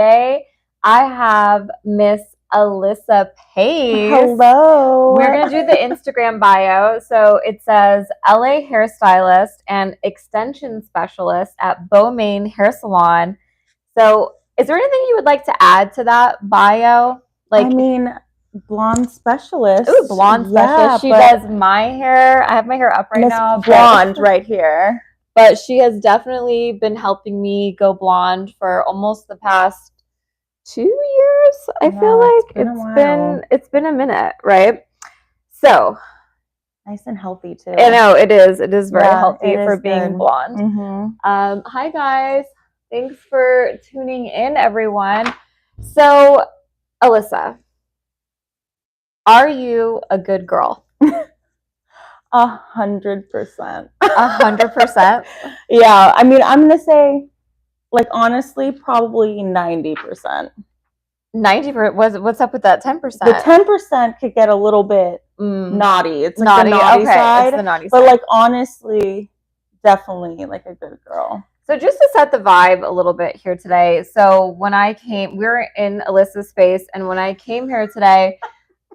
Today, I have Miss Alysa Pace. Hello. We're going to do the Instagram bio. So it says LA hairstylist and extension specialist at Beaumain Hair Salon. So is there anything you would like to add to that bio? Blonde specialist. Ooh, blonde specialist. She does my hair. I have my hair up right now. Blonde right here. But she has definitely been helping me go blonde for almost the past 2 years. I feel like it's been a minute, right? So nice and healthy too. I know it is. It is very healthy for being blonde. Mm-hmm. Hi guys. Thanks for tuning in, everyone. So, Alysa, are you a good girl? 100%. 100%? Yeah. I'm gonna say, honestly, probably 90%. 90%. What's up with that 10%? The 10% could get a little bit naughty. It's naughty. The naughty side. It's the naughty side. But honestly, definitely a good girl. So just to set the vibe a little bit here today. So when I came, we were in Alyssa's space, and when I came here today,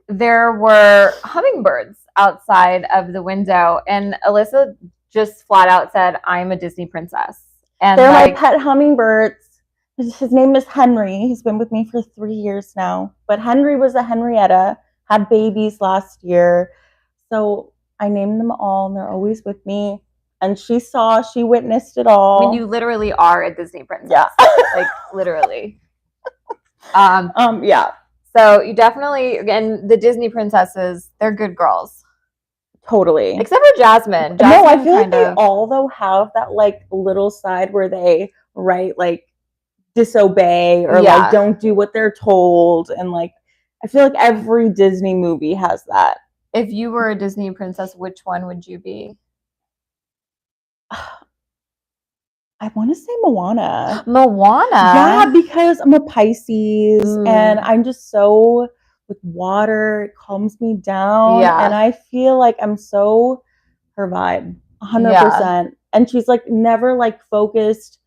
there were hummingbirds outside of the window, and Alyssa just flat out said, "I'm a Disney princess." And they're my pet hummingbirds. His name is Henry. He's been with me for 3 years now. But Henry was a Henrietta, had babies last year. So I named them all, and they're always with me. And she witnessed it all. I mean, you literally are a Disney princess. Yeah. Literally. Yeah. So you definitely, and the Disney princesses, they're good girls. Totally. Except for Jasmine. No, I feel like they all, though, have that, little side where they disobey or, don't do what they're told. And, I feel like every Disney movie has that. If you were a Disney princess, which one would you be? I want to say Moana. Moana? Yeah, because I'm a Pisces and I'm just so with water. It calms me down. Yeah. And I feel like I'm so her vibe, 100%. Yeah. And she's never focused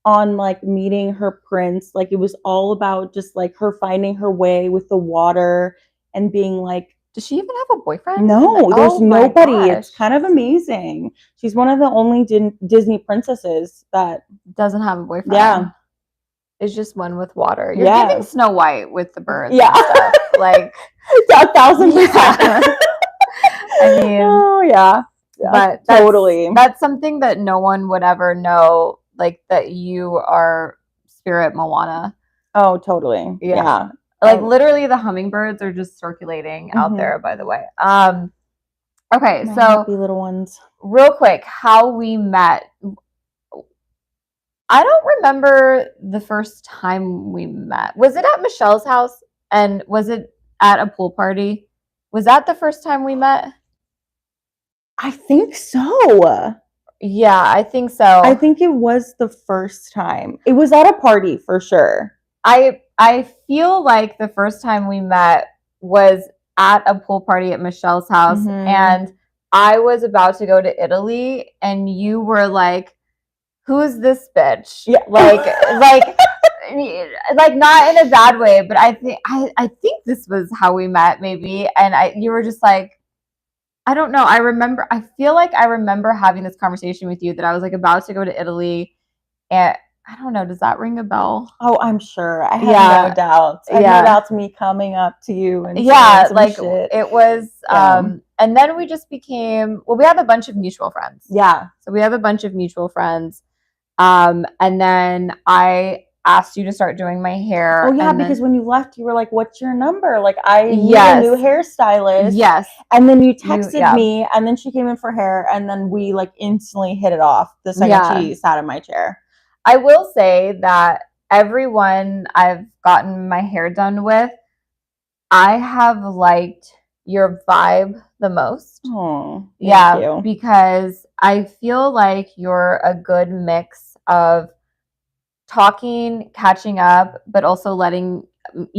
on meeting her prince. It was all about just her finding her way with the water and being does she even have a boyfriend? No, there's nobody. It's kind of amazing. She's one of the only Disney princesses that doesn't have a boyfriend. Yeah. It's just one with water. You're giving Snow White with the birds. Yeah. And stuff. 1,000%. I mean, oh, yeah. But totally. That's something that no one would ever know, that you are Spirit Moana. Oh, totally. Yeah. Literally the hummingbirds are just circulating out there, by the way. Okay, my so happy little ones. Real quick, how we met. I don't remember the first time we met. Was it at Michelle's house? And was it at a pool party? Was that the first time we met? I think so. Yeah, I think so. I think it was the first time. It was at a party for sure. I feel like the first time we met was at a pool party at Michelle's house, and I was about to go to Italy, and you were like, "Who is this bitch?" Yeah. Not in a bad way, but I think this was how we met, maybe. And you were just like, I don't know. I feel like I remember having this conversation with you that I was about to go to Italy, and I don't know. Does that ring a bell? Oh, I'm sure. I have no doubts. I have no doubts me coming up to you and shit. It was. And then we just became. Well, we have a bunch of mutual friends. Yeah. So we have a bunch of mutual friends. And then I asked you to start doing my hair. Oh yeah, because when you left, you were like, "What's your number?" I need a new hairstylist. Yes. And then you texted me, and then she came in for hair, and then we instantly hit it off the second she sat in my chair. I will say that everyone I've gotten my hair done with, I have liked your vibe the most. Oh, thank you. Because I feel like you're a good mix of talking, catching up, but also letting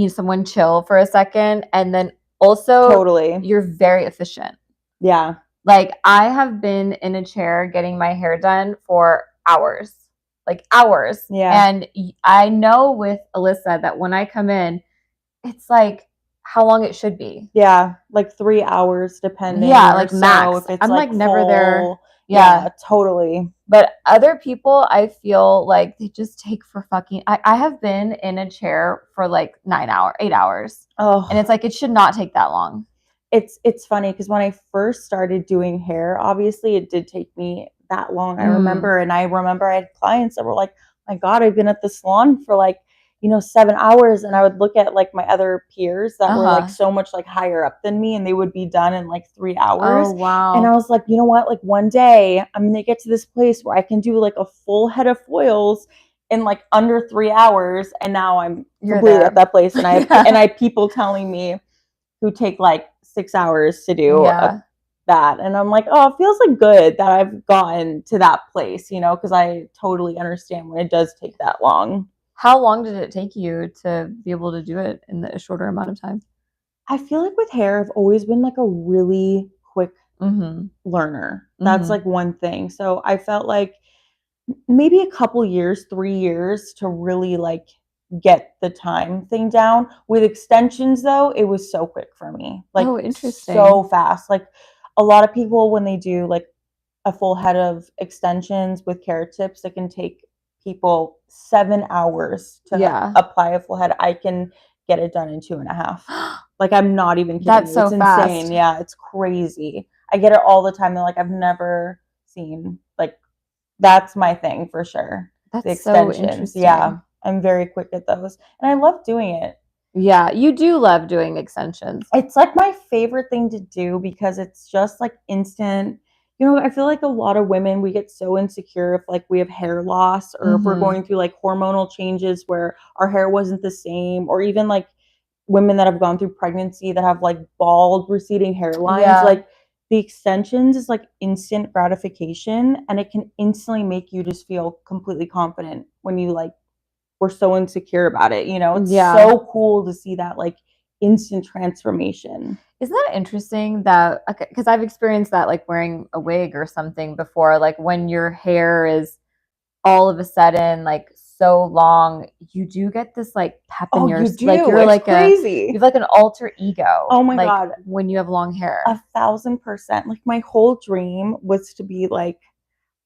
someone chill for a second, and then also you're very efficient. Yeah. I have been in a chair getting my hair done for hours. like hours. Yeah. And I know with Alysa that when I come in, it's like how long it should be. Yeah, like 3 hours depending. Yeah, like so max. if it's I'm like never full, there. Yeah, totally. But other people, I feel like they just take for fucking. I have been in a chair for like 8 hours. Oh, and it's like it should not take that long. It's funny because when I first started doing hair, obviously it did take me that long. I remember I had clients that were like, "My God, I've been at the salon for like 7 hours," and I would look at like my other peers that were like so much like higher up than me, and they would be done in like 3 hours. Oh wow! And I was like, you know what? Like one day I'm gonna get to this place where I can do like a full head of foils in like under 3 hours. And now I'm completely at that place, and I have people telling me who take like 6 hours to do that, and I'm like, oh, it feels like good that I've gotten to that place, because I totally understand when it does take that long. How long did it take you to be able to do it in a shorter amount of time? I feel like with hair, I've always been like a really quick learner. That's like one thing. So I felt like maybe a couple years, 3 years to really like get the time thing down. With extensions though, it was so quick for me. Like, oh, interesting. So fast. Like a lot of people, when they do like a full head of extensions with carrot tips, it can take people 7 hours to apply a full head. I can get it done in 2.5. Like, I'm not even kidding. That's so fast. Insane. Yeah, it's crazy. I get it all the time. They're like, I've never seen, like, that's my thing for sure. That's the extensions. So interesting. Yeah, I'm very quick at those, and I love doing it. Yeah, you do love doing extensions. It's like my favorite thing to do because it's just like instant. I feel like a lot of women, we get so insecure if like we have hair loss or if we're going through like hormonal changes where our hair wasn't the same, or even like women that have gone through pregnancy that have like bald receding hairlines. Yeah. Like the extensions is like instant gratification, and it can instantly make you just feel completely confident when you like were so insecure about it. It's so cool to see that like instant transformation. Isn't that interesting that, because I've experienced that like wearing a wig or something before, like when your hair is all of a sudden like so long, you do get this like pep in your, like you're it's like crazy. You have like an alter ego. Oh my God. When you have long hair. 1,000%. Like my whole dream was to be like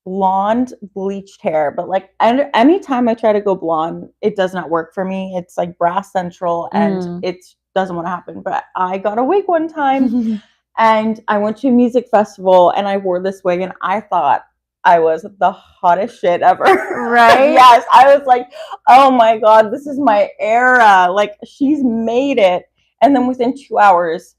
blonde bleached hair, but like anytime I try to go blonde, it does not work for me. It's like brass central and it doesn't want to happen. But I got a wig one time and I went to a music festival and I wore this wig and I thought I was the hottest shit ever. Right? Yes. I was like, oh my God, this is my era. Like, she's made it. And then within 2 hours,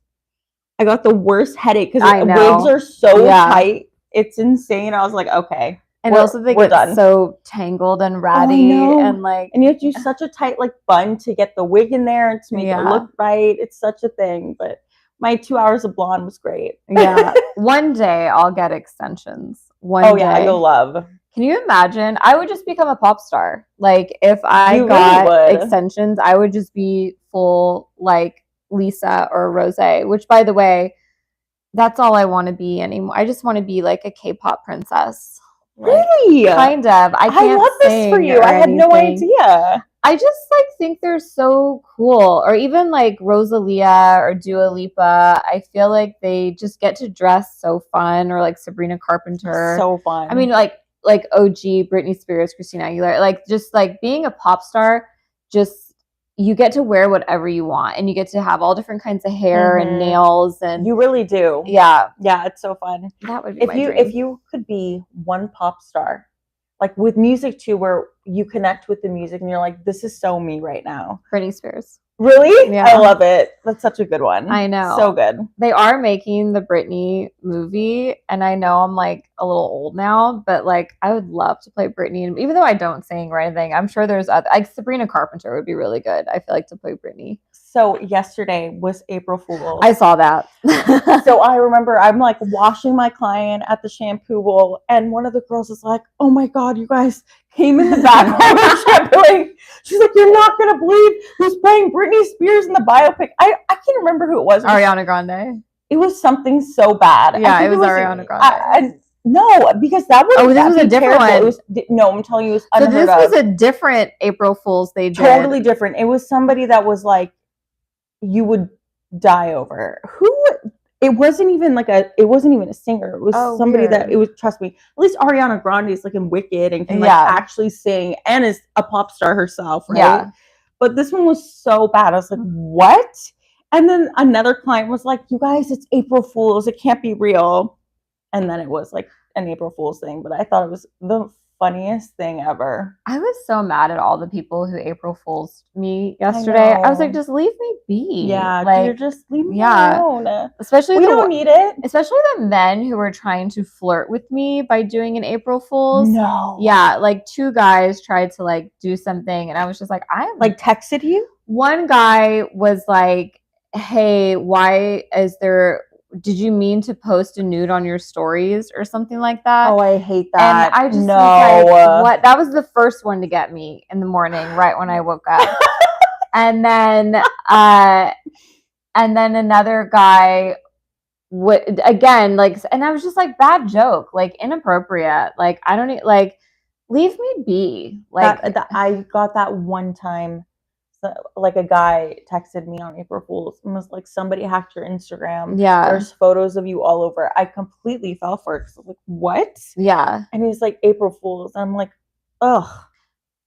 I got the worst headache because wigs are so tight. It's insane. I was like, okay. And also they get done. So tangled and ratty. And like, and you have to do such a tight like bun to get the wig in there to make it look right. It's such a thing. But my 2 hours of blonde was great. Yeah. One day I'll get extensions. One day. Yeah, you'll love. Can you imagine? I would just become a pop star. Like if I got extensions, I would just be full like Lisa or Rose, which by the way, that's all I want to be anymore. I just want to be like a K-pop princess. Really? Kind of. I love this for you. I had no idea. I just like think they're so cool. Or even like Rosalia or Dua Lipa. I feel like they just get to dress so fun. Or like Sabrina Carpenter. So fun. I mean, like OG Britney Spears, Christina Aguilera. Like just like being a pop star, just you get to wear whatever you want, and you get to have all different kinds of hair and nails, and you really do. Yeah, it's so fun. That would be my dream. If you could be one pop star, like with music too, where you connect with the music and you're like, this is so me right now. Britney Spears. Really? Yeah. I love it. That's such a good one. I know. So good. They are making the Britney movie, and I know I'm like a little old now, but like I would love to play Britney. And even though I don't sing or anything, I'm sure there's other, like Sabrina Carpenter would be really good. I feel like to play Britney. So yesterday was April Fool's. I saw that. So I remember I'm like washing my client at the shampoo bowl, and one of the girls is like, oh my God, you guys came in the back while we were shampooing. She's like, you're not going to believe who's playing Britney Spears in the biopic. I can't remember who it was. Ariana Grande. It was something so bad. Yeah, it was Ariana Grande. No, because that would this was a different one. It was, no, I'm telling you, it was unheard of. So this was a different April Fool's they did. Totally different. It was somebody that was like, you would die over. Who? It wasn't even a singer. It was somebody weird. That it was, trust me, at least Ariana Grande is like in Wicked and can like actually sing and is a pop star herself, right? Yeah. But this one was so bad. I was like, what? And then another client was like, you guys, it's April Fool's. It can't be real. And then it was like an April Fool's thing. But I thought it was the funniest thing ever. I was so mad at all the people who April Fool's me yesterday. I was like, just leave me be. Yeah, like, you're just leave me alone. Especially we don't need it. Especially the men who were trying to flirt with me by doing an April Fool's. No. Yeah, like 2 guys tried to like do something, and I was just like, I like texted you. One guy was like, hey, why is there? Did you mean to post a nude on your stories or something like that? Oh, I hate that. And I just was like, what? That was the first one to get me in the morning, right when I woke up. And then another guy would again like, and I was just like, bad joke, like inappropriate. Like I don't like, leave me be. Like I got that one time. So, like a guy texted me on April Fool's and was like, somebody hacked your Instagram. Yeah. There's photos of you all over. I completely fell for it. I was like, what? Yeah. And he's like, April Fool's. I'm like, ugh.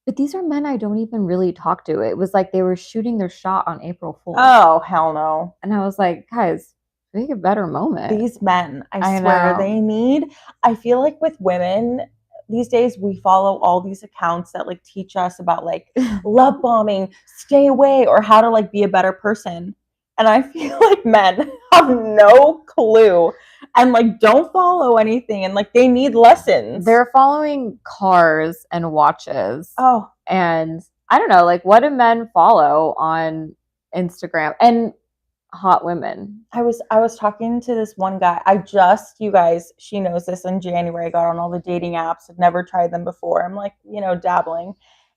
But these are men I don't even really talk to. It was like they were shooting their shot on April Fool's. Oh, hell no. And I was like, guys, make a better moment. These men, I swear, they need, I feel like with women, these days we follow all these accounts that like teach us about like love bombing, stay away, or how to like be a better person. And I feel like men have no clue and like don't follow anything, and like they need lessons. They're following cars and watches. Oh, and I don't know, like what do men follow on Instagram? And hot women. I was talking to this one guy. You guys, she knows this, in January I got on all the dating apps. I'd never tried them before. I'm like, dabbling.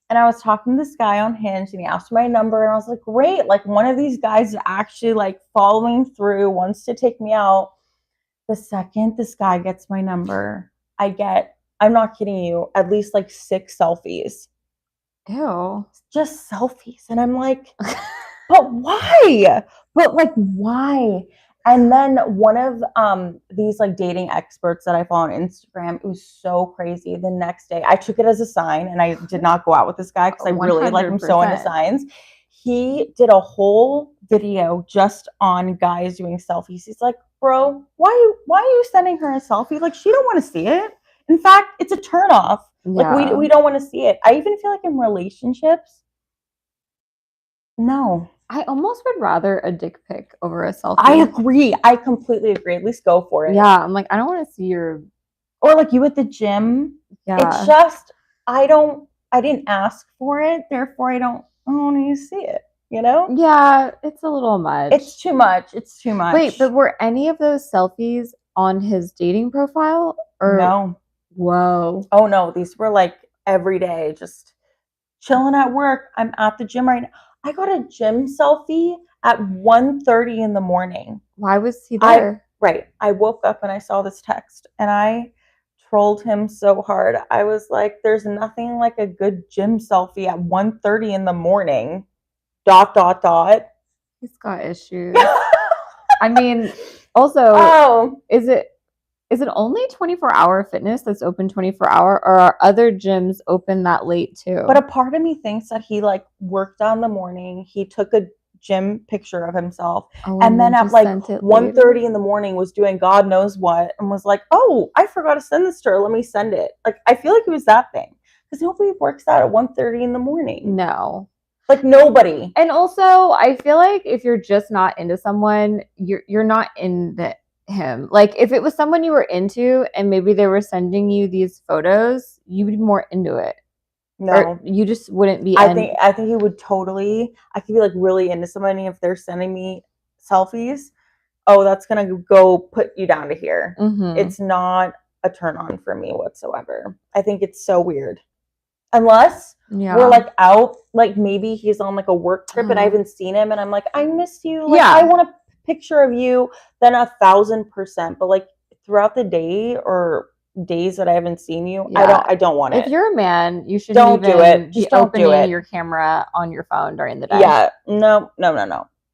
And I was talking to this guy on Hinge and he asked my number and I was like, great. Like one of these guys is actually like following through, wants to take me out. The second this guy gets my number, I'm not kidding you, at least like 6 selfies. Ew. Just selfies. And I'm like, but why? But like, why? And then one of these like dating experts that I follow on Instagram, it was so crazy. The next day, I took it as a sign, and I did not go out with this guy because I really like him so into signs. He did a whole video just on guys doing selfies. He's like, bro, why are you sending her a selfie? Like, she don't want to see it. In fact, it's a turnoff. Yeah. Like we don't want to see it. I even feel like in relationships, no. I almost would rather a dick pic over a selfie. I agree. I completely agree. At least go for it. Yeah. I'm like, I don't want to see your... Or like you at the gym. Yeah. It's just, I didn't ask for it. Therefore, I don't want to see it. Yeah. It's a little much. It's too much. Wait, but were any of those selfies on his dating profile? Or no. Whoa. Oh, no. These were like every day. Just chilling at work. I'm at the gym right now. I got a gym selfie at 1:30 in the morning. Why was he there? I woke up and I saw this text and I trolled him so hard. I was like, there's nothing like a good gym selfie at 1:30 in the morning. ... He's got issues. I mean, also, is it only 24-hour fitness that's open 24-hour, or are other gyms open that late too? But a part of me thinks that he like worked out in the morning. He took a gym picture of himself, and then at like 1:30 in the morning was doing God knows what, and was like, oh, I forgot to send this to her. Let me send it. Like, I feel like it was that thing, because nobody works out at 1:30 in the morning. No. Like nobody. And also, I feel like if you're just not into someone, you're not into him. Like if it was someone you were into and maybe they were sending you these photos, you would be more into it. No, or you just wouldn't be. I think you would totally. I could be like really into somebody if they're sending me selfies. Oh, that's gonna go put you down to here. Mm-hmm. It's not a turn on for me whatsoever. I think it's so weird. Unless we're like out, like maybe he's on like a work trip and I haven't seen him, and I'm like, I miss you. Like, I want a picture of you. Then 1,000%. But like throughout the day or days that I haven't seen you, Yeah. I don't want it. If you're a man, you shouldn't Don't even do it. be Just don't do opening it. your camera on your phone during the day. Yeah. No.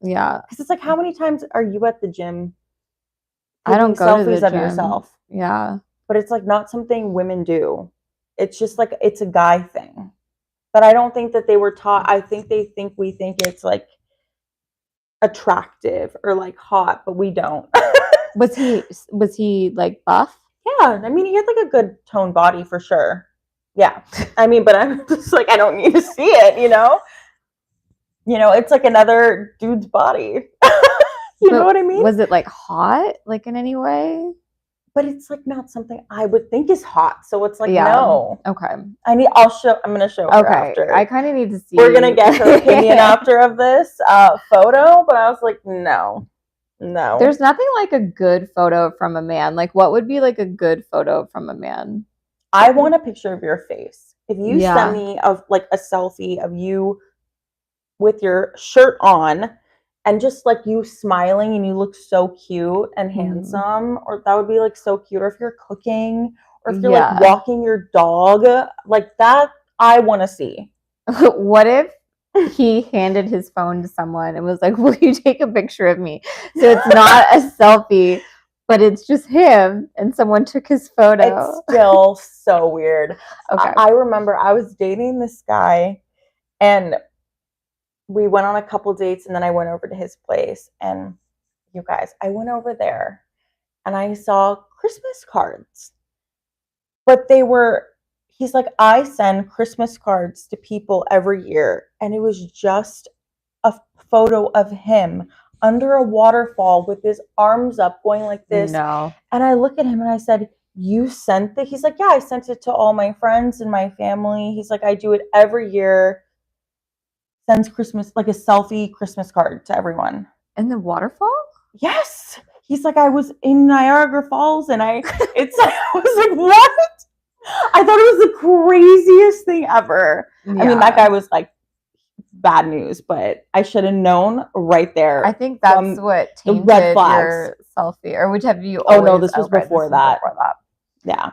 Yeah. Because it's like, how many times are you at the gym I don't taking go to the selfies of gym. yourself? Yeah. But it's like not something women do. It's just like, it's a guy thing. But I don't think that they were taught. I think we think it's like attractive or like hot, but we don't. Was he like buff? Yeah, I mean, he had like a good toned body for sure. Yeah, I mean, but I'm just like, I don't need to see it, you know? You know, it's like another dude's body. You know what I mean? Was it like hot, like in any way? But it's like not something I would think is hot. So it's like, no. Okay. I'm gonna show her after. I kind of need to see. We're gonna get her opinion after of this photo, but I was like, no. There's nothing like a good photo from a man. Like, what would be like a good photo from a man? I want a picture of your face. If you send me of like a selfie of you with your shirt on and just like you smiling and you look so cute and handsome, or that would be like so cute. Or if you're cooking, or if you're like walking your dog, like that, I want to see. What if he handed his phone to someone and was like, will you take a picture of me? So it's not a selfie, but it's just him and someone took his photo. It's still so weird. Okay. I remember I was dating this guy and we went on a couple dates and then I went over to his place. And you guys, I went over there and I saw Christmas cards. But he's like, I send Christmas cards to people every year. And it was just a photo of him under a waterfall with his arms up going like this. No. And I look at him and I said, you sent it? He's like, yeah, I sent it to all my friends and my family. He's like, I do it every year. Sends Christmas, like a selfie Christmas card to everyone. In the waterfall? Yes. He's like, I was in Niagara Falls and I was like, what? I thought it was the craziest thing ever. Yeah. I mean, that guy was like bad news, but I should have known right there. I think that's what tainted red flags. Your selfie. Or which have you always, this was before that. Yeah.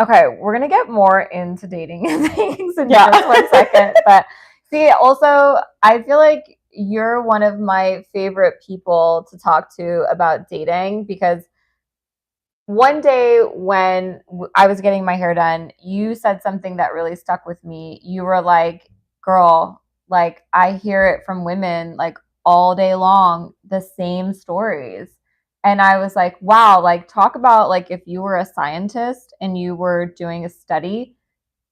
Okay, we're gonna get more into dating and things in just 1 second. But see, also, I feel like you're one of my favorite people to talk to about dating, because one day when I was getting my hair done, you said something that really stuck with me. You were like, girl, like I hear it from women like all day long, the same stories. And I was like, wow, like talk about like if you were a scientist and you were doing a study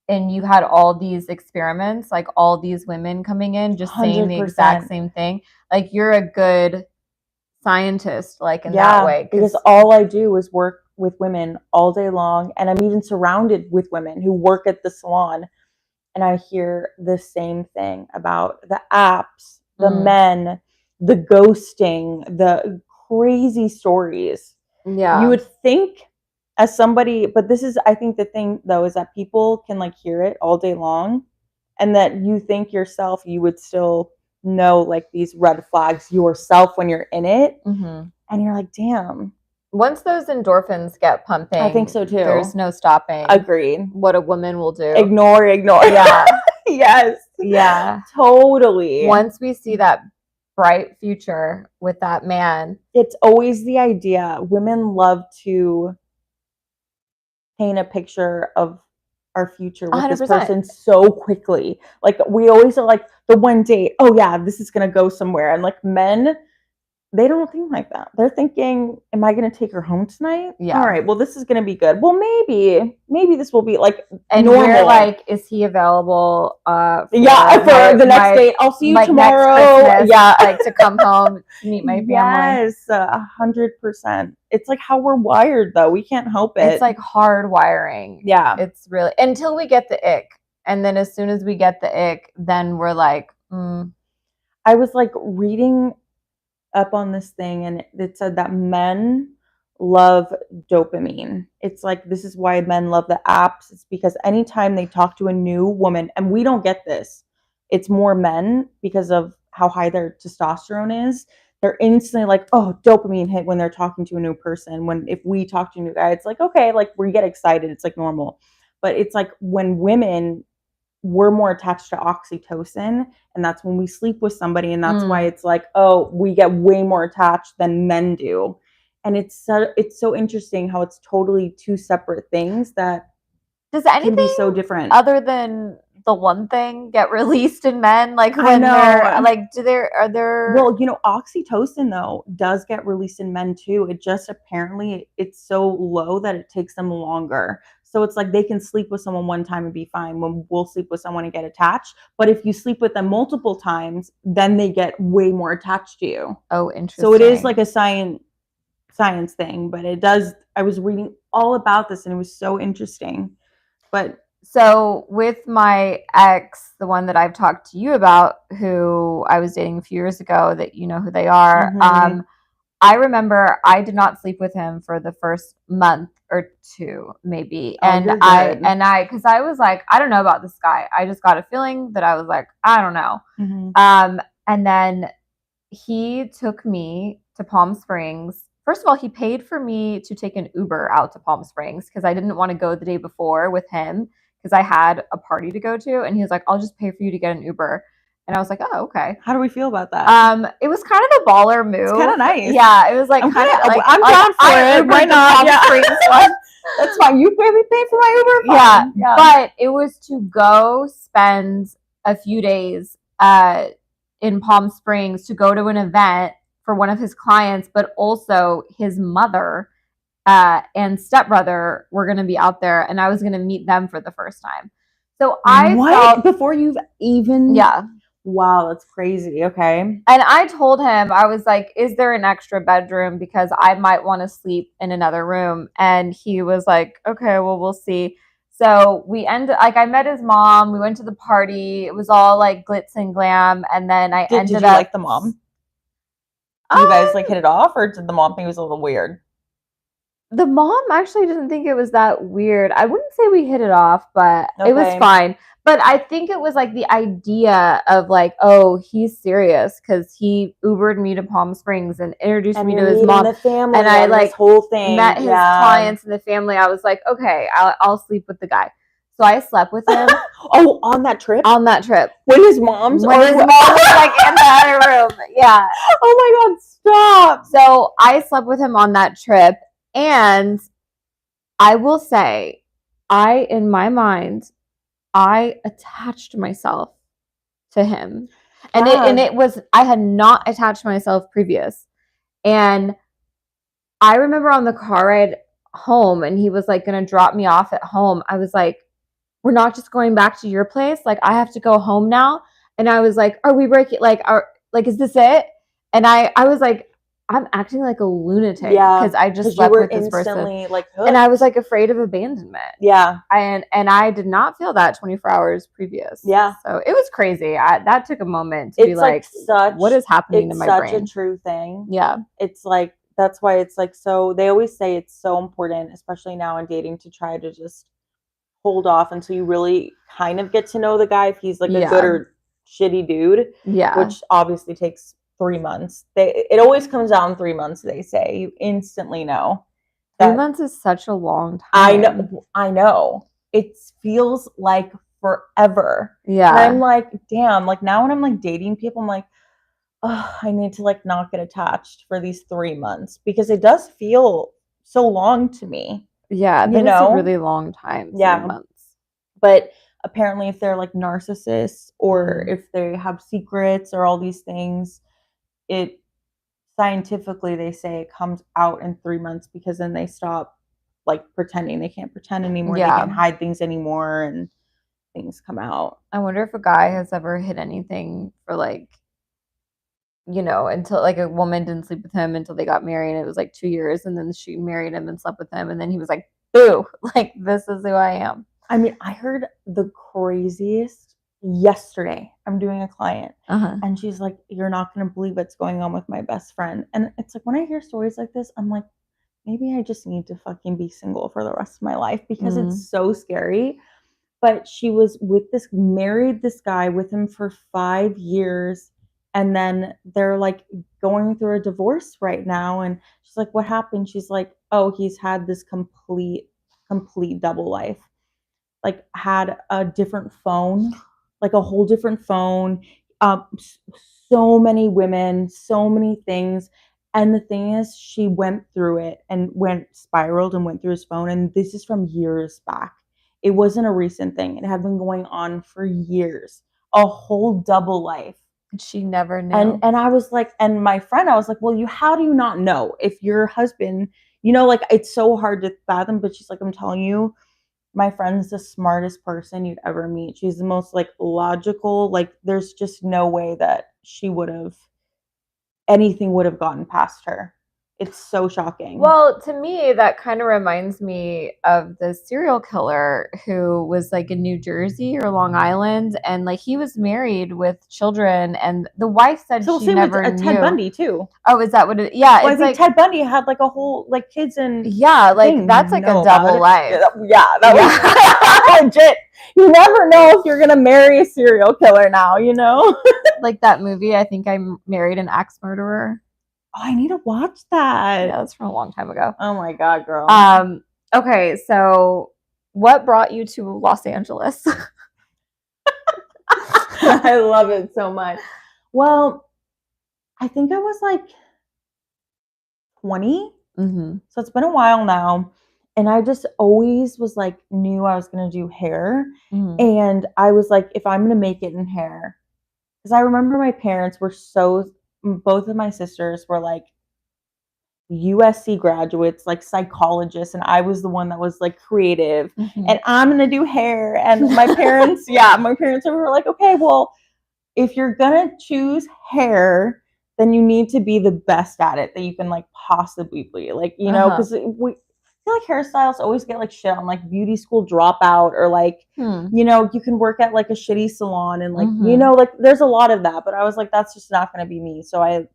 and you had all these experiments, like all these women coming in just 100%. Saying the exact same thing. Like you're a good scientist, like in that way. Because all I do is work with women all day long. And I'm even surrounded with women who work at the salon. And I hear the same thing about the apps, the men, the ghosting, the crazy stories. Yeah. You would think as somebody, but this is, I think the thing though, is that people can like hear it all day long and that you think yourself, you would still know like these red flags yourself when you're in it. Mm-hmm. And you're like, damn. Once those endorphins get pumping, I think so too. There's no stopping. Agreed. What a woman will do. Ignore. Yeah. Yes. Yeah. Totally. Once we see that bright future with that man. It's always the idea. Women love to paint a picture of our future with 100%. This person so quickly. Like we always are like the one date. Oh yeah, this is going to go somewhere. And like men, they don't think like that. They're thinking, am I going to take her home tonight? Yeah. All right. Well, this is going to be good. Well, maybe this will be like and normal. We're like, is he available? For the next date. I'll see you tomorrow. Yeah. Like to come home to meet my family. Yes, 100%. It's like how we're wired though. We can't help it. It's like hard wiring. Yeah. It's really, until we get the ick. And then as soon as we get the ick, then we're like, I was like reading up on this thing and it said that men love dopamine. It's like, this is why men love the apps. It's because anytime they talk to a new woman, and we don't get this, it's more men because of how high their testosterone is. they're instantly like, oh, dopamine hit when they're talking to a new person. When if we talk to a new guy, it's like, okay, like we get excited. It's like normal. But it's like when women, we're more attached to oxytocin, and that's when we sleep with somebody, and that's why it's like, oh, we get way more attached than men do. And it's so interesting how it's totally two separate things that can be so different. Other than the one thing get released in men, like when they're like, are there? Well, oxytocin though does get released in men too. It just apparently it's so low that it takes them longer. So it's like they can sleep with someone one time and be fine, when we'll sleep with someone and get attached. But if you sleep with them multiple times, then they get way more attached to you. Oh, interesting. So it is like a science thing, but it does. I was reading all about this and it was so interesting. But so with my ex, the one that I've talked to you about, who I was dating a few years ago, that you know who they are, I remember I did not sleep with him for the first month or two, maybe. And because I was like, I don't know about this guy. I just got a feeling that I was like, I don't know. And then he took me to Palm Springs. First of all, he paid for me to take an Uber out to Palm Springs because I didn't want to go the day before with him because I had a party to go to. And he was like, I'll just pay for you to get an Uber. And I was like, oh, okay. How do we feel about that? It was kind of a baller move. It's kind of nice. Yeah, it was like kind of like I'm down for it. Why not? Yeah. That's fine. You pay for my Uber. Yeah, but it was to go spend a few days in Palm Springs to go to an event for one of his clients, but also his mother and stepbrother were going to be out there, and I was going to meet them for the first time. So I felt before you've even Wow, that's crazy. Okay. And I told him, I was like, is there an extra bedroom? Because I might want to sleep in another room. And he was like, okay, well, we'll see. So I met his mom. We went to the party. It was all like glitz and glam. And then did you like the mom? Did you guys like hit it off, or did the mom think it was a little weird? The mom actually didn't think it was that weird. I wouldn't say we hit it off, but it was fine. But I think it was like the idea of like, oh, he's serious because he Ubered me to Palm Springs and introduced me to his mom. The family and I like whole thing. Met his clients and the family. I was like, okay, I'll sleep with the guy. So I slept with him. Oh, on that trip? On that trip. When his mom was like in the other room. Yeah. Oh my God, stop. So I slept with him on that trip. And I will say, in my mind, I attached myself to him. And it was, I had not attached myself previous. And I remember on the car ride home, and he was like going to drop me off at home. I was like, we're not just going back to your place. Like, I have to go home now. And I was like, are we breaking, is this it? And I was like, I'm acting like a lunatic because I just slept with this person. Like, and I was like afraid of abandonment. Yeah. And I did not feel that 24 hours previous. Yeah. So it was crazy. That took a moment to be like what is happening to my brain? It's such a true thing. Yeah. It's like, that's why it's like, so they always say it's so important, especially now in dating, to try to just hold off until you really kind of get to know the guy, if he's like a good or shitty dude. Yeah. Which obviously takes 3 months. It always comes out in 3 months, they say. You instantly know. 3 months is such a long time. I know. It feels like forever. Yeah. And I'm like, damn, like now when I'm like dating people, I'm like, oh, I need to like not get attached for these 3 months, because it does feel so long to me. Yeah, that is a really long time. 3 months. But apparently if they're like narcissists, or if they have secrets or all these things, it scientifically, they say it comes out in 3 months, because then they stop like pretending. They can't pretend anymore. They can't hide things anymore, and things come out. I wonder if a guy has ever hid anything for like, until like a woman didn't sleep with him until they got married, and it was like 2 years, and then she married him and slept with him, and then he was like, boo, like this is who I am. I mean, I heard the craziest yesterday. I'm doing a client, and she's like, you're not going to believe what's going on with my best friend. And it's like, when I hear stories like this, I'm like, maybe I just need to fucking be single for the rest of my life, because it's so scary. But she was married this guy with him for 5 years, And then they're like going through a divorce right now. And she's like, what happened? She's like, oh, he's had this complete double life. Like had a different phone, like a whole different phone, so many women, so many things. And the thing is, she went through it and spiraled and went through his phone. And this is from years back. It wasn't a recent thing. It had been going on for years, a whole double life. She never knew. And I was like, and my friend, I was like, well, how do you not know if your husband, like it's so hard to fathom, but she's like, I'm telling you, my friend's the smartest person you'd ever meet. She's the most like logical, like there's just no way that anything would have gotten past her. It's so shocking. Well, to me, that kind of reminds me of the serial killer who was like in New Jersey or Long Island, and like he was married with children, and the wife said she never knew. Ted Bundy too. Oh, is that what it? Yeah, well, I think like, Ted Bundy had like a whole like kids and like that's like a double life. Yeah, that was legit. You never know if you're gonna marry a serial killer now, like that movie. I think I married an axe murderer. Oh, I need to watch that. Yeah, that's from a long time ago. Oh my God, girl. Okay, so what brought you to Los Angeles? I love it so much. Well, I think I was like 20. Mm-hmm. So it's been a while now. And I just always was like, knew I was going to do hair. Mm-hmm. And I was like, if I'm going to make it in hair, because I remember my parents were both of my sisters were like USC graduates, like psychologists, and I was the one that was like creative, and I'm gonna do hair. And my parents, my parents were like, okay, well, if you're gonna choose hair, then you need to be the best at it that you can like possibly be, like, because we feel like hairstylists always get like shit on like beauty school dropout, or like you can work at like a shitty salon and like like there's a lot of that. But I was like, that's just not gonna be me. So I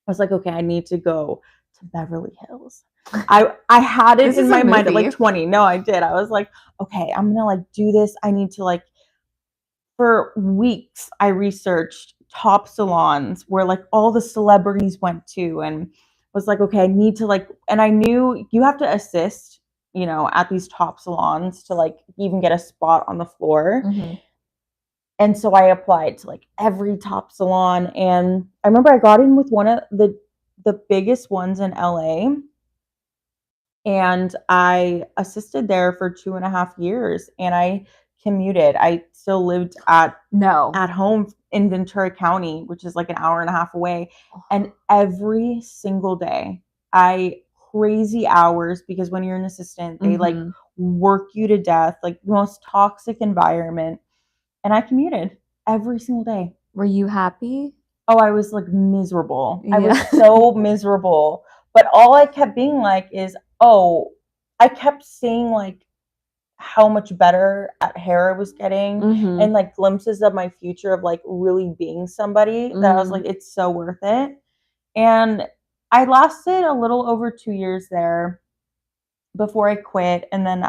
was like, okay, I need to go to Beverly Hills. I had it in my mind at like 20. No, I did. I was like, okay, I'm gonna like do this. I need to like, for weeks I researched top salons where like all the celebrities went to, and was like, okay, I need to like, and I knew you have to assist, at these top salons to like even get a spot on the floor. And so I applied to like every top salon, and I remember I got in with one of the biggest ones in LA, and I assisted there for 2.5 years, and I commuted. I still lived at home in Ventura County, which is like an hour and a half away. And every single day, crazy hours, because when you're an assistant, they like work you to death, like the most toxic environment. And I commuted every single day. Were you happy? Oh, I was like miserable. Yeah. I was so miserable. But all I kept being like is, I kept seeing like how much better at hair I was getting, and like glimpses of my future of like really being somebody that I was like, it's so worth it. And I lasted a little over 2 years there before I quit. And then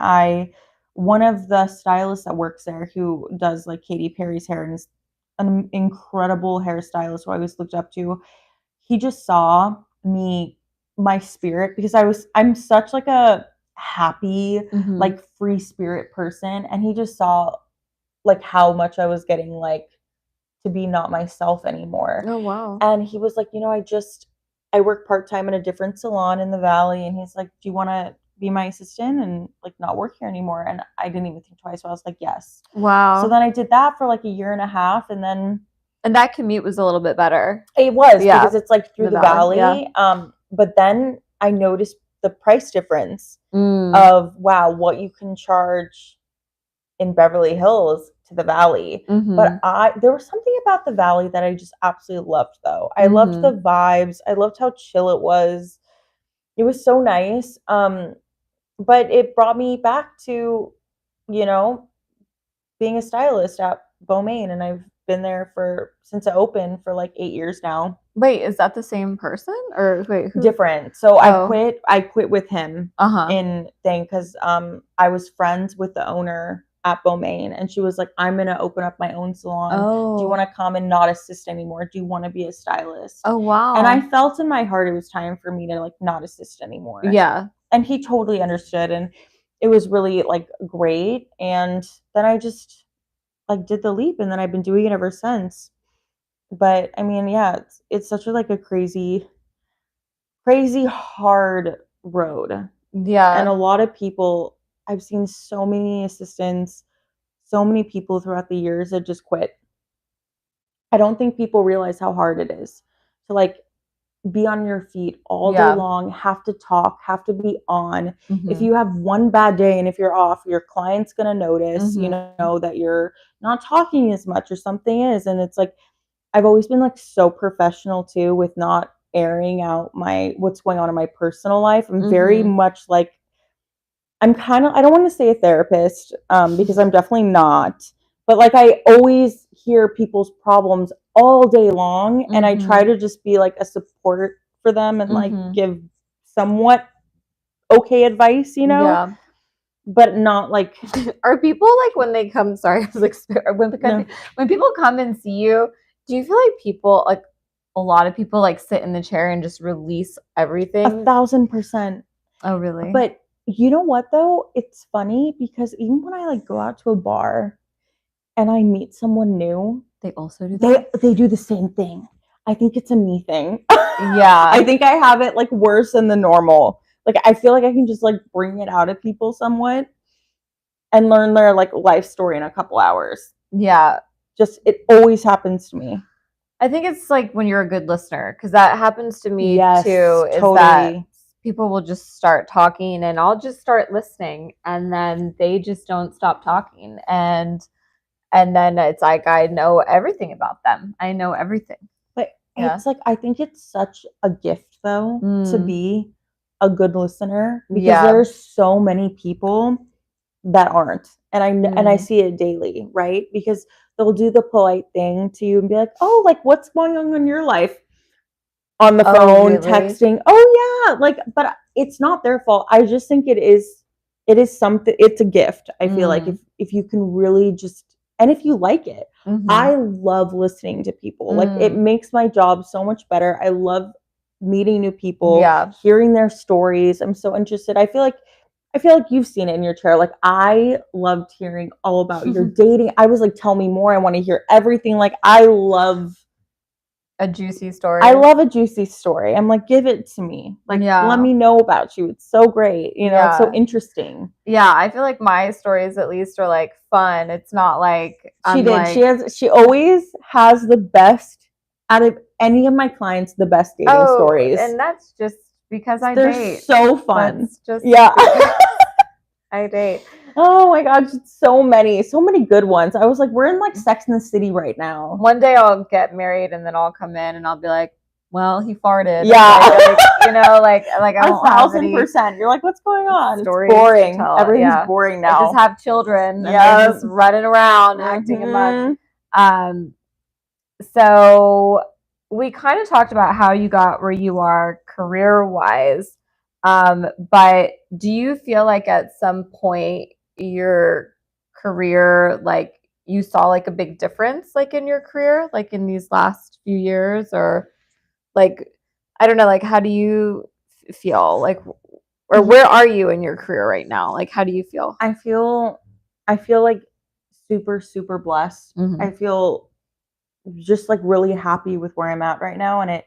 one of the stylists that works there, who does like Katy Perry's hair and is an incredible hairstylist who I always looked up to, he just saw my spirit, because I'm such like a happy, like free spirit person. And he just saw like how much I was getting like to be not myself anymore. Oh, wow. And he was like, I work part-time in a different salon in the Valley. And he's like, do you want to be my assistant and like not work here anymore? And I didn't even think twice. So I was like, yes. Wow. So then I did that for like 1.5 years, and then that commute was a little bit better. It was, because it's like through the valley. Yeah. But then I noticed the price difference of what you can charge in Beverly Hills to the Valley. But there was something about the Valley that I just absolutely loved, though. I loved the vibes. I loved how chill it was. It was so nice. But it brought me back to, being a stylist at Beaumain, and I've been there since I opened for like 8 years now. Wait, is that the same person, or wait? Who? Different. So I quit with him in thing, because I was friends with the owner at Beaumain, and she was like, I'm going to open up my own salon. Do you want to come and not assist anymore? Do you want to be a stylist? Oh, wow. And I felt in my heart it was time for me to like not assist anymore. Yeah. And he totally understood, and it was really like great. And then I just like did the leap, and then I've been doing it ever since. But I mean, yeah, it's such a like a crazy hard road. Yeah. And a lot of people, I've seen so many assistants, so many people throughout the years that just quit. I don't think people realize how hard it is to like be on your feet all day long, have to talk, have to be on. If you have one bad day and if you're off, your client's going to notice, you know, that you're not talking as much or something is. And it's like, I've always been like so professional too with not airing out what's going on in my personal life. I'm very much like, I don't want to say a therapist, because I'm definitely not, but like I always hear people's problems all day long, and I try to just be like a support for them and like give somewhat okay advice, you know? Yeah. But not like. Are people like when they come? Sorry, I was like when people come and see you, do you feel like people like a lot of people like sit in the chair and just release everything? 1,000%. Oh, really? But you know what though? It's funny because even when I like go out to a bar and I meet someone new, they also do that? They do the same thing. I think it's a me thing. Yeah. I think I have it like worse than the normal. Like I feel like I can just like bring it out of people somewhat and learn their like life story in a couple hours. Yeah. Just it always happens to me. I think it's like when you're a good listener, because that happens to me too. Is totally. That people will just start talking and I'll just start listening, and then they just don't stop talking, and then it's like I know everything about them. I know everything. But it's like I think it's such a gift though to be a good listener, because there's so many people that aren't, and I see it daily, right? Because they'll do the polite thing to you and be like, oh, like what's going on in your life? On the phone, really? Texting. Oh yeah, like, but it's not their fault. I just think it is something. It's a gift. I feel like if you can really just, and if you like it, I love listening to people. Like it makes my job so much better. I love meeting new people, hearing their stories. I'm so interested. I feel like you've seen it in your chair. Like I loved hearing all about your dating. I was like, tell me more. I want to hear everything. Like I love a juicy story. I love a juicy story. I'm like, give it to me. Like, let me know about you. It's so great. You know, it's so interesting. Yeah, I feel like my stories at least are like fun. It's not like she always has the best out of any of my clients, the best dating stories. And that's just because I date. They're so fun. That's just I date. Oh my gosh, so many good ones. I was like, we're in like Sex and the City right now. One day I'll get married and then I'll come in and I'll be like, well, he farted. Yeah. Like, you know, like I won't 1,000%. You're like, what's going on? It's boring. Everything's boring now. I just have children and they're just running around acting a mutt. So we kind of talked about how you got where you are career-wise. But do you feel like at some point your career, like you saw like a big difference like in your career, like in these last few years, or like, I don't know, like how do you feel like, or where are you in your career right now? Like, how do you feel? I feel like super, super blessed. I feel just like really happy with where I'm at right now. And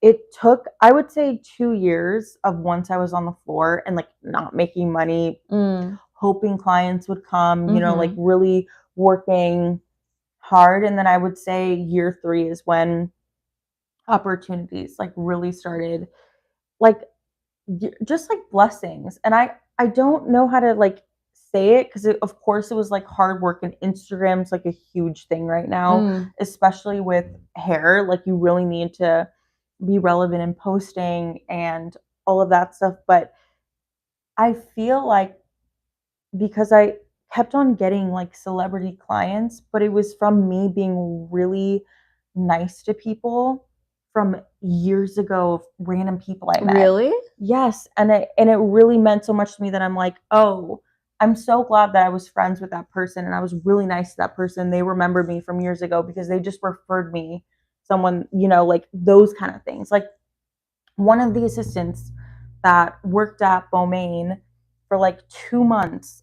it took, I would say, 2 years of once I was on the floor and like not making money, hoping clients would come, you know, like really working hard. And then I would say year 3 is when opportunities like really started, like just like blessings. And I don't know how to like say it, because of course it was like hard work, and Instagram's like a huge thing right now, especially with hair. Like you really need to be relevant in posting and all of that stuff. But I feel like because I kept on getting like celebrity clients, but it was from me being really nice to people from years ago, of random people I met. Really? Yes. And it really meant so much to me that I'm like, oh, I'm so glad that I was friends with that person and I was really nice to that person. They remembered me from years ago because they just referred me someone, like those kind of things. Like one of the assistants that worked at Beaumain for like 2 months,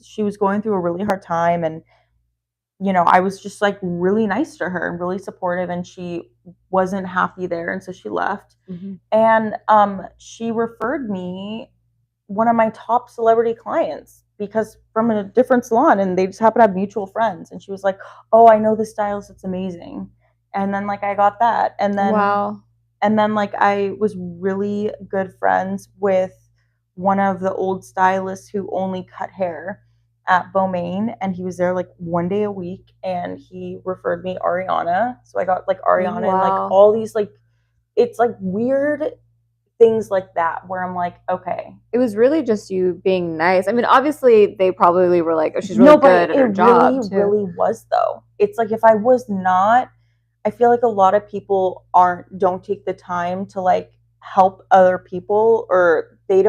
she was going through a really hard time, and I was just like really nice to her and really supportive, and she wasn't happy there, and so she left. And she referred me one of my top celebrity clients because from a different salon, and they just happen to have mutual friends, and she was like, oh, I know this stylist, it's amazing. And then like I got that, and then like I was really good friends with one of the old stylists who only cut hair at Beaumain, and he was there like 1 day a week, and he referred me Ariana. So I got like Ariana and like all these like, it's like weird things like that where I'm like, okay. It was really just you being nice. I mean, obviously they probably were like, oh, she's really good at her job. It really was though. It's like if I was not, I feel like a lot of people don't take the time to like help other people, or they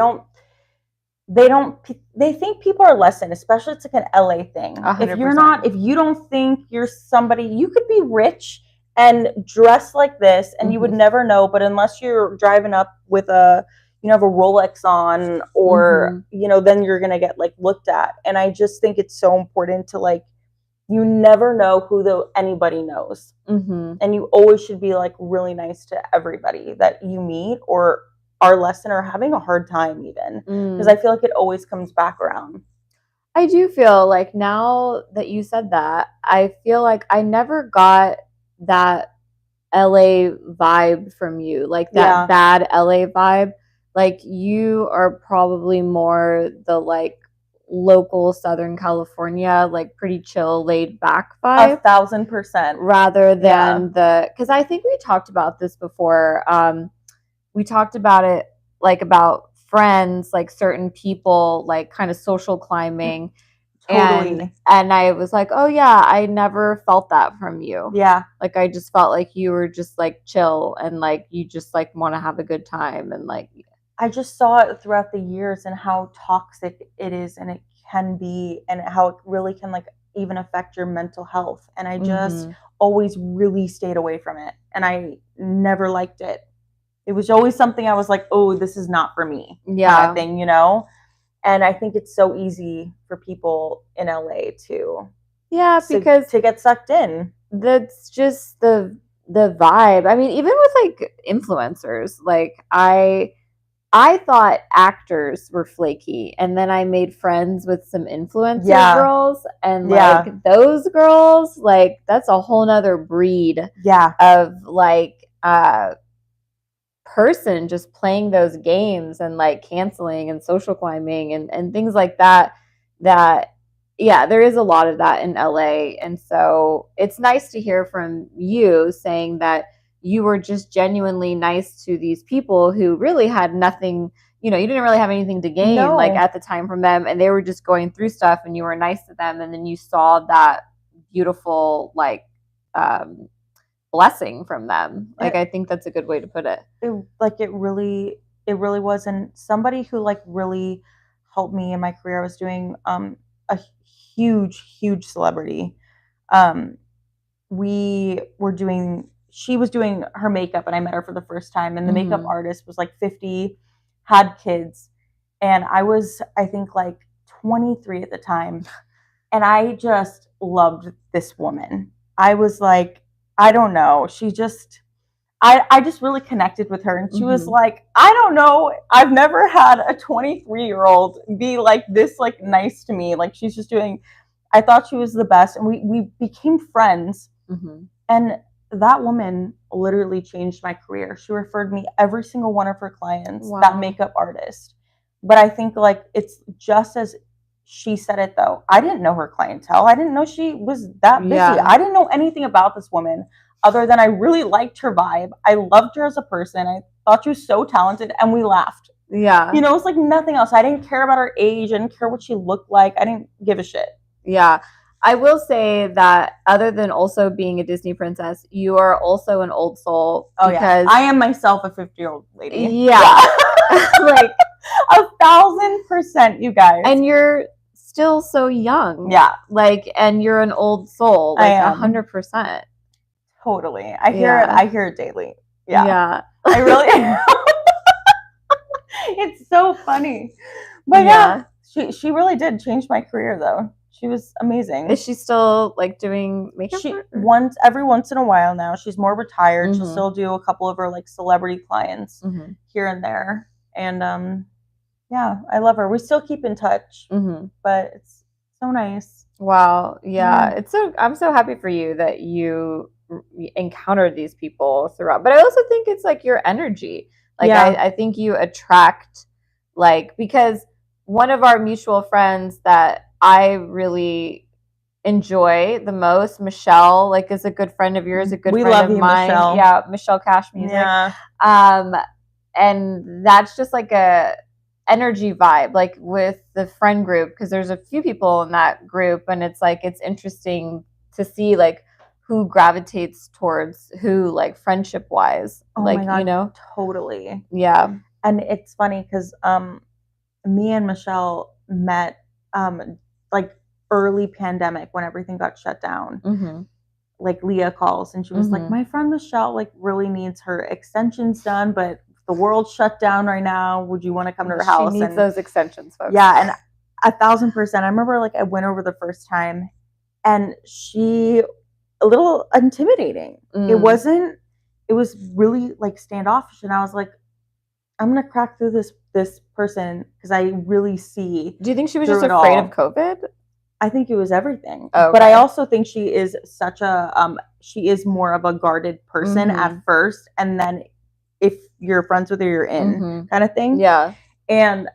think people are less than, especially it's like an LA thing. 100%. If you don't think you're somebody, you could be rich and dress like this and you would never know, but unless you're driving up with have a Rolex on, or then you're gonna get like looked at. And I just think it's so important to like, you never know who anybody knows, and you always should be like really nice to everybody that you meet or are less than or having a hard time, even because I feel like it always comes back around. I do feel like now that you said that, I feel like I never got that LA vibe from you, like that bad LA vibe. Like you are probably more the like local Southern California, like pretty chill, laid back vibe. 1,000%. Rather than because I think we talked about this before. We talked about it like about friends, like certain people, like kind of social climbing. Totally. And I was like, oh yeah, I never felt that from you. Yeah. Like I just felt like you were just like chill and like you just like want to have a good time, and like I just saw it throughout the years and how toxic it is, and it can be, and how it really can like even affect your mental health. And I just always really stayed away from it, and I never liked it. It was always something I was like, oh, this is not for me. Kind of thing, And I think it's so easy for people in LA to because to get sucked in. That's just the vibe. I mean, even with like influencers, like I thought actors were flaky, and then I made friends with some influencer girls, and like those girls, like that's a whole nother breed of like person just playing those games and like canceling and social climbing and things like that there is a lot of that in LA. And so it's nice to hear from you saying that you were just genuinely nice to these people who really had nothing, you didn't really have anything to gain like at the time from them, and they were just going through stuff, and you were nice to them, and then you saw that beautiful like blessing from them. Like I think that's a good way to put it. It really was. And somebody who like really helped me in my career, I was doing a huge celebrity. She was doing her makeup, and I met her for the first time, and the makeup artist was like 50, had kids, and I was, I think, like 23 at the time, and I just loved this woman. I was like, I don't know, she just, I just really connected with her, and she was like, I don't know, I've never had a 23-year-old be like this, like nice to me. Like she's just doing, I thought she was the best, and we became friends. And that woman literally changed my career. She referred me every single one of her clients, that makeup artist. But I think like it's just as she said it though. I didn't know her clientele. I didn't know she was that busy. I didn't know anything about this woman other than I really liked her vibe. I loved her as a person. I thought she was so talented, and we laughed. Yeah. It was like nothing else. I didn't care about her age. I didn't care what she looked like. I didn't give a shit. Yeah. I will say that other than also being a Disney princess, you are also an old soul. Oh, because I am myself a 50-year-old lady. Yeah. Like 1,000%, you guys. And you're still so young. Yeah. Like, and you're an old soul. Like 100%. Totally. I hear it daily. Yeah. Yeah. I really it's so funny. But yeah, she really did change my career though. She was amazing. Is she still like doing makeup? Every once in a while now. She's more retired. She'll still do a couple of her like celebrity clients here and there. And yeah, I love her. We still keep in touch. But it's so nice. Wow. Yeah. I'm so happy for you that you encountered these people throughout. But I also think it's like your energy. Like I think you attract because one of our mutual friends that I really enjoy the most, Michelle, like is a good friend of yours, a good friend of mine. Michelle. Yeah, Michelle Cash Music. Yeah. And that's just like a energy vibe, like with the friend group, because there's a few people in that group, and it's like it's interesting to see like who gravitates towards who, like friendship wise. Oh like my God, you know, totally. Yeah. And it's funny because me and Michelle met like early pandemic when everything got shut down. Like Leah calls and she was like, my friend Michelle like really needs her extensions done, but the world's shut down right now. Would you want to come to her house? She needs those extensions, folks. Yeah, and 1,000%. I remember like I went over the first time and she a little intimidating. It was really like standoffish, and I was like, I'm gonna crack through this person because I really see. Do you think she was just afraid of COVID? I think it was everything. Okay. But I also think she is such a she is more of a guarded person at first, and then if you're friends with her, you're in kind of thing. Yeah. And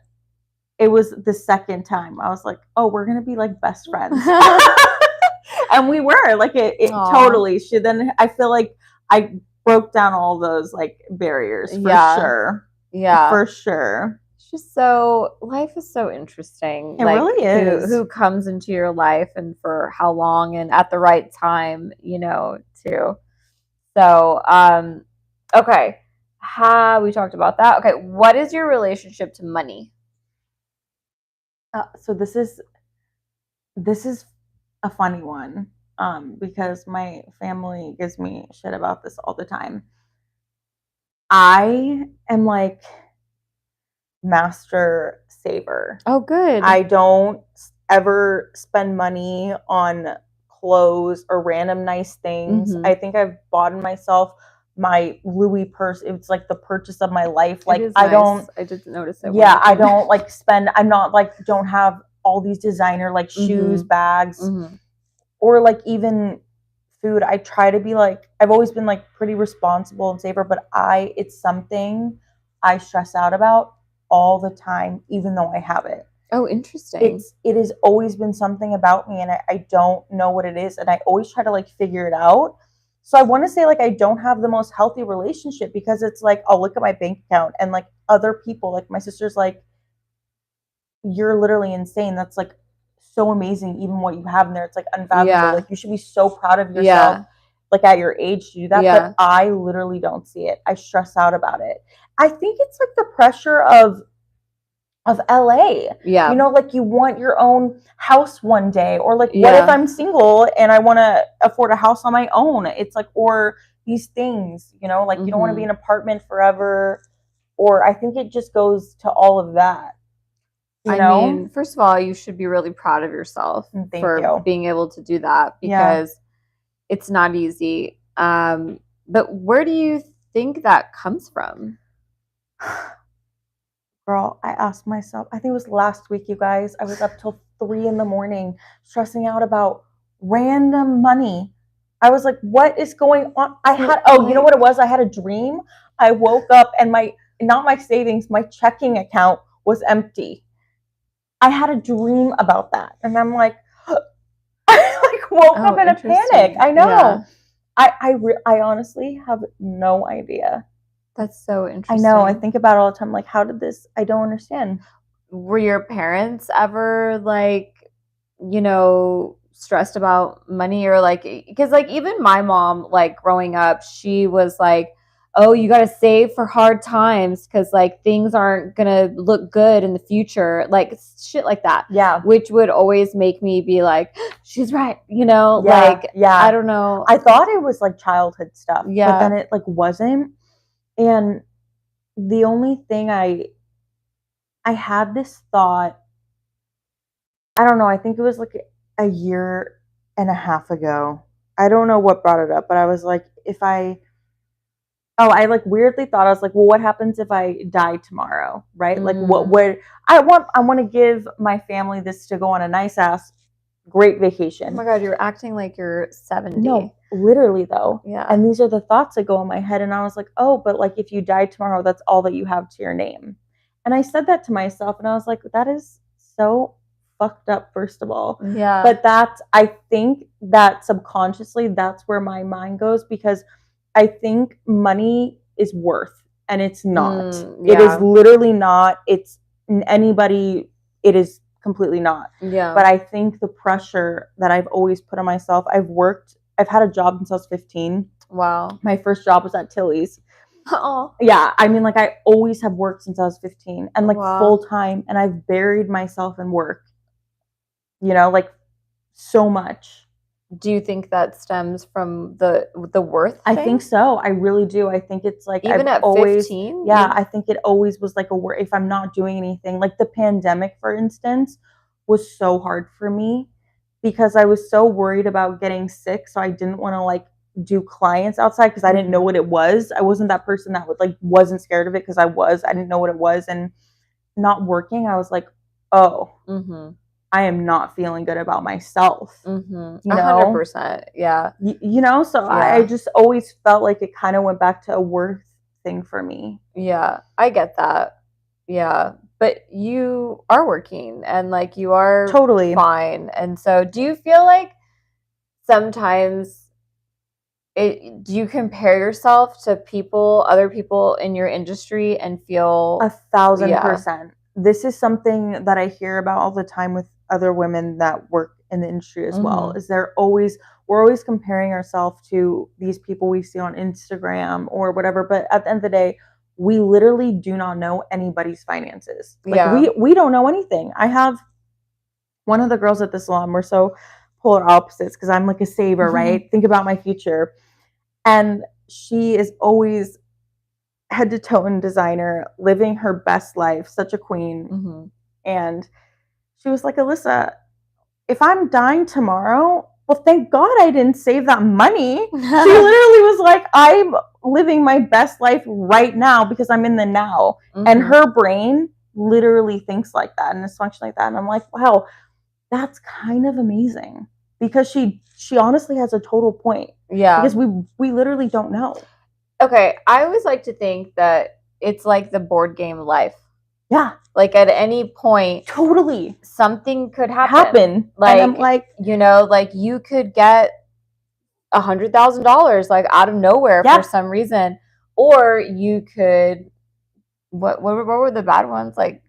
it was the second time I was like, oh, we're gonna be like best friends. And we were like it totally. I feel like I broke down all those like barriers for sure. Yeah. For sure. It's just life is so interesting. It really is. Who comes into your life and for how long and at the right time, too. So, okay. We talked about that. Okay. What is your relationship to money? So this is a funny one because my family gives me shit about this all the time. I am like master saver. Oh, good. I don't ever spend money on clothes or random nice things. I think I've bought myself my Louis purse. It's like the purchase of my life. Like I did notice it. Yeah, I don't like spend. I'm not like don't have all these designer like shoes, bags, or like even food. I try to be like, I've always been like pretty responsible and saver, but it's something I stress out about all the time, even though I have it. Oh, interesting. It has always been something about me, and I don't know what it is, and I always try to like figure it out. So I want to say like I don't have the most healthy relationship because it's like I'll look at my bank account and like other people, like my sister's like, you're literally insane. That's like so amazing, even what you have in there. It's like unfathomable. Yeah. Like you should be so proud of yourself, like at your age to do that. Yeah. But I literally don't see it. I stress out about it. I think it's like the pressure of LA. Yeah. Like you want your own house one day, or like what if I'm single and I want to afford a house on my own? It's like, or these things, like you don't want to be in an apartment forever. Or I think it just goes to all of that. I mean, first of all, you should be really proud of yourself for being able to do that because it's not easy. But where do you think that comes from? Girl, I asked myself, I think it was last week, you guys, I was up till 3 a.m. stressing out about random money. I was like, what is going on? You know what it was? I had a dream. I woke up and not my savings, my checking account was empty. I had a dream about that. And I'm like, I like woke up in a panic. I know. Yeah. I honestly have no idea. That's so interesting. I know. I think about it all the time. Like, how did this? I don't understand. Were your parents ever like, stressed about money or like, because like even my mom, like growing up, she was like, oh, you got to save for hard times because like things aren't going to look good in the future. Like shit like that. Yeah. Which would always make me be like, she's right. You know, like, I don't know. I thought it was like childhood stuff. Yeah. But then it like wasn't. And the only thing I had this thought, I don't know, I think it was like a year and a half ago. I don't know what brought it up, but I was like, I like weirdly thought, I was like, well, what happens if I die tomorrow, right? Like, what would I want to give my family this to go on a nice ass, great vacation. Oh my God, you're acting like you're 70. No, literally though. Yeah. And these are the thoughts that go in my head. And I was like, oh, but like if you die tomorrow, that's all that you have to your name. And I said that to myself and I was like, that is so fucked up, first of all. Yeah. But I think that subconsciously that's where my mind goes, because I think money is worth, and it's not. Yeah. It is literally not. It's anybody. It is completely not. Yeah. But I think the pressure that I've always put on myself, I've had a job since I was 15. Wow. My first job was at Tilly's. Oh. Yeah. I mean, like I always have worked since I was 15 and like full time, and I've buried myself in work, you know, like so much. Do you think that stems from the worth thing? I think so. I really do. I think it's like even at 15? Yeah, I think it always was like if I'm not doing anything. Like the pandemic, for instance, was so hard for me because I was so worried about getting sick. So I didn't want to like do clients outside because I didn't know what it was. I wasn't that person that would like wasn't scared of it because I didn't know what it was. And not working, I was like, oh. I am not feeling good about myself. You know? 100%. Yeah. You know, so yeah. I just always felt like it kind of went back to a worth thing for me. Yeah, I get that. Yeah. But you are working and like you are totally fine. And so do you feel like sometimes do you compare yourself to other people in your industry and feel 1,000%. This is something that I hear about all the time with other women that work in the industry as well, is we're always comparing ourselves to these people we see on Instagram or whatever. But at the end of the day, we literally do not know anybody's finances. Like we don't know anything. I have one of the girls at the salon, we're so polar opposites because I'm like a saver, right? Think about my future. And she is always head to toe in designer, living her best life, such a queen. And she was like, Alysa, if I'm dying tomorrow, well, thank God I didn't save that money. She literally was like, I'm living my best life right now because I'm in the now. And her brain literally thinks like that and is functioning like that. And I'm like, wow, that's kind of amazing because she honestly has a total point. Yeah. Because we literally don't know. Okay, I always like to think that it's like the board game life. Yeah. Like at any point, totally something could happen. Like, and I'm like, you know, like you could get $100,000 like out of nowhere for some reason, or you could what were the bad ones like?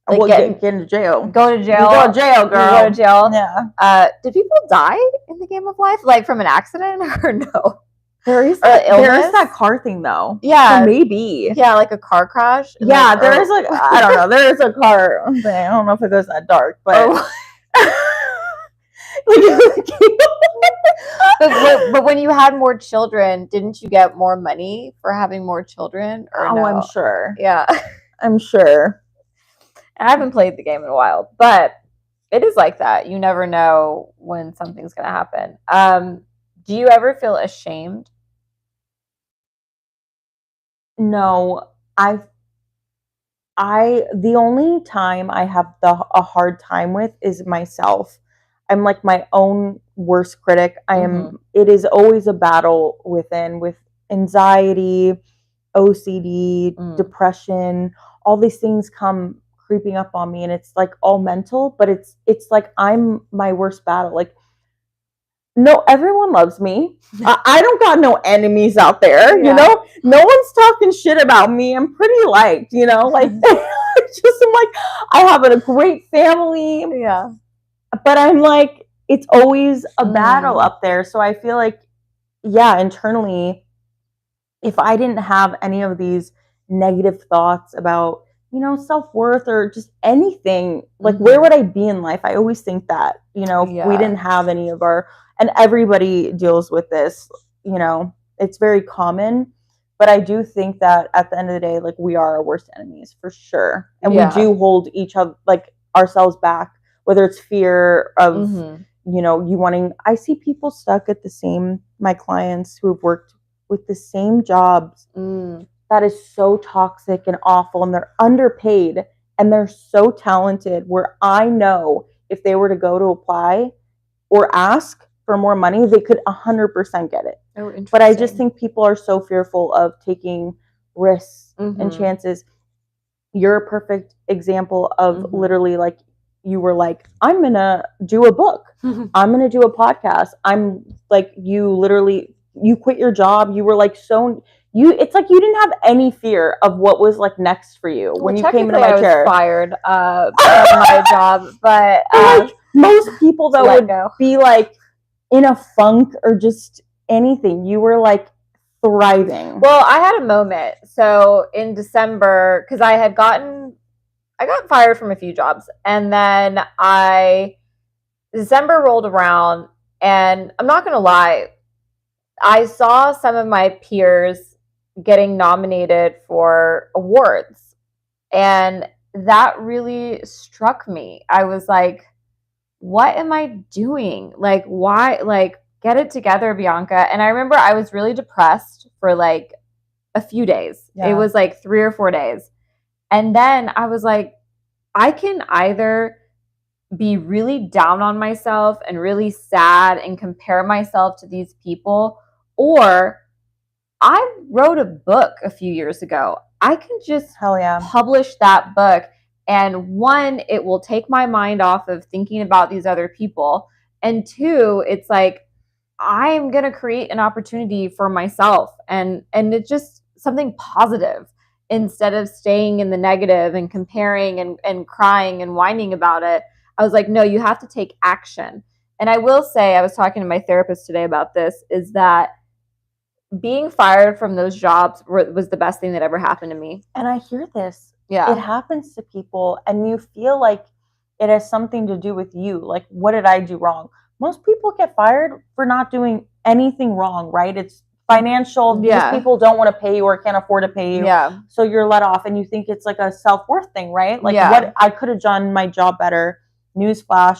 Get into jail. Go to jail. You go to jail, girl. You go to jail. Yeah. Did people die in the game of life, like from an accident or no? There is that car thing though. Yeah. So maybe. Yeah, like a car crash. Yeah, like, there is like I don't know. There is a car thing. I don't know if it goes that dark, but but when you had more children, didn't you get more money for having more children? Or no? I'm sure. Yeah. I'm sure. I haven't played the game in a while, but it is like that. You never know when something's gonna happen. Do you ever feel ashamed? No, the only time I have a hard time with is myself. I'm like my own worst critic. It is always a battle with anxiety, OCD, depression, all these things come creeping up on me and it's like all mental, but it's like I'm my worst battle. Like, no, everyone loves me. I don't got no enemies out there, you know? No one's talking shit about me. I'm pretty liked, you know? Like, I'm like, I have a great family. Yeah. But I'm like, it's always a battle up there. So I feel like, yeah, internally, if I didn't have any of these negative thoughts about, self-worth or just anything, like where would I be in life? I always think that, if we didn't have any of and everybody deals with this, it's very common. But I do think that at the end of the day, like we are our worst enemies for sure. And we do hold each other, like ourselves back, whether it's fear of, you wanting, I see people stuck at my clients who have worked with the same jobs. That is so toxic and awful, and they're underpaid and they're so talented, where I know if they were to go to apply or ask for more money, they could 100% get it. But I just think people are so fearful of taking risks and chances. You're a perfect example of literally, like, you were like, I'm going to do a book. I'm going to do a podcast. I'm like, you quit your job. You were like, it's like you didn't have any fear of what was like next for you when you came into my chair. I was fired from my job, but like, most people though would be like in a funk or just anything. You were like thriving. Well, I had a moment. So in December, because I got fired from a few jobs, and then December rolled around, and I'm not gonna lie, I saw some of my peers getting nominated for awards, and that really struck me. I was like, what am I doing? Like, why? Like, get it together, Bianca. And I remember I was really depressed for like a few days. It was like 3 or 4 days. And then I was like, I can either be really down on myself and really sad and compare myself to these people, or I wrote a book a few years ago. I can just publish that book. And one, it will take my mind off of thinking about these other people. And two, it's like, I'm going to create an opportunity for myself. And it's just something positive instead of staying in the negative and comparing and crying and whining about it. I was like, no, you have to take action. And I will say, I was talking to my therapist today about this, is that being fired from those jobs was the best thing that ever happened to me. And I hear this. Yeah. It happens to people, and you feel like it has something to do with you. Like, what did I do wrong? Most people get fired for not doing anything wrong, right? It's financial. These people don't want to pay you or can't afford to pay you. Yeah. So you're let off, and you think it's like a self-worth thing, right? Like, what I could have done my job better. Newsflash.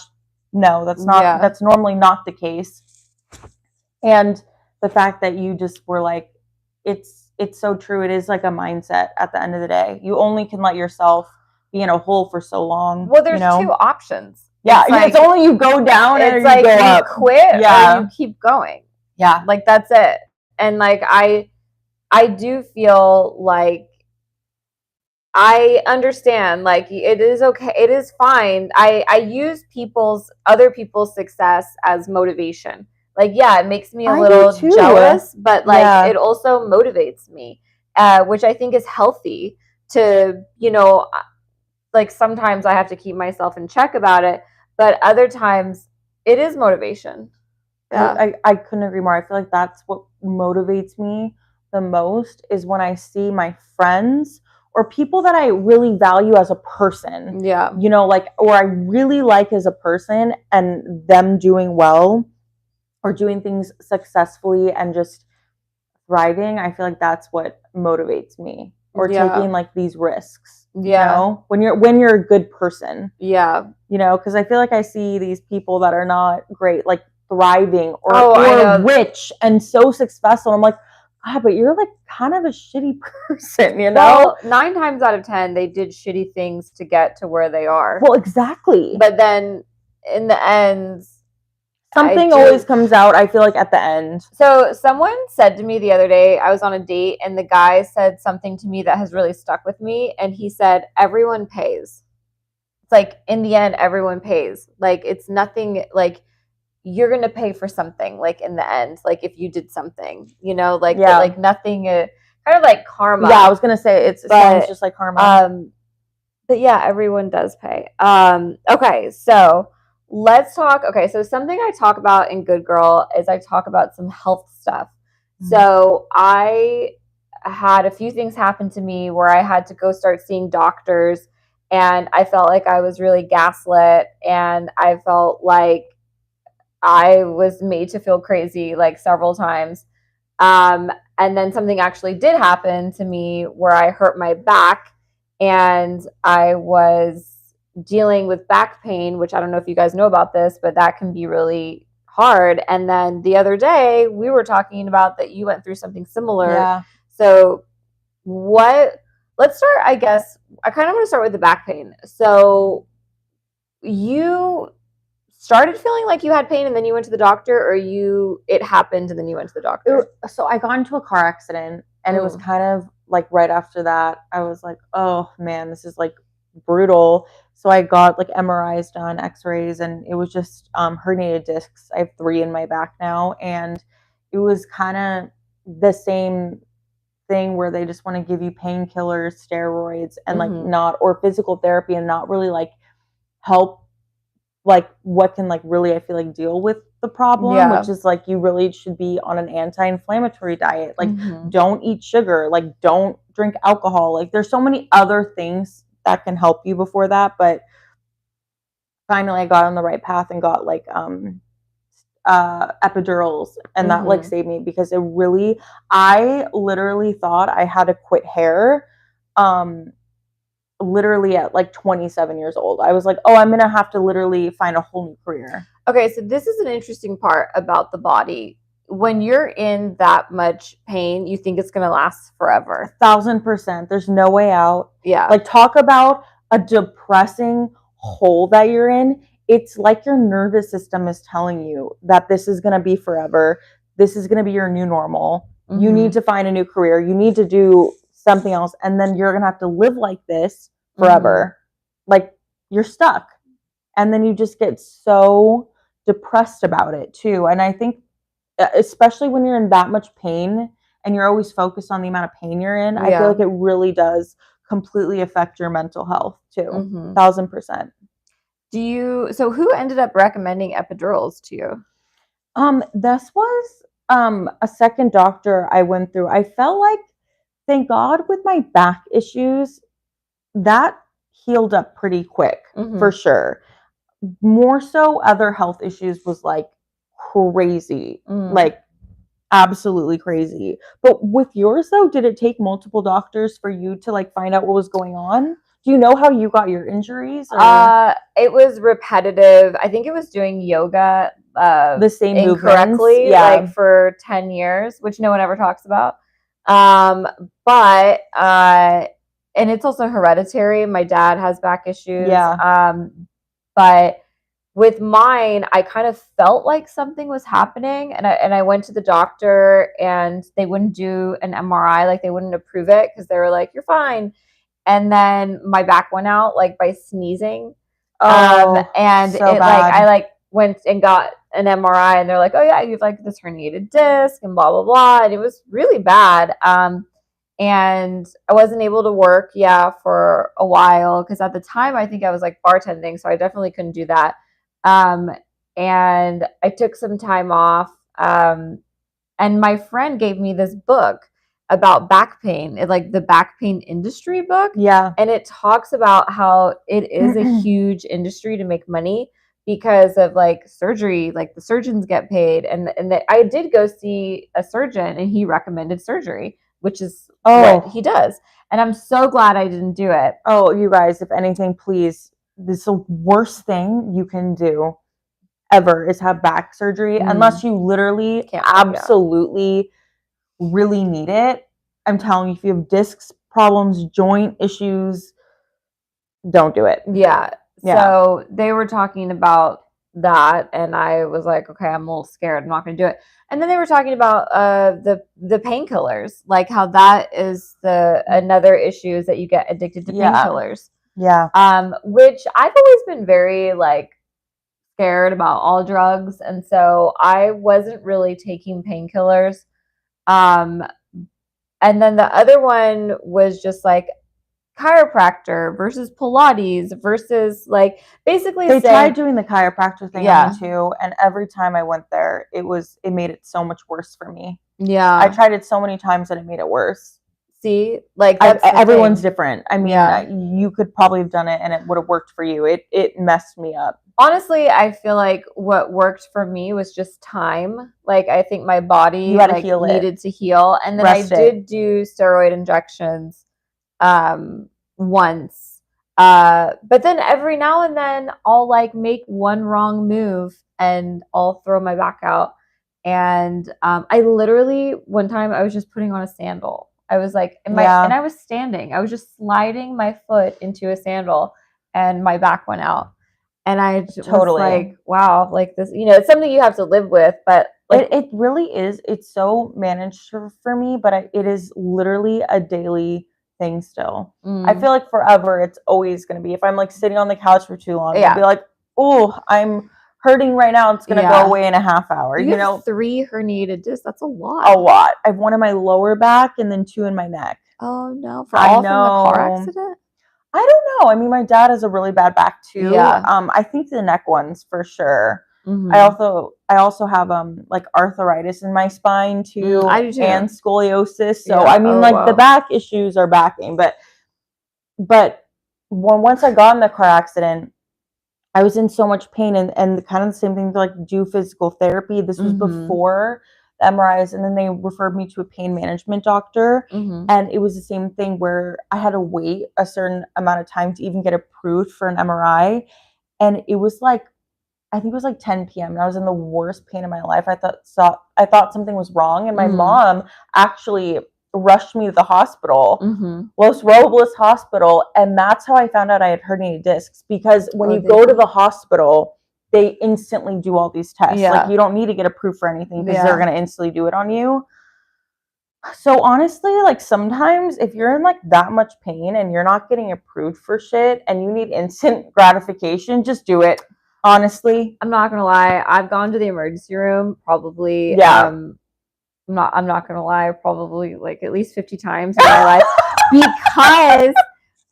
No, that's not, that's normally not the case. And the fact that you just were like, it's so true. It is like a mindset at the end of the day. You only can let yourself be in a hole for so long. Well, there's 2 options. Yeah, it's only you go down and you go up. Quit or you keep going. Yeah. Like, that's it. And like, I do feel like I understand, like, it is okay. It is fine. I use other people's success as motivation. Like, yeah, it makes me a little jealous, but like, it also motivates me, which I think is healthy to, like, sometimes I have to keep myself in check about it, but other times it is motivation. Yeah. I couldn't agree more. I feel like that's what motivates me the most, is when I see my friends or people that I really value as a person. Yeah. Like, or I really like as a person, and them doing well or doing things successfully and just thriving. I feel like that's what motivates me. Or taking like these risks. When you're a good person. Yeah. Because I feel like I see these people that are not great, like thriving or rich and so successful. I'm like, God, but you're like kind of a shitty person, Well, 9 times out of 10, they did shitty things to get to where they are. Well, exactly. But then in the end, something always comes out, I feel like, at the end. So someone said to me the other day, I was on a date, and the guy said something to me that has really stuck with me. And he said, everyone pays. It's like, in the end, everyone pays. Like, it's nothing, like, you're going to pay for something, like, in the end, like, if you did something, like, like nothing, kind of like karma. Yeah, I was going to say, it sounds just like karma. But yeah, everyone does pay. Okay, so let's talk. Okay, so something I talk about in Good Girl is I talk about some health stuff. Mm-hmm. So I had a few things happen to me where I had to go start seeing doctors, and I felt like I was really gaslit, and I felt like I was made to feel crazy like several times. And then something actually did happen to me where I hurt my back, and I was dealing with back pain, which I don't know if you guys know about this, but that can be really hard. And then the other day we were talking about that you went through something similar. Yeah. So let's start, I guess, I kind of want to start with the back pain. So you started feeling like you had pain and then you went to the doctor, or it happened and then you went to the doctor? So I got into a car accident, and it was kind of like right after that, I was like, oh man, this is like brutal. So I got like MRIs done, x-rays, and it was just herniated discs. I have 3 in my back now, and it was kind of the same thing where they just want to give you painkillers, steroids, and like not, or physical therapy, and not really like help like what can like really, I feel like, deal with the problem, which is like you really should be on an anti-inflammatory diet. Like don't eat sugar, like don't drink alcohol. Like there's so many other things that can help you before that. But finally I got on the right path and got like epidurals, and that like saved me, because I literally thought I had to quit hair literally at like 27 years old. I was like, oh, I'm gonna have to literally find a whole new career. Okay, so this is an interesting part about the body. When you're in that much pain, you think it's gonna last forever. 1000%. There's no way out. Yeah. Like, talk about a depressing hole that you're in. It's like your nervous system is telling you that this is gonna be forever. This is gonna be your new normal. You need to find a new career. You need to do something else, and then you're gonna have to live like this forever. Like you're stuck, and then you just get so depressed about it too. And I think especially when you're in that much pain and you're always focused on the amount of pain you're in, I feel like it really does completely affect your mental health too. 1000%. So who ended up recommending epidurals to you? This was a second doctor I went through. I felt like, thank God, with my back issues, that healed up pretty quick, for sure. More so, other health issues was like crazy, like absolutely crazy. But with yours though, did it take multiple doctors for you to like find out what was going on? Do you know how you got your injuries? It was repetitive. I think it was doing yoga the same incorrectly, like for 10 years, which no one ever talks about. But and it's also hereditary. My dad has back issues. But with mine, I kind of felt like something was happening, and I went to the doctor, and they wouldn't do an MRI, like they wouldn't approve it, because they were like, "You're fine." And then my back went out like by sneezing. And so I like went and got an MRI, and they're like, "Oh yeah, you've like this herniated disc and blah blah blah," and it was really bad. And I wasn't able to work, for a while, because at the time I think I was like bartending, so I definitely couldn't do that. And I took some time off. And my friend gave me this book about back pain, like the back pain industry book. And it talks about how it is a huge industry to make money because of like surgery, like the surgeons get paid. And I did go see a surgeon, and he recommended surgery, which is what he does. And I'm so glad I didn't do it. Oh, you guys, if anything, please, this is the worst thing you can do ever is have back surgery, unless you literally absolutely really need it. I'm telling you, if you have discs problems, joint issues, don't do it. So they were talking about that, and I was like, okay, I'm a little scared, I'm not going to do it. And then they were talking about the painkillers, like how that is another issue, is that you get addicted to painkillers. Which I've always been very like scared about all drugs, and so I wasn't really taking painkillers. And then the other one was just like chiropractor versus Pilates versus like basically they tried doing the chiropractor thing on me too, and every time I went there, it made it so much worse for me. I tried it so many times that it made it worse. See, like that's everyone's different. I mean, you could probably have done it and it would have worked for you. It messed me up. Honestly, I feel like what worked for me was just time. Like I think my body like needed to heal, and then I did do steroid injections once. But then every now and then I'll like make one wrong move and I'll throw my back out. And I literally one time I was just putting on a sandal. I was like, and I was standing. I was just sliding my foot into a sandal, and my back went out. And I was like, wow, like this, you know, it's something you have to live with, but like it really is. It's so managed for me, but it is literally a daily thing still. I feel like forever it's always going to be, if I'm like sitting on the couch for too long, I'll be like, oh, I'm hurting right now. It's going to go away in a half hour. You know, 3 herniated discs. That's a lot. A lot. I have one in my lower back and then 2 in my neck. Oh no. From the car accident? I don't know. I mean, my dad has a really bad back too. I think the neck ones for sure. I also have like arthritis in my spine too, I do too. And scoliosis. So I mean, the back issues are backing, but once I got in the car accident, I was in so much pain, and kind of the same thing to like do physical therapy. This was before the MRIs, and then they referred me to a pain management doctor, and it was the same thing where I had to wait a certain amount of time to even get approved for an MRI, and it was like, I think it was like 10 p.m. and I was in the worst pain of my life. I thought something was wrong, and my mom actually rushed me to the hospital, Los Robles Hospital, and that's how I found out I had herniated discs, because when you go to the hospital, they instantly do all these tests. Like you don't need to get approved for anything because they're going to instantly do it on you. So honestly, like sometimes if you're in like that much pain and you're not getting approved for shit and you need instant gratification, just do it. Honestly, I'm not gonna lie. I've gone to the emergency room probably. I'm not gonna lie. Probably like at least 50 times in my life because.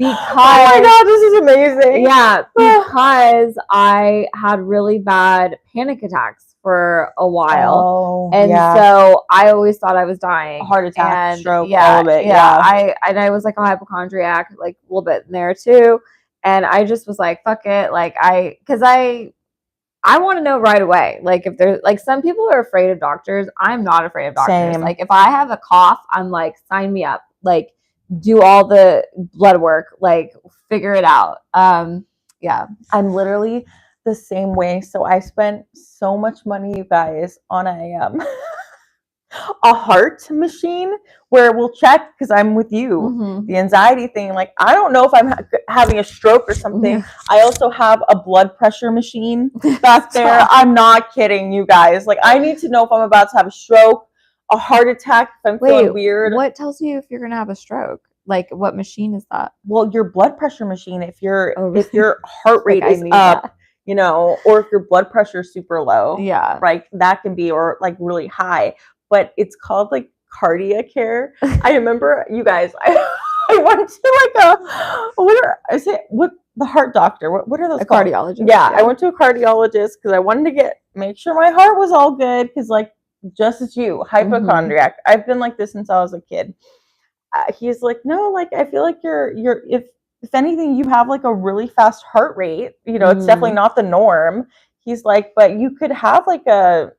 Oh my god, this is amazing. Yeah, because I had really bad panic attacks for a while, so I always thought I was dying. Heart attack, stroke, all of it. I was like a hypochondriac, like a little bit in there too. And I just was like, fuck it. Like because I want to know right away. Like if there's like some people are afraid of doctors. I'm not afraid of doctors. Same. Like if I have a cough, I'm like, sign me up. Like do all the blood work, like figure it out. Yeah. I'm literally the same way. So I spent so much money, you guys, on a heart machine where we'll check, because I'm with you, the anxiety thing, like I don't know if I'm having a stroke or something. I also have a blood pressure machine back there. I'm not kidding, you guys. Like I need to know if I'm about to have a stroke, a heart attack, if I'm feeling weird. What tells you if you're gonna have a stroke? Like what machine is that? Well, your blood pressure machine, if your heart rate is up, you know, or if your blood pressure is super low, right, that can be, or like really high. But it's called like cardiac care. I remember, you guys, I went to like the heart doctor. What are those called? Cardiologist. Yeah, I went to a cardiologist because I wanted to make sure my heart was all good. Because like just as you, hypochondriac. I've been like this since I was a kid. He's like, no, like I feel like you're if anything, you have like a really fast heart rate. You know, it's definitely not the norm. He's like, but you could have like a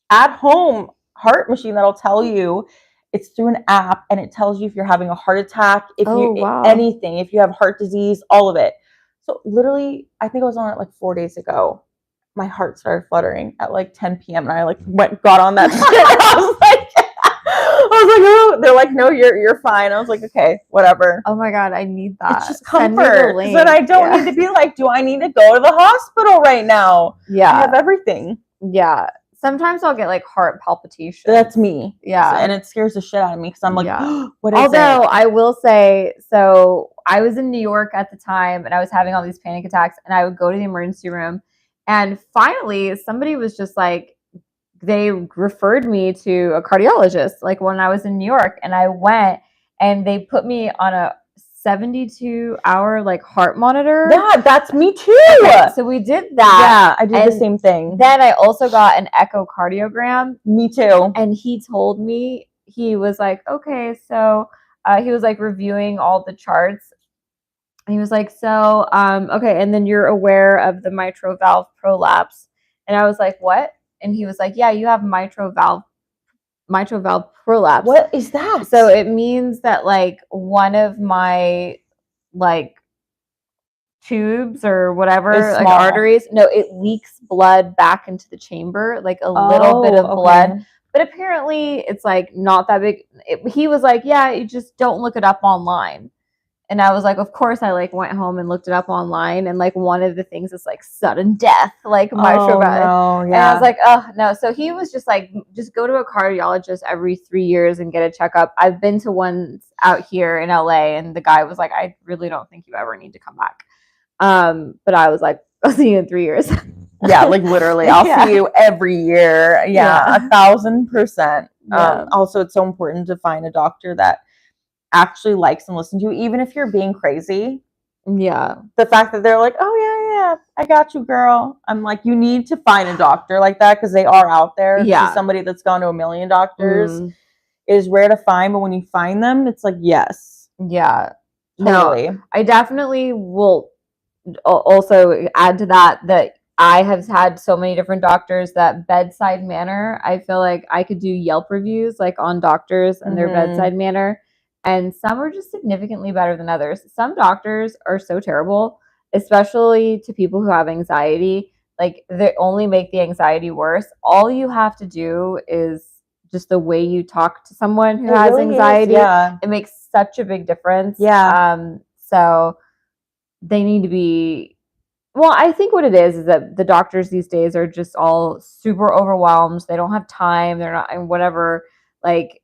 at-home heart machine that'll tell you. It's through an app, and it tells you if you're having a heart attack, anything, if you have heart disease, all of it. So literally, I think I was on it like 4 days ago. My heart started fluttering at like 10 p.m. and I like got on that shit. I was like, oh, they're like, no, you're fine. I was like, okay, whatever. Oh my god, I need that. It's just comfort. Then I don't need to be like, do I need to go to the hospital right now? Yeah, I have everything. Yeah. Sometimes I'll get like heart palpitations. That's me. Yeah. And it scares the shit out of me because I'm like, what is it? Although I will say, so I was in New York at the time and I was having all these panic attacks, and I would go to the emergency room, and finally somebody was just like, they referred me to a cardiologist, like when I was in New York, and I went and they put me on a 72-hour like heart monitor. Yeah, that's me too. Okay, so we did that. Yeah, I did the same thing. Then I also got an echocardiogram. Me too. And he told me, he was like, okay, so he was like reviewing all the charts. And he was like, so, okay, and then you're aware of the mitral valve prolapse. And I was like, what? And he was like, yeah, you have mitral valve prolapse. What is that? So it means that like one of my like tubes or whatever, like arteries, no, it leaks blood back into the chamber, like a little bit of blood. But apparently it's like not that big. He was like, yeah, you just don't look it up online. And I was like, of course, I like went home and looked it up online, and like one of the things is like sudden death, like mitral valve. And I was like, oh no. So he was just like, just go to a cardiologist every 3 years and get a checkup. I've been to ones out here in LA, and the guy was like, I really don't think you ever need to come back. But I was like, I'll see you in 3 years. Yeah, like literally, I'll see you every year. Yeah, 1,000%. Also, it's so important to find a doctor that actually likes and listens to you, even if you're being crazy. Yeah. The fact that they're like, oh yeah, I got you, girl. I'm like, you need to find a doctor like that because they are out there. Yeah. Somebody that's gone to a million doctors is rare to find, but when you find them, it's like, yes. Yeah. Totally. No, I definitely will also add to that I have had so many different doctors that bedside manner. I feel like I could do Yelp reviews like on doctors and their bedside manner. And some are just significantly better than others. Some doctors are so terrible, especially to people who have anxiety. Like they only make the anxiety worse. All you have to do is just the way you talk to someone who has anxiety. It makes such a big difference. So they need to be, well, I think what it is that the doctors these days are just all super overwhelmed. They don't have time. They're not, and whatever, like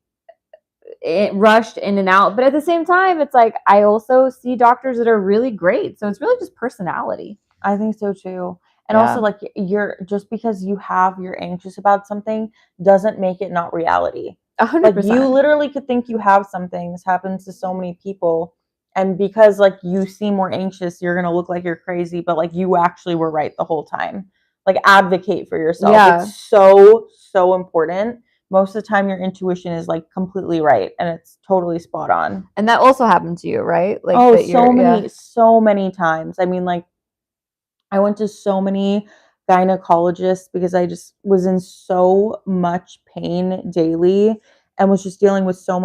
rushed in and out. But at the same time, it's like I also see doctors that are really great. So it's really just personality. I think so too. And also, like, you're just because you're anxious about something doesn't make it not reality. 100%. Like, you literally could think you have something. This happens to so many people. And because, like, you seem more anxious, you're going to look like you're crazy. But, like, you actually were right the whole time. Like, advocate for yourself. Yeah. It's so, so important. Most of the time, your intuition is, like, completely right. And it's totally spot on. And that also happened to you, right? Like, so many times. I mean, like, I went to so many gynecologists because I just was in so much pain daily and was just dealing with so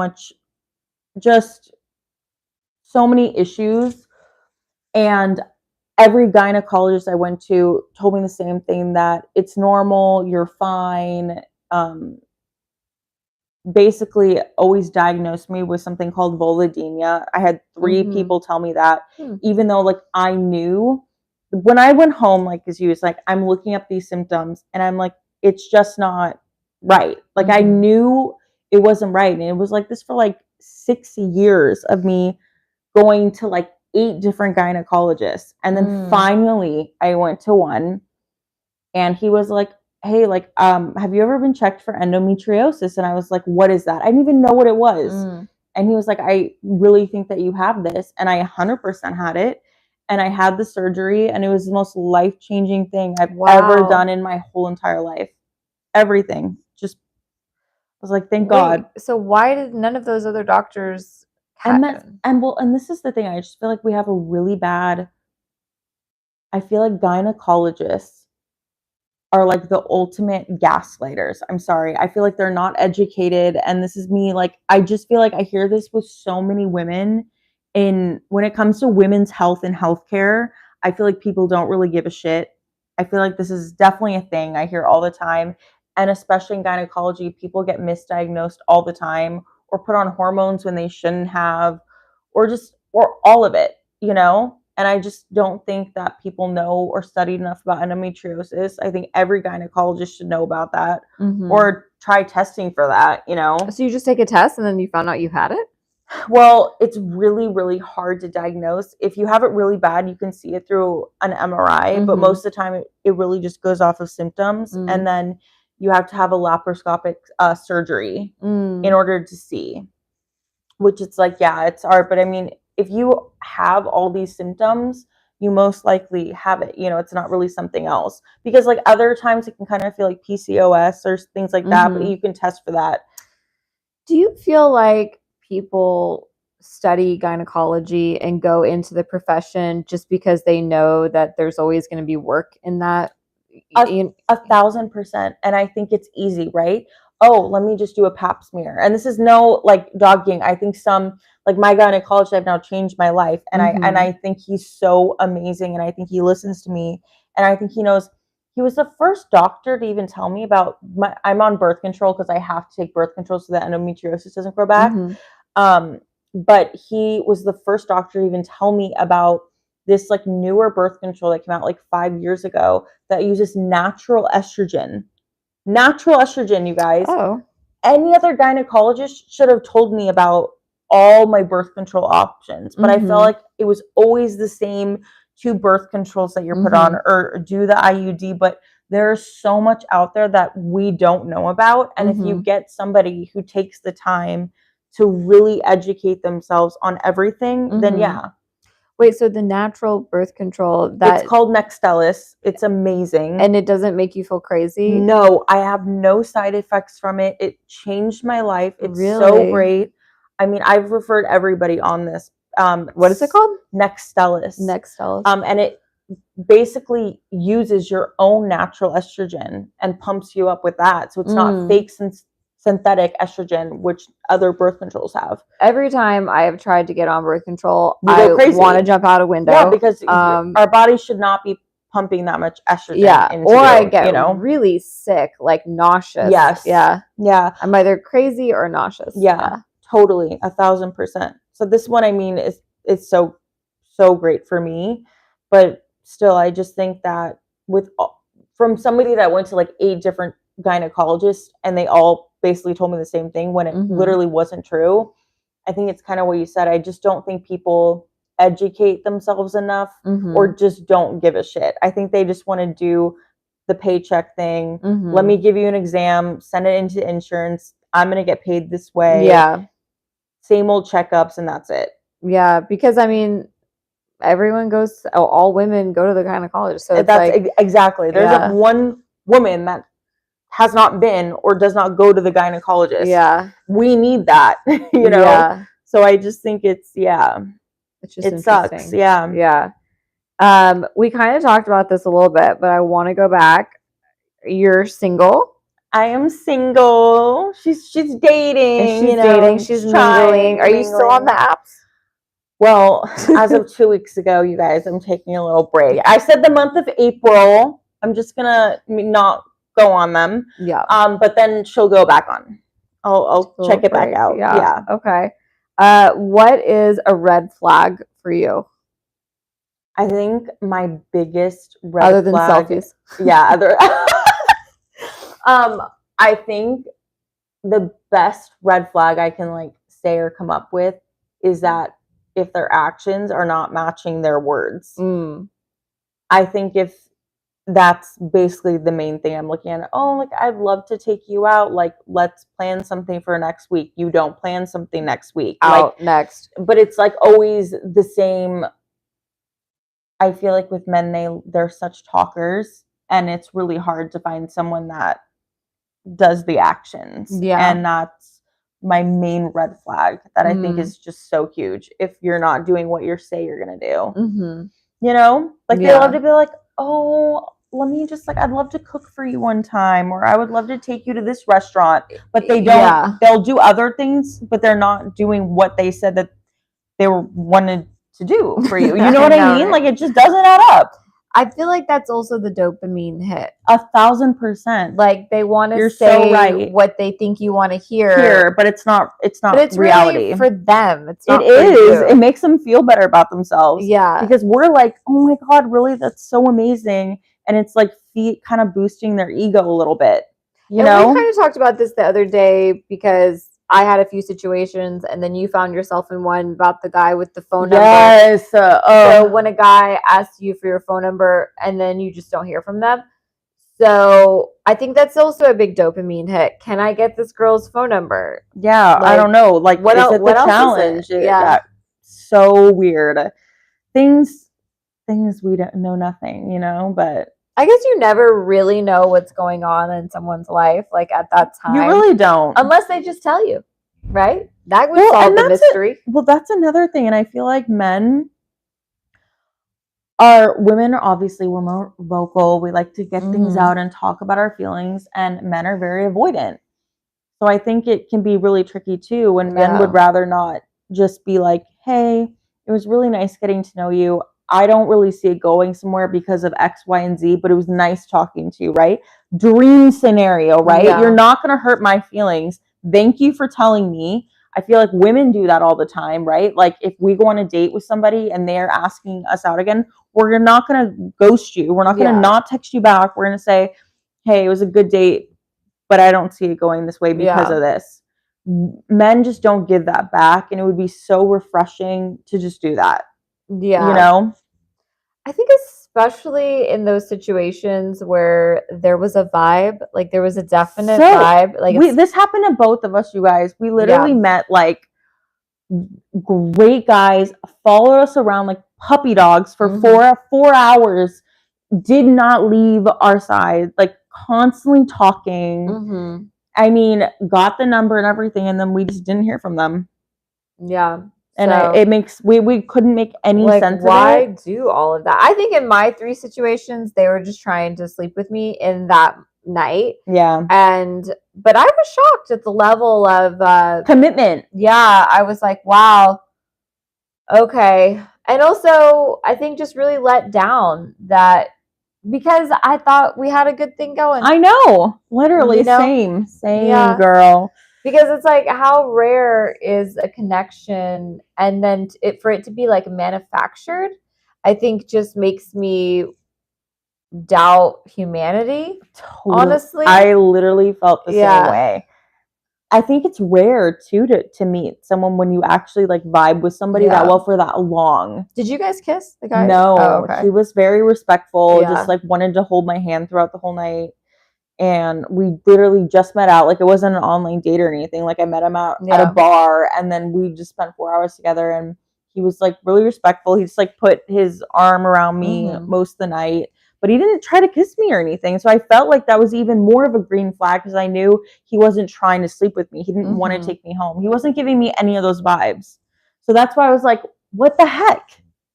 many issues. And every gynecologist I went to told me the same thing, that it's normal, you're fine. Basically always diagnosed me with something called vulvodynia. I had 3 people tell me that, even though like I knew. When I went home, like, as you was like, I'm looking up these symptoms and I'm like, it's just not right. Like, I knew it wasn't right. And it was like this for like 6 years of me going to like 8 different gynecologists. And then finally I went to one and he was like, hey, like, have you ever been checked for endometriosis? And I was like, what is that? I didn't even know what it was. And he was like, I really think that you have this. And I 100% had it. And I had the surgery, and it was the most life-changing thing I've ever done in my whole entire life. Everything. Just, I was like, thank God. So why did none of those other doctors happen? And this is the thing. I just feel like we have a really bad, I feel like gynecologists are like the ultimate gaslighters. I'm sorry. I feel like they're not educated. And this is me. Like, I just feel like I hear this with so many women. When it comes to women's health and healthcare, I feel like people don't really give a shit. I feel like this is definitely a thing I hear all the time. And especially in gynecology, people get misdiagnosed all the time or put on hormones when they shouldn't have, or all of it, you know? And I just don't think that people know or studied enough about endometriosis. I think every gynecologist should know about that or try testing for that, you know? So you just take a test and then you found out you had it? Well, it's really, really hard to diagnose. If you have it really bad, you can see it through an MRI, but most of the time it really just goes off of symptoms. And then you have to have a laparoscopic surgery in order to see, which it's like, yeah, it's hard. But I mean, if you have all these symptoms, you most likely have it. You know, it's not really something else. Because like other times it can kind of feel like PCOS or things like that, but you can test for that. Do you feel like people study gynecology and go into the profession just because they know that there's always going to be work in that? 1,000%. And I think it's easy, right? Oh, let me just do a pap smear. And this is no like dogging. I think some, like my gynecologist, I've now changed my life. And I think he's so amazing. And I think he listens to me. And I think he knows. He was the first doctor to even tell me about I'm on birth control because I have to take birth control so that endometriosis doesn't grow back. But he was the first doctor to even tell me about this like newer birth control that came out like 5 years ago that uses natural estrogen. Natural estrogen, you guys. Oh. Any other gynecologist should have told me about all my birth control options, but I felt like it was always the same 2 birth controls that you're put on, or do the IUD, but there's so much out there that we don't know about. And if you get somebody who takes the time to really educate themselves on everything, then yeah. Wait, so the natural birth control, it's called Hairstylist. It's amazing. And it doesn't make you feel crazy? No, I have no side effects from it. It changed my life. It's so great. I mean, I've referred everybody on this. What is it called? Hairstylist. And it basically uses your own natural estrogen and pumps you up with that. So it's not fake synthetic estrogen, which other birth controls have. Every time I have tried to get on birth control, I want to jump out a window. Yeah, because our body should not be pumping that much estrogen. Yeah, into or I get really sick, like nauseous. Yes. Yeah. I'm either crazy or nauseous. Yeah. Totally, 1,000%. So this one, I mean, is so great for me, but still, I just think that from somebody that went to like 8 different gynecologists and they all basically told me the same thing when it literally wasn't true. I think it's kind of what you said. I just don't think people educate themselves enough or just don't give a shit. I think they just want to do the paycheck thing. Let me give you an exam, send it into insurance. I'm going to get paid this way. Yeah. Same old checkups, and that's it. Yeah, because I mean, everyone goes, all women go to the gynecologist. So that's exactly. There's one woman that has not been or does not go to the gynecologist. Yeah. We need that, you know? Yeah. So I just think it's just it sucks. Yeah. Yeah. We kind of talked about this a little bit, but I want to go back. You're single. I am single. She's dating. And she's dating. She's mingling. Are you still on the apps? Well, as of 2 weeks ago, you guys, I'm taking a little break. Yeah. I said the month of April, I'm just gonna not go on them. Yeah. But then she'll go back on. I'll check it back out. Yeah. Okay. What is a red flag for you? I think my biggest red flag. Other than selfies. Yeah. I think the best red flag I can like say or come up with is that if their actions are not matching their words. I think if that's basically the main thing I'm looking at. Oh, like I'd love to take you out. Like let's plan something for next week. You don't plan something next week. Next. But it's like always the same. I feel like with men, they're such talkers, and it's really hard to find someone that does the actions. Yeah. And that's my main red flag that I think is just so huge. If you're not doing what you say you're going to do, you know, like they love to be like, oh, let me just like, I'd love to cook for you one time, or I would love to take you to this restaurant, but they don't, they'll do other things, but they're not doing what they said that they wanted to do for you. You know what I mean? Like it just doesn't add up. I feel like that's also the dopamine hit. 1,000%. Like they want to say what they think you want to hear, but it's not. But it's reality really for them. It's not. It is. It makes them feel better about themselves. Yeah. Because we're like, oh my god, really? That's so amazing, and it's like kind of boosting their ego a little bit. You know, we kind of talked about this the other day because I had a few situations, and then you found yourself in one about the guy with the phone number. Yes. So when a guy asks you for your phone number, and then you just don't hear from them. So I think that's also a big dopamine hit. Can I get this girl's phone number? Yeah, I don't know. Like, what else? What challenge? Yeah, so weird. Things we don't know nothing. You know, but. I guess you never really know what's going on in someone's life, like at that time. You really don't. Unless they just tell you, right? That would solve the mystery. That's another thing. And I feel like women are obviously, we're more vocal. We like to get things out and talk about our feelings, and men are very avoidant. So I think it can be really tricky too when men would rather not just be like, hey, it was really nice getting to know you. I don't really see it going somewhere because of X, Y, and Z, but it was nice talking to you, right? Dream scenario, right? Yeah. You're not going to hurt my feelings. Thank you for telling me. I feel like women do that all the time, right? Like if we go on a date with somebody and they're asking us out again, we're not going to ghost you. We're not going to not text you back. We're going to say, hey, it was a good date, but I don't see it going this way because of this. Men just don't give that back, and it would be so refreshing to just do that. Yeah. You know? I think especially in those situations where there was a vibe, like there was a definite vibe. Like this happened to both of us, you guys. We literally met like great guys, followed us around like puppy dogs for 4 hours, did not leave our side, like constantly talking. I mean, got the number and everything, and then we just didn't hear from them. Yeah. And it makes, we couldn't make any sense of it. Why do all of that? I think in my 3 situations, they were just trying to sleep with me in that night. Yeah. But I was shocked at the level of commitment. Yeah. I was like, wow. Okay. And also, I think just really let down that, because I thought we had a good thing going. I know. Literally, same girl. Because it's like, how rare is a connection, and then for it to be like manufactured, I think just makes me doubt humanity. Totally. Honestly, I literally felt the same way. I think it's rare too to meet someone when you actually like vibe with somebody that well for that long. Did you guys kiss the guy? No. Oh, okay. He was very respectful, just like wanted to hold my hand throughout the whole night. And we literally just met out. Like it wasn't an online date or anything. Like I met him out at a bar, and then we just spent 4 hours together, and he was like really respectful. He just like put his arm around me most of the night, but he didn't try to kiss me or anything. So I felt like that was even more of a green flag, because I knew he wasn't trying to sleep with me. He didn't want to take me home. He wasn't giving me any of those vibes. So that's why I was like, what the heck?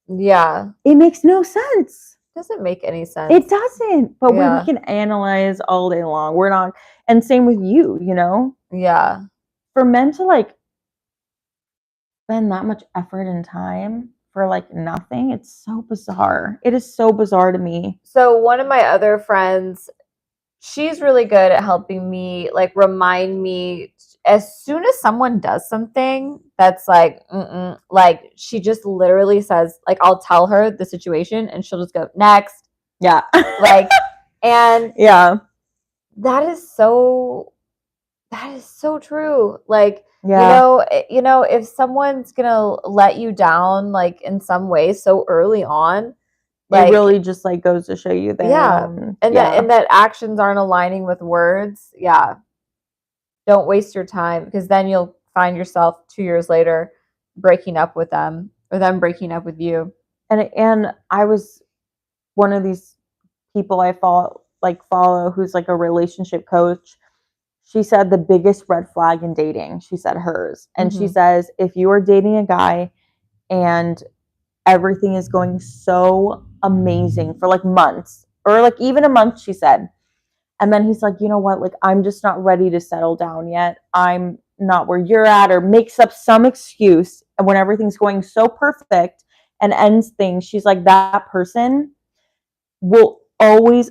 Yeah. It makes no sense. Doesn't make any sense. It doesn't, but we can analyze all day long. We're not, and same with you, you know? Yeah. For men to like spend that much effort and time for like nothing, it's so bizarre. It is so bizarre to me. So one of my other friends, she's really good at helping me, like remind me as soon as someone does something that's like, like she just literally says, like, I'll tell her the situation and she'll just go next. Yeah. Like, and that is so true. Like, you know, if someone's gonna let you down, like in some way so early on, like, it really just like goes to show you that. That actions aren't aligning with words. Don't waste your time, because then you'll find yourself 2 years later breaking up with them, or them breaking up with you. And I was one of these people I follow who's like a relationship coach. She said the biggest red flag in dating, she said hers. And she says, if you are dating a guy and everything is going so amazing for like months, or like even a month, she said, and then he's like, you know what, like I'm just not ready to settle down yet, I'm not where you're at, or makes up some excuse, and when everything's going so perfect and ends things, she's like, that person will always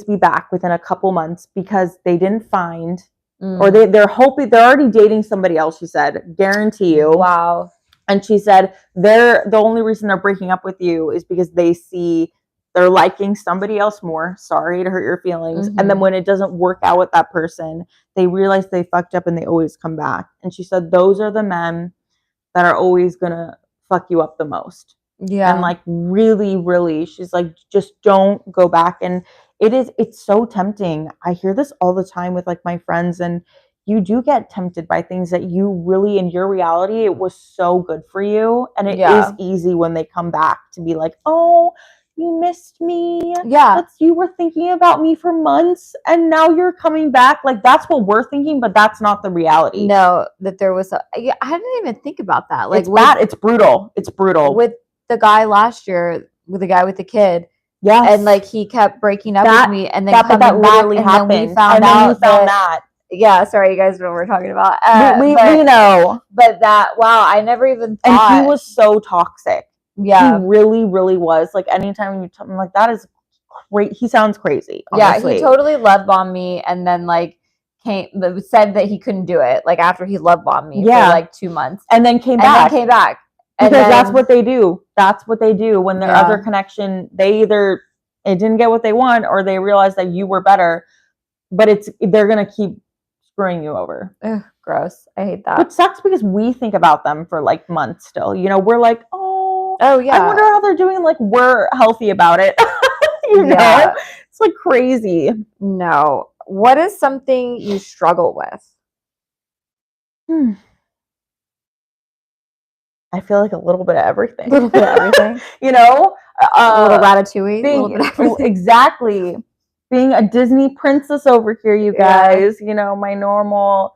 be back within a couple months, because they didn't find or they're hoping, they're already dating somebody else, she said, guarantee you. Wow. And she said the only reason they're breaking up with you is because they see they're liking somebody else more. Sorry to hurt your feelings. And then when it doesn't work out with that person, they realize they fucked up and they always come back. And she said those are the men that are always gonna fuck you up the most. Yeah. And like really, she's like, just don't go back. And it's so tempting. I hear this all the time with like my friends, and you do get tempted by things that you really, in your reality, it was so good for you. And it is easy when they come back to be like, oh, you missed me. Yeah. You were thinking about me for months and now you're coming back. Like, that's what we're thinking, but that's not the reality. No, that there was I didn't even think about that. Like, it's bad. It's brutal. It's brutal. With the guy last year, with the guy with the kid. Yes. And like, he kept breaking up with me and then coming that back, literally and happened. then we found out that. Yeah, sorry, you guys know what we're talking about. We know. But wow, I never even thought. And he was so toxic. Yeah. He really, really was. Like, anytime you tell him, like, that is great. He sounds crazy. Honestly. Yeah, he totally love bombed me, and then like said that he couldn't do it. Like, after he love bombed me for like 2 months, and then came back. Because that's what they do. That's what they do when their other connection. They either didn't get what they want, or they realize that you were better. But they're gonna keep screwing you over. Ugh, gross. I hate that. Which sucks because we think about them for like months still. You know, we're like, oh yeah, I wonder how they're doing. Like, we're healthy about it. You know? It's like crazy. No. What is something you struggle with? I feel like a little bit of everything. You a know? little ratatouille. A little bit of everything. Exactly. Being a Disney princess over here, you guys. You know, my normal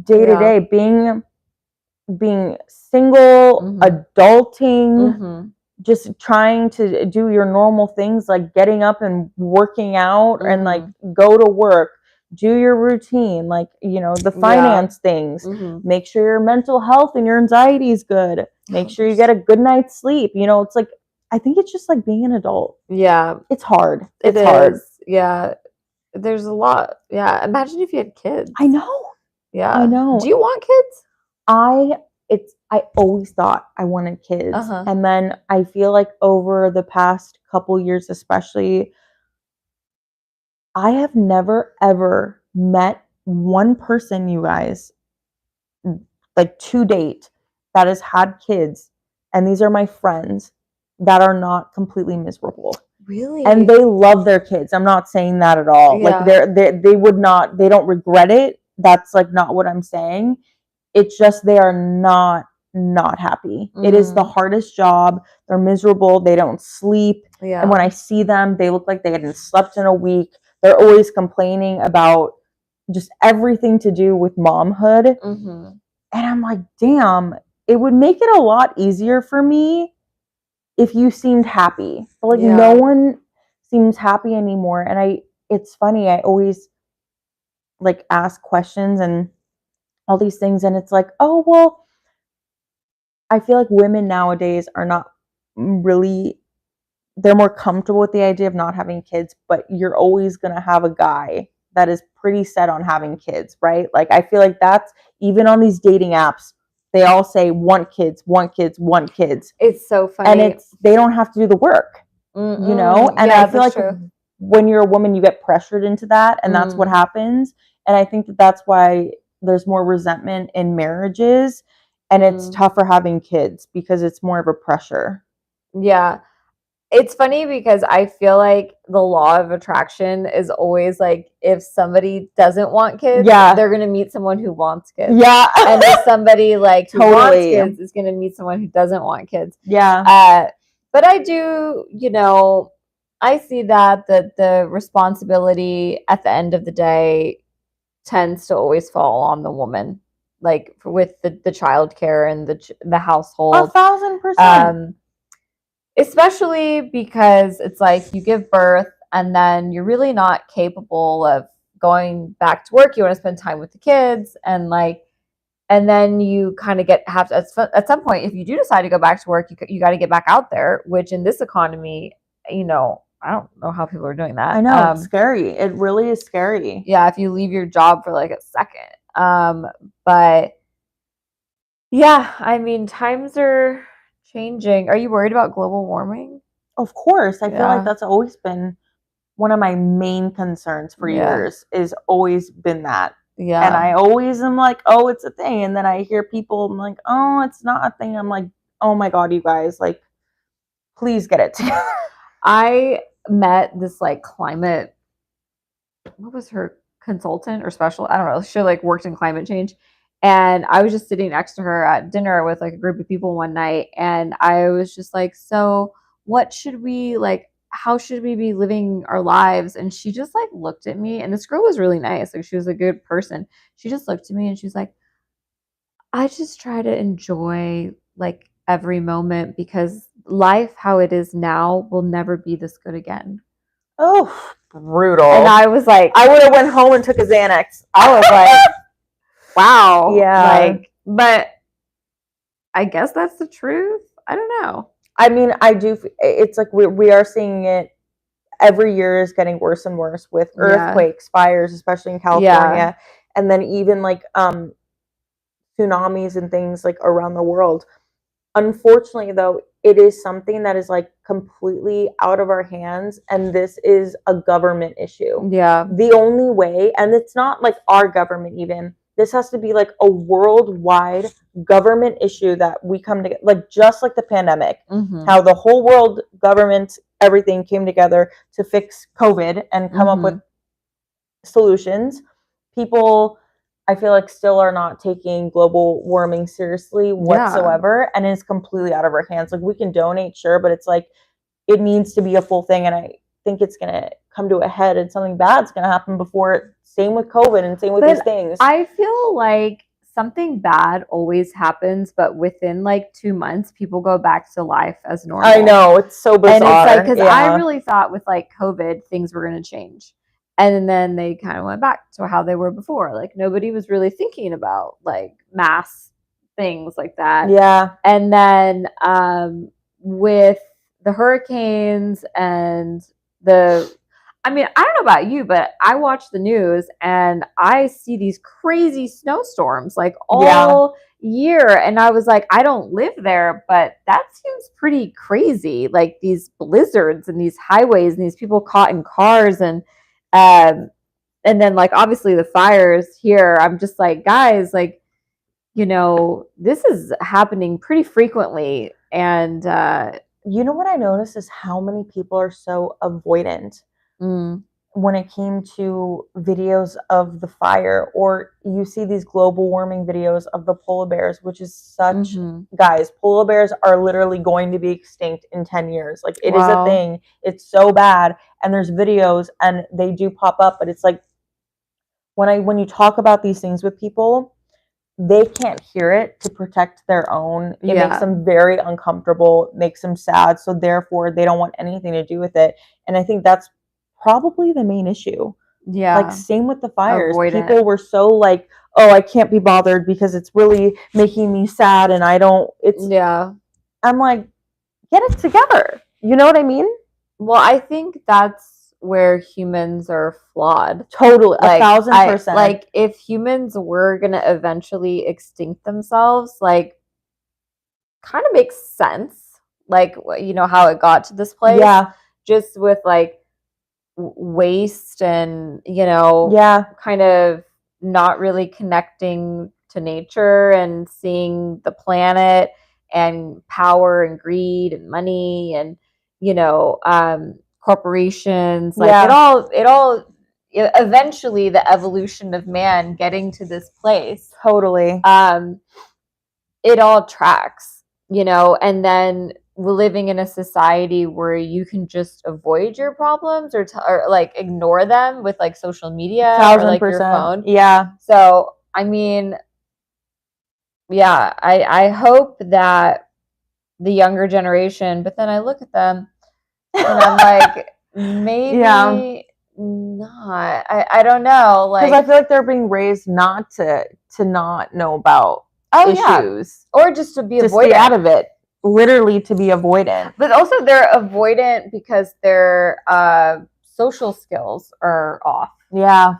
day-to-day. Being single, adulting, just trying to do your normal things, like getting up and working out and like go to work, do your routine, like, you know, the finance things, make sure your mental health and your anxiety is good, make sure you get a good night's sleep. You know, it's like, I think it's just like being an adult. Yeah. It's hard. It's hard. Yeah. There's a lot. Yeah. Imagine if you had kids. I know. Yeah. I know. Do you want kids? I always thought I wanted kids. And then I feel like over the past couple years, especially, I have never, ever met one person, you guys, like to date, that has had kids. And these are my friends that are not completely miserable. Really? And they love their kids. I'm not saying that at all. Like, they would not, they don't regret it. That's like not what I'm saying. It's just they are not happy. It is the hardest job. They're miserable. They don't sleep. And when I see them, they look like they hadn't slept in a week. They're always complaining about just everything to do with momhood. And I'm like, damn, it would make it a lot easier for me if you seemed happy. But like, no one seems happy anymore. And it's funny, I always like ask questions and all these things, and it's like, oh, well, I feel like women nowadays are not really, they're more comfortable with the idea of not having kids, but you're always going to have a guy that is pretty set on having kids, right? Like, I feel like that's, even on these dating apps, they all say want kids, want kids, want kids. It's so funny. And they don't have to do the work, you know? And I feel like when you're a woman, you get pressured into that, and that's what happens. And I think that's why there's more resentment in marriages, and it's tougher having kids because it's more of a pressure. Yeah. It's funny because I feel like the law of attraction is always like, if somebody doesn't want kids, they're going to meet someone who wants kids. Yeah. And if somebody like who wants kids is going to meet someone who doesn't want kids. Yeah. But I do, you know, I see that the responsibility at the end of the day tends to always fall on the woman, like with the childcare and the household. 1,000%. Especially because it's like you give birth and then you're really not capable of going back to work. You want to spend time with the kids, and then you kind of have to, at some point, if you do decide to go back to work, you got to get back out there, which in this economy, you know, I don't know how people are doing that. I know, it's scary. It really is scary. Yeah, if you leave your job for like a second. But yeah, I mean, times are changing. Are you worried about global warming? Of course. I feel like that's always been one of my main concerns for years, is always been that. Yeah. And I always am like, oh, it's a thing. And then I hear people, I'm like, oh, it's not a thing. I'm like, oh my God, you guys, like, please get it together. I met this like climate, what was her consultant or special? I don't know. She like worked in climate change. And I was just sitting next to her at dinner with like a group of people one night. And I was just like, so what should we like how should we be living our lives? And she just like looked at me, and this girl was really nice. Like she was a good person. She just looked at me and she's like, I just try to enjoy like every moment because life how it is now will never be this good again. Oh, brutal. And I was like, I would have went home and took a Xanax. I was like, wow. Yeah. Like, but I guess that's the truth. I don't know. I mean, I do. It's like we are seeing it every year is getting worse and worse with earthquakes, fires, especially in California, and then even like tsunamis and things like around the world. Unfortunately, though, it is something that is like completely out of our hands, and this is a government issue. Yeah. The only way, and it's not like our government even, this has to be like a worldwide government issue that we come together, like just like the pandemic, how the whole world, government, everything came together to fix COVID and come up with solutions. People, I feel like, still are not taking global warming seriously whatsoever, and it's completely out of our hands. Like we can donate, sure, but it's like it needs to be a full thing, and I think it's gonna come to a head, and something bad's gonna happen before. Same with COVID, and same with these things. I feel like something bad always happens, but within like 2 months, people go back to life as normal. I know, it's so bizarre. And it's like, because I really thought with like COVID, things were going to change. And then they kind of went back to how they were before. Like nobody was really thinking about like mass things like that. Yeah. And then with the hurricanes and I mean, I don't know about you, but I watch the news and I see these crazy snowstorms like all year. And I was like, I don't live there, but that seems pretty crazy. Like these blizzards and these highways and these people caught in cars and then like obviously the fires here. I'm just like, guys, like, you know, this is happening pretty frequently. And you know what I noticed is how many people are so avoidant. When it came to videos of the fire, or you see these global warming videos of the polar bears, which is such, guys, polar bears are literally going to be extinct in 10 years. Like it is a thing. It's so bad. And there's videos and they do pop up, but it's like when you talk about these things with people, they can't hear it to protect their own. It makes them very uncomfortable, makes them sad. So therefore they don't want anything to do with it. And I think that's probably the main issue. Yeah. Like same with the fires. People were so like, oh, I can't be bothered because it's really making me sad and I don't, I'm like, get it together. You know what I mean? Well, I think that's where humans are flawed. Totally. Like, 1,000%. Like if humans were going to eventually extinct themselves, like kind of makes sense. Like, you know, how it got to this place. Yeah. Just with like, waste and, you know, kind of not really connecting to nature and seeing the planet and power and greed and money and, you know, corporations, like it all eventually the evolution of man getting to this place, totally, it all tracks, you know. And then we're living in a society where you can just avoid your problems or like ignore them with like social media or like your phone. Yeah. So, I mean, yeah, I hope that the younger generation, but then I look at them and I'm like, maybe not. I don't know. Like, because I feel like they're being raised not to not know about issues. Or just to be avoidant. Be out of it. Literally to be avoidant. But also they're avoidant because their social skills are off. Yeah.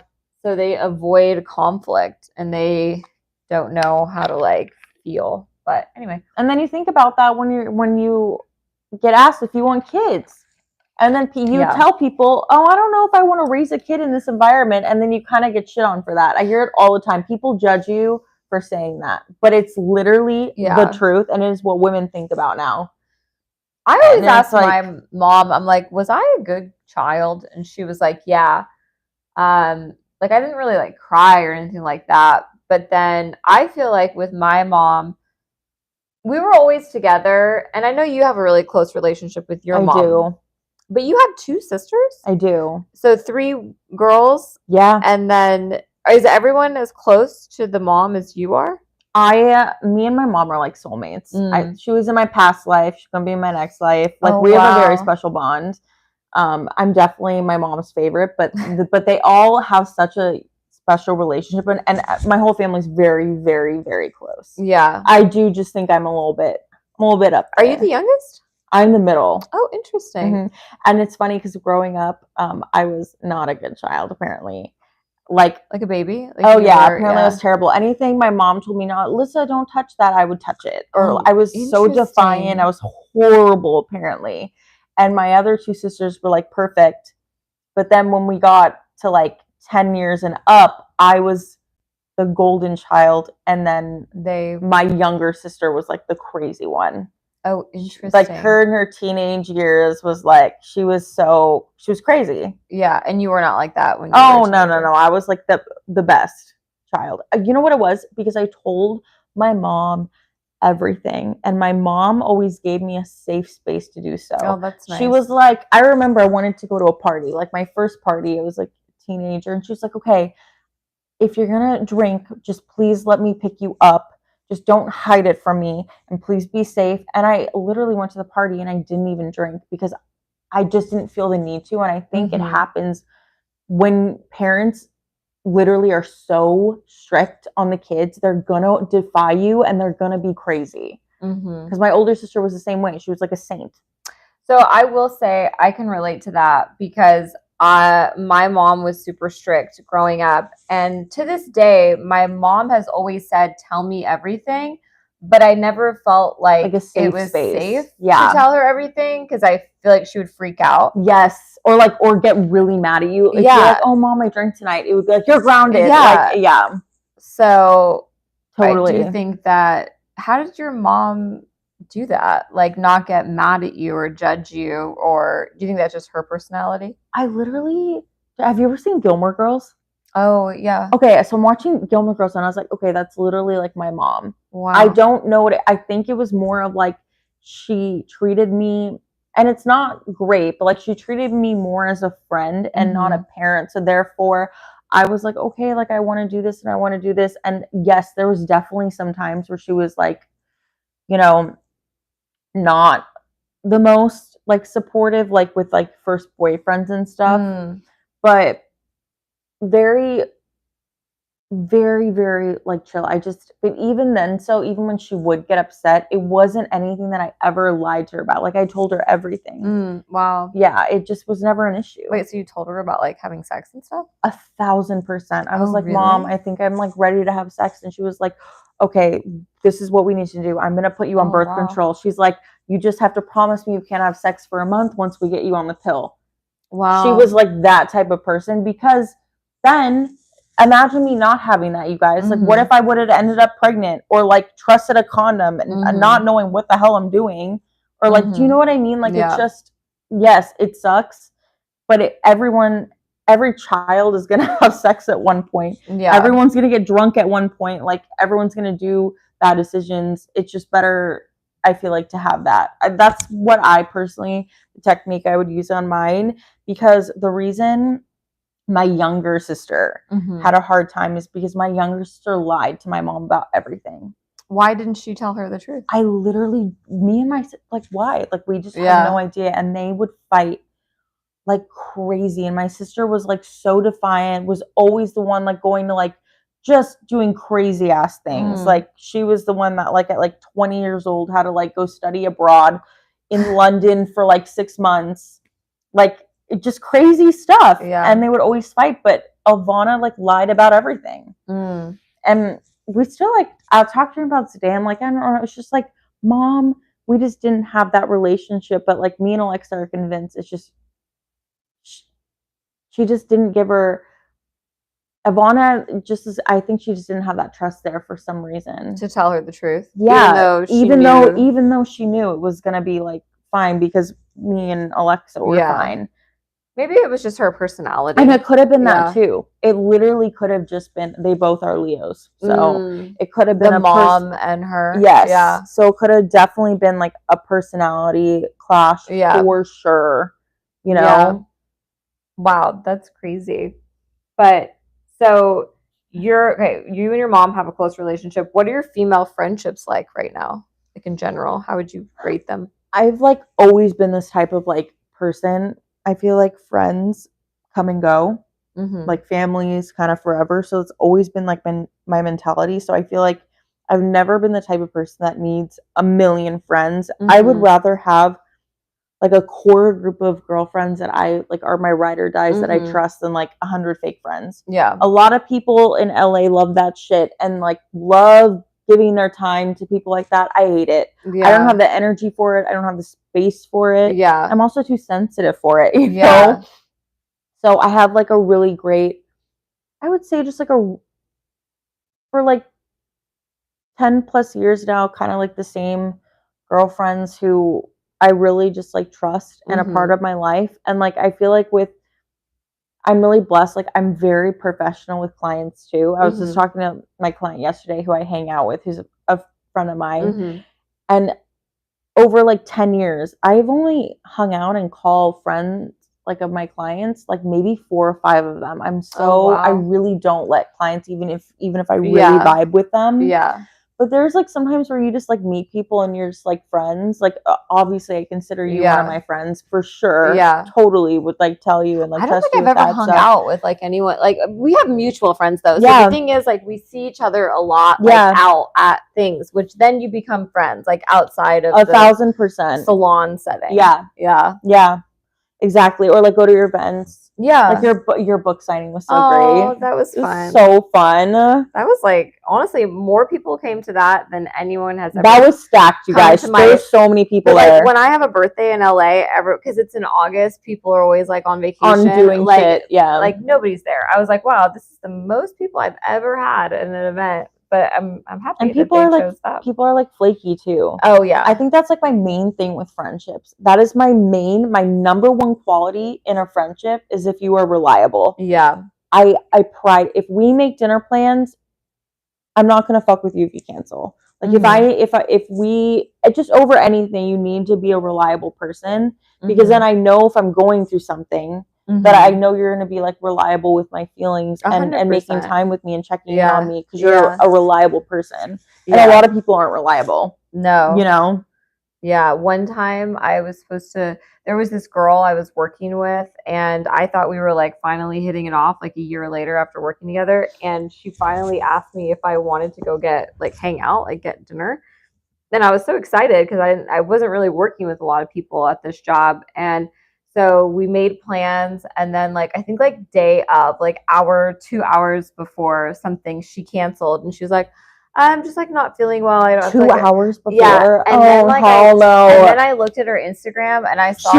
So they avoid conflict and they don't know how to like feel. But anyway. And then you think about that when you get asked if you want kids. And then you tell people, oh, I don't know if I want to raise a kid in this environment. And then you kind of get shit on for that. I hear it all the time. People judge you for saying that, but it's literally the truth, and it is what women think about now. I always ask my mom, I'm like, was I a good child? And she was like, yeah. Like I didn't really like cry or anything like that. But then I feel like with my mom, we were always together, and I know you have a really close relationship with your mom. I do. But you have 2 sisters? I do. So 3 girls? Yeah. And then is everyone as close to the mom as you are? Me and my mom are like soulmates. She was in my past life. She's going to be in my next life. Like, we have a very special bond. I'm definitely my mom's favorite, but they all have such a special relationship, and my whole family's very, very, very close. Yeah. I do just think I'm a little bit up there. Are you the youngest? I'm the middle. Oh, interesting. Mm-hmm. And it's funny because growing up, I was not a good child, apparently. Like a baby? Apparently I was terrible. Anything my mom told me, no, Alysa, don't touch that, I would touch it. Or I was so defiant. I was horrible, apparently. And my other 2 sisters were like perfect. But then when we got to like 10 years and up, I was the golden child. And then my younger sister was like the crazy one. Oh, interesting. Like, her in her teenage years was like, she was crazy. Yeah, and you were not like that when you were no. I was like the best child. You know what it was? Because I told my mom everything, and my mom always gave me a safe space to do so. Oh, that's nice. She was like, I remember I wanted to go to a party, like my first party. I was like a teenager, and she was like, okay, if you're gonna drink, just please let me pick you up. Just don't hide it from me, and please be safe. And I literally went to the party and I didn't even drink because I just didn't feel the need to. And I think it happens when parents literally are so strict on the kids. They're gonna defy you and they're gonna be crazy. Because my older sister was the same way. She was like a saint. So I will say I can relate to that because my mom was super strict growing up. And to this day, my mom has always said, tell me everything. But I never felt like it was safe to tell her everything because I feel like she would freak out. Yes. Or get really mad at you. If you're like, oh, mom, I drank tonight. It would be like, you're grounded. Yeah. So totally. I do think that, how did your mom do that? Like, not get mad at you or judge you? Or do you think that's just her personality? Have you ever seen Gilmore Girls? Oh, yeah. Okay, so I'm watching Gilmore Girls and I was like, okay, that's literally like my mom. Wow. I don't know I think it was more of like, she treated me, and it's not great, but like she treated me more as a friend and not a parent. So therefore I was like, okay, like I want to do this and I want to do this. And yes, there was definitely some times where she was like, not the most like supportive, like with like first boyfriends and stuff, but very, very, very like chill. But even then, so even when she would get upset, it wasn't anything that I ever lied to her about. Like, I told her everything. Wow. Yeah, it just was never an issue. Wait, so you told her about like having sex and stuff? 1,000%. I was like, really? Mom, I think I'm like ready to have sex. And she was like, okay, this is what we need to do. I'm going to put you on birth control. She's like, you just have to promise me you can't have sex for a month once we get you on the pill. Wow. She was like that type of person, because then imagine me not having that, you guys. Like, what if I would have ended up pregnant, or like trusted a condom and not knowing what the hell I'm doing? Or like, do you know what I mean? Like, it's just, yes, it sucks, but every child is going to have sex at one point. Yeah. Everyone's going to get drunk at one point. Like, everyone's going to do bad decisions. It's just better, I feel like, to have that. That's what I personally, the technique I would use on mine, because the reason my younger sister had a hard time is because my younger sister lied to my mom about everything. Why didn't she tell her the truth? Why? Like, we just had no idea. And they would fight like crazy. And my sister was like so defiant, was always the one like going to like just doing crazy ass things. Like, she was the one that like at like 20 years old had to like go study abroad in London for like 6 months. Like, just crazy stuff. Yeah. And they would always fight, but Ivana like lied about everything. And we still like, I'll talk to her about it today. I'm like, I don't know. It's just like, Mom, we just didn't have that relationship. But like, me and Alexa are convinced it's just, she just didn't give her, Ivana I think she just didn't have that trust there for some reason. To tell her the truth. Yeah. Even though she knew it was going to be like fine, because me and Alexa were fine. Maybe it was just her personality. And it could have been that too. It literally could have just been, they both are Leos. So it could have been the mom and her. Yes. Yeah. So it could have definitely been like a personality clash for sure. you know? Yeah. Wow, that's crazy. But so you and your mom have a close relationship. What are your female friendships like right now? Like in general, how would you rate them? I've like always been this type of like person. I feel like friends come and go, like families kind of forever. So it's always been like my mentality. So I feel like I've never been the type of person that needs a million friends. I would rather have like a core group of girlfriends that I like are my ride or dies that I trust than like 100 fake friends. Yeah. A lot of people in LA love that shit and like love giving their time to people like that. I hate it. Yeah. I don't have the energy for it. I don't have the space for it. Yeah. I'm also too sensitive for it, you know? So I have like a really great, I would say just like for like 10 plus years now, kind of like the same girlfriends who I really just like trust and a part of my life. And like I feel like I'm really blessed. Like I'm very professional with clients too. I was just talking to my client yesterday who I hang out with, who's a friend of mine. And over like 10 years, I've only hung out and called friends like of my clients, like maybe 4 or 5 of them. I really don't let clients, even if I really vibe with them. Yeah. But there's like sometimes where you just like meet people and you're just like friends. Like obviously I consider you one of my friends for sure. Yeah. Totally would like tell you and like I don't trust think you I've ever hung out with like anyone. Like we have mutual friends though. So the thing is like we see each other a lot like out at things, which then you become friends like outside of 1,000% salon setting. Yeah. Yeah. Yeah. Exactly. Or like go to your events. Yeah. Like your book signing was so great. Oh, that was fun. So fun. That was like honestly more people came to that than anyone has ever. That was stacked, you guys. There's so many people like, there. When I have a birthday in LA, because it's in August, people are always like on vacation, on doing like, shit. Yeah. Like nobody's there. I was like, wow, this is the most people I've ever had at an event. But I'm happy. And people are like flaky too. Oh yeah. I think that's like my main thing with friendships. That is my number one quality in a friendship is if you are reliable. Yeah. I pride if we make dinner plans, I'm not gonna fuck with you if you cancel. Like if we just over anything, you need to be a reliable person because then I know if I'm going through something that I know you're going to be like reliable with my feelings and making time with me and checking in on me because you're a reliable person. And a lot of people aren't reliable. No. You know? Yeah. One time there was this girl I was working with and I thought we were like finally hitting it off like a year later after working together. And she finally asked me if I wanted to go hang out, like get dinner. Then I was so excited because I wasn't really working with a lot of people at this job. And so we made plans and then like I think like day of like 2 hours before something she canceled and she was like, I'm just like not feeling well. I don't 2 hours before. Yeah. And then like no. And then I looked at her Instagram and I saw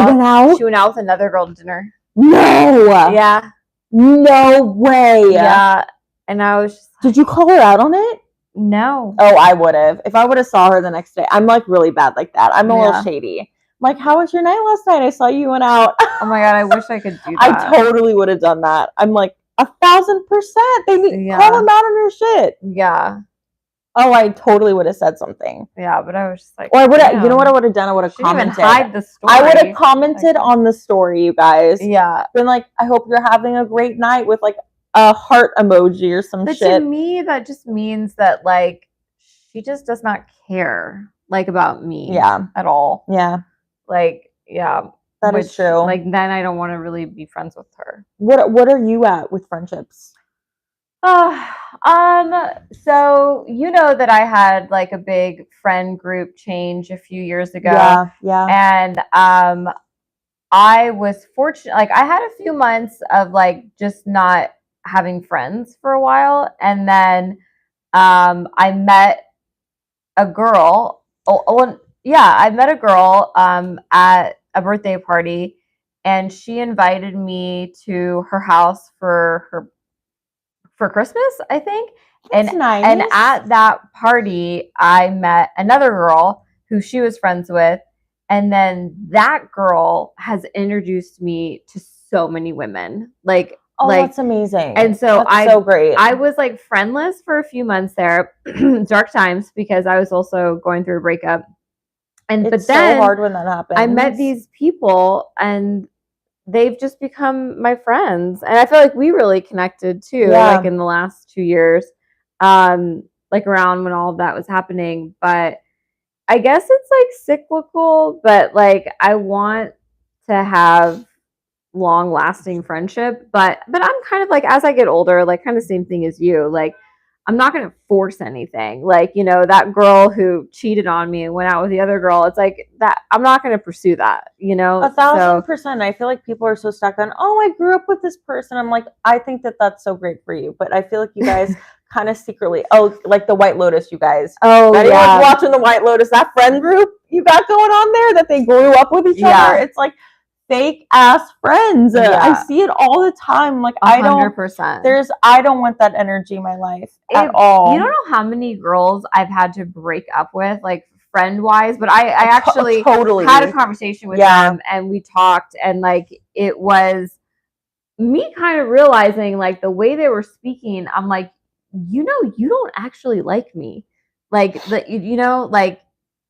she went out with another girl to dinner. No. Yeah. No way. Yeah. And I was just did you call her out on it? No. Oh, I would have. If I would have saw her the next day. I'm like really bad like that. I'm a little shady. I'm like, how was your night last night? I saw you went out. Oh my God, I wish I could do that. I totally would have done that. I'm like 1,000%. They need call them out on her shit. Yeah. Oh, I totally would have said something. Yeah, but I was just like, or I would have. You know what I would have done? I would have commented. Even hide the story. I would have commented on the story, you guys. Yeah. Been like, I hope you're having a great night with like a heart emoji or some shit. But to me, that just means that like she just does not care like about me. Yeah. At all. Yeah. Like, yeah. That is true. Like then I don't want to really be friends with her. What are you at with friendships? So you know that I had like a big friend group change a few years ago. Yeah. And I was fortunate, like I had a few months of like just not having friends for a while. And then I met a girl. I met a girl at a birthday party and she invited me to her house for Christmas, I think. That's nice. And at that party, I met another girl who she was friends with. And then that girl has introduced me to so many women. That's amazing. And so that's so great. I was like friendless for a few months there, dark times, because I was also going through a breakup. But then so hard when that happens. I met these people and they've just become my friends. And I feel like we really connected too, like in the last 2 years, like around when all of that was happening. But I guess it's like cyclical, but like I want to have long lasting friendship, but I'm kind of like, as I get older, like kind of same thing as you, like I'm not going to force anything. Like, you know, that girl who cheated on me and went out with the other girl, it's like that I'm not going to pursue that, you know. 1,000%. I feel like people are so stuck on, oh, I grew up with this person. I'm like, I think that that's so great for you, but I feel like you guys kind of secretly, like the White Lotus, you guys. Oh, anyone's watching the White Lotus, that friend group you got going on there, that they grew up with each other. It's like fake ass friends. I see it all the time. Like 100%. I don't want that energy in my life at all. You don't know how many girls I've had to break up with, like friend wise, but I actually totally had a conversation with them and we talked, and like it was me kind of realizing like the way they were speaking, I'm like, you know, you don't actually like me. Like you know, like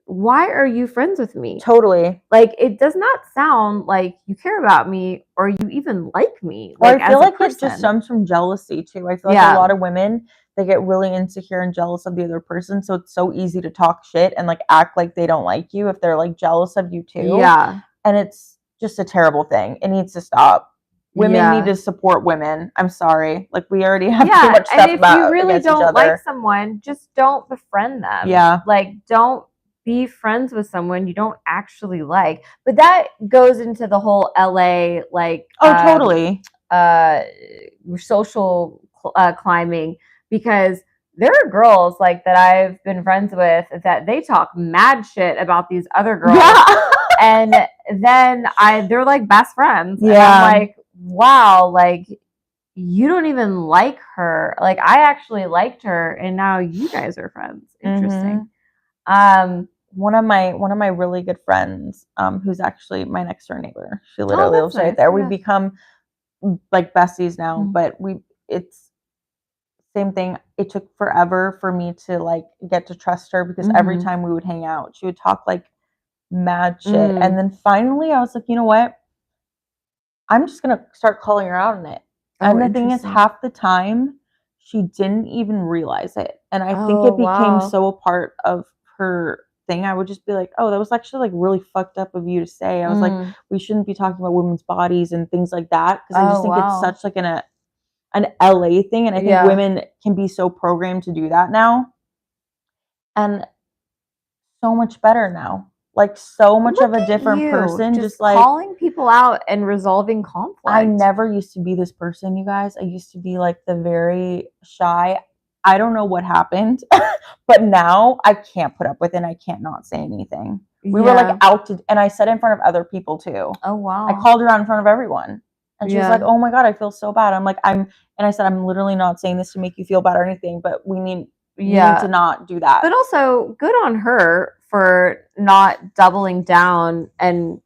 why are you friends with me? Totally. Like it does not sound like you care about me or you even like me. Or I feel like it just stems from jealousy too. I feel like a lot of women, they get really insecure and jealous of the other person, so it's so easy to talk shit and like act like they don't like you if they're like jealous of you too. Yeah. And it's just a terrible thing. It needs to stop. Women need to support women. I'm sorry. Like we already have too much stuff about. And if you really don't like someone, just don't befriend them. Yeah. Like don't be friends with someone you don't actually like. But that goes into the whole LA like totally social climbing, because there are girls like that I've been friends with that they talk mad shit about these other girls. And then they're like best friends. And I'm like, wow, like you don't even like her. Like I actually liked her and now you guys are friends. Interesting. One of my really good friends, who's actually my next door neighbor. She literally lives right there. We've become like besties now, but it's same thing. It took forever for me to like get to trust her, because every time we would hang out, she would talk like mad shit. And then finally I was like, you know what? I'm just going to start calling her out on it. And the thing is, half the time she didn't even realize it. And I think it became so a part of her thing. I would just be like, oh, that was actually like really fucked up of you to say. I was like, we shouldn't be talking about women's bodies and things like that. Because I just think it's such like an LA thing. And I think women can be so programmed to do that now. And so much better now. Like so much of a different person, just like calling people out and resolving conflict. I never used to be this person, you guys. I used to be like the very shy. I don't know what happened, but now I can't put up with it and I can't not say anything. We were like out to, and I said in front of other people too. Oh wow. I called her out in front of everyone. And she was like, oh my God, I feel so bad. I'm like, and I said, I'm literally not saying this to make you feel bad or anything, but we need to not do that. But also good on her for not doubling down and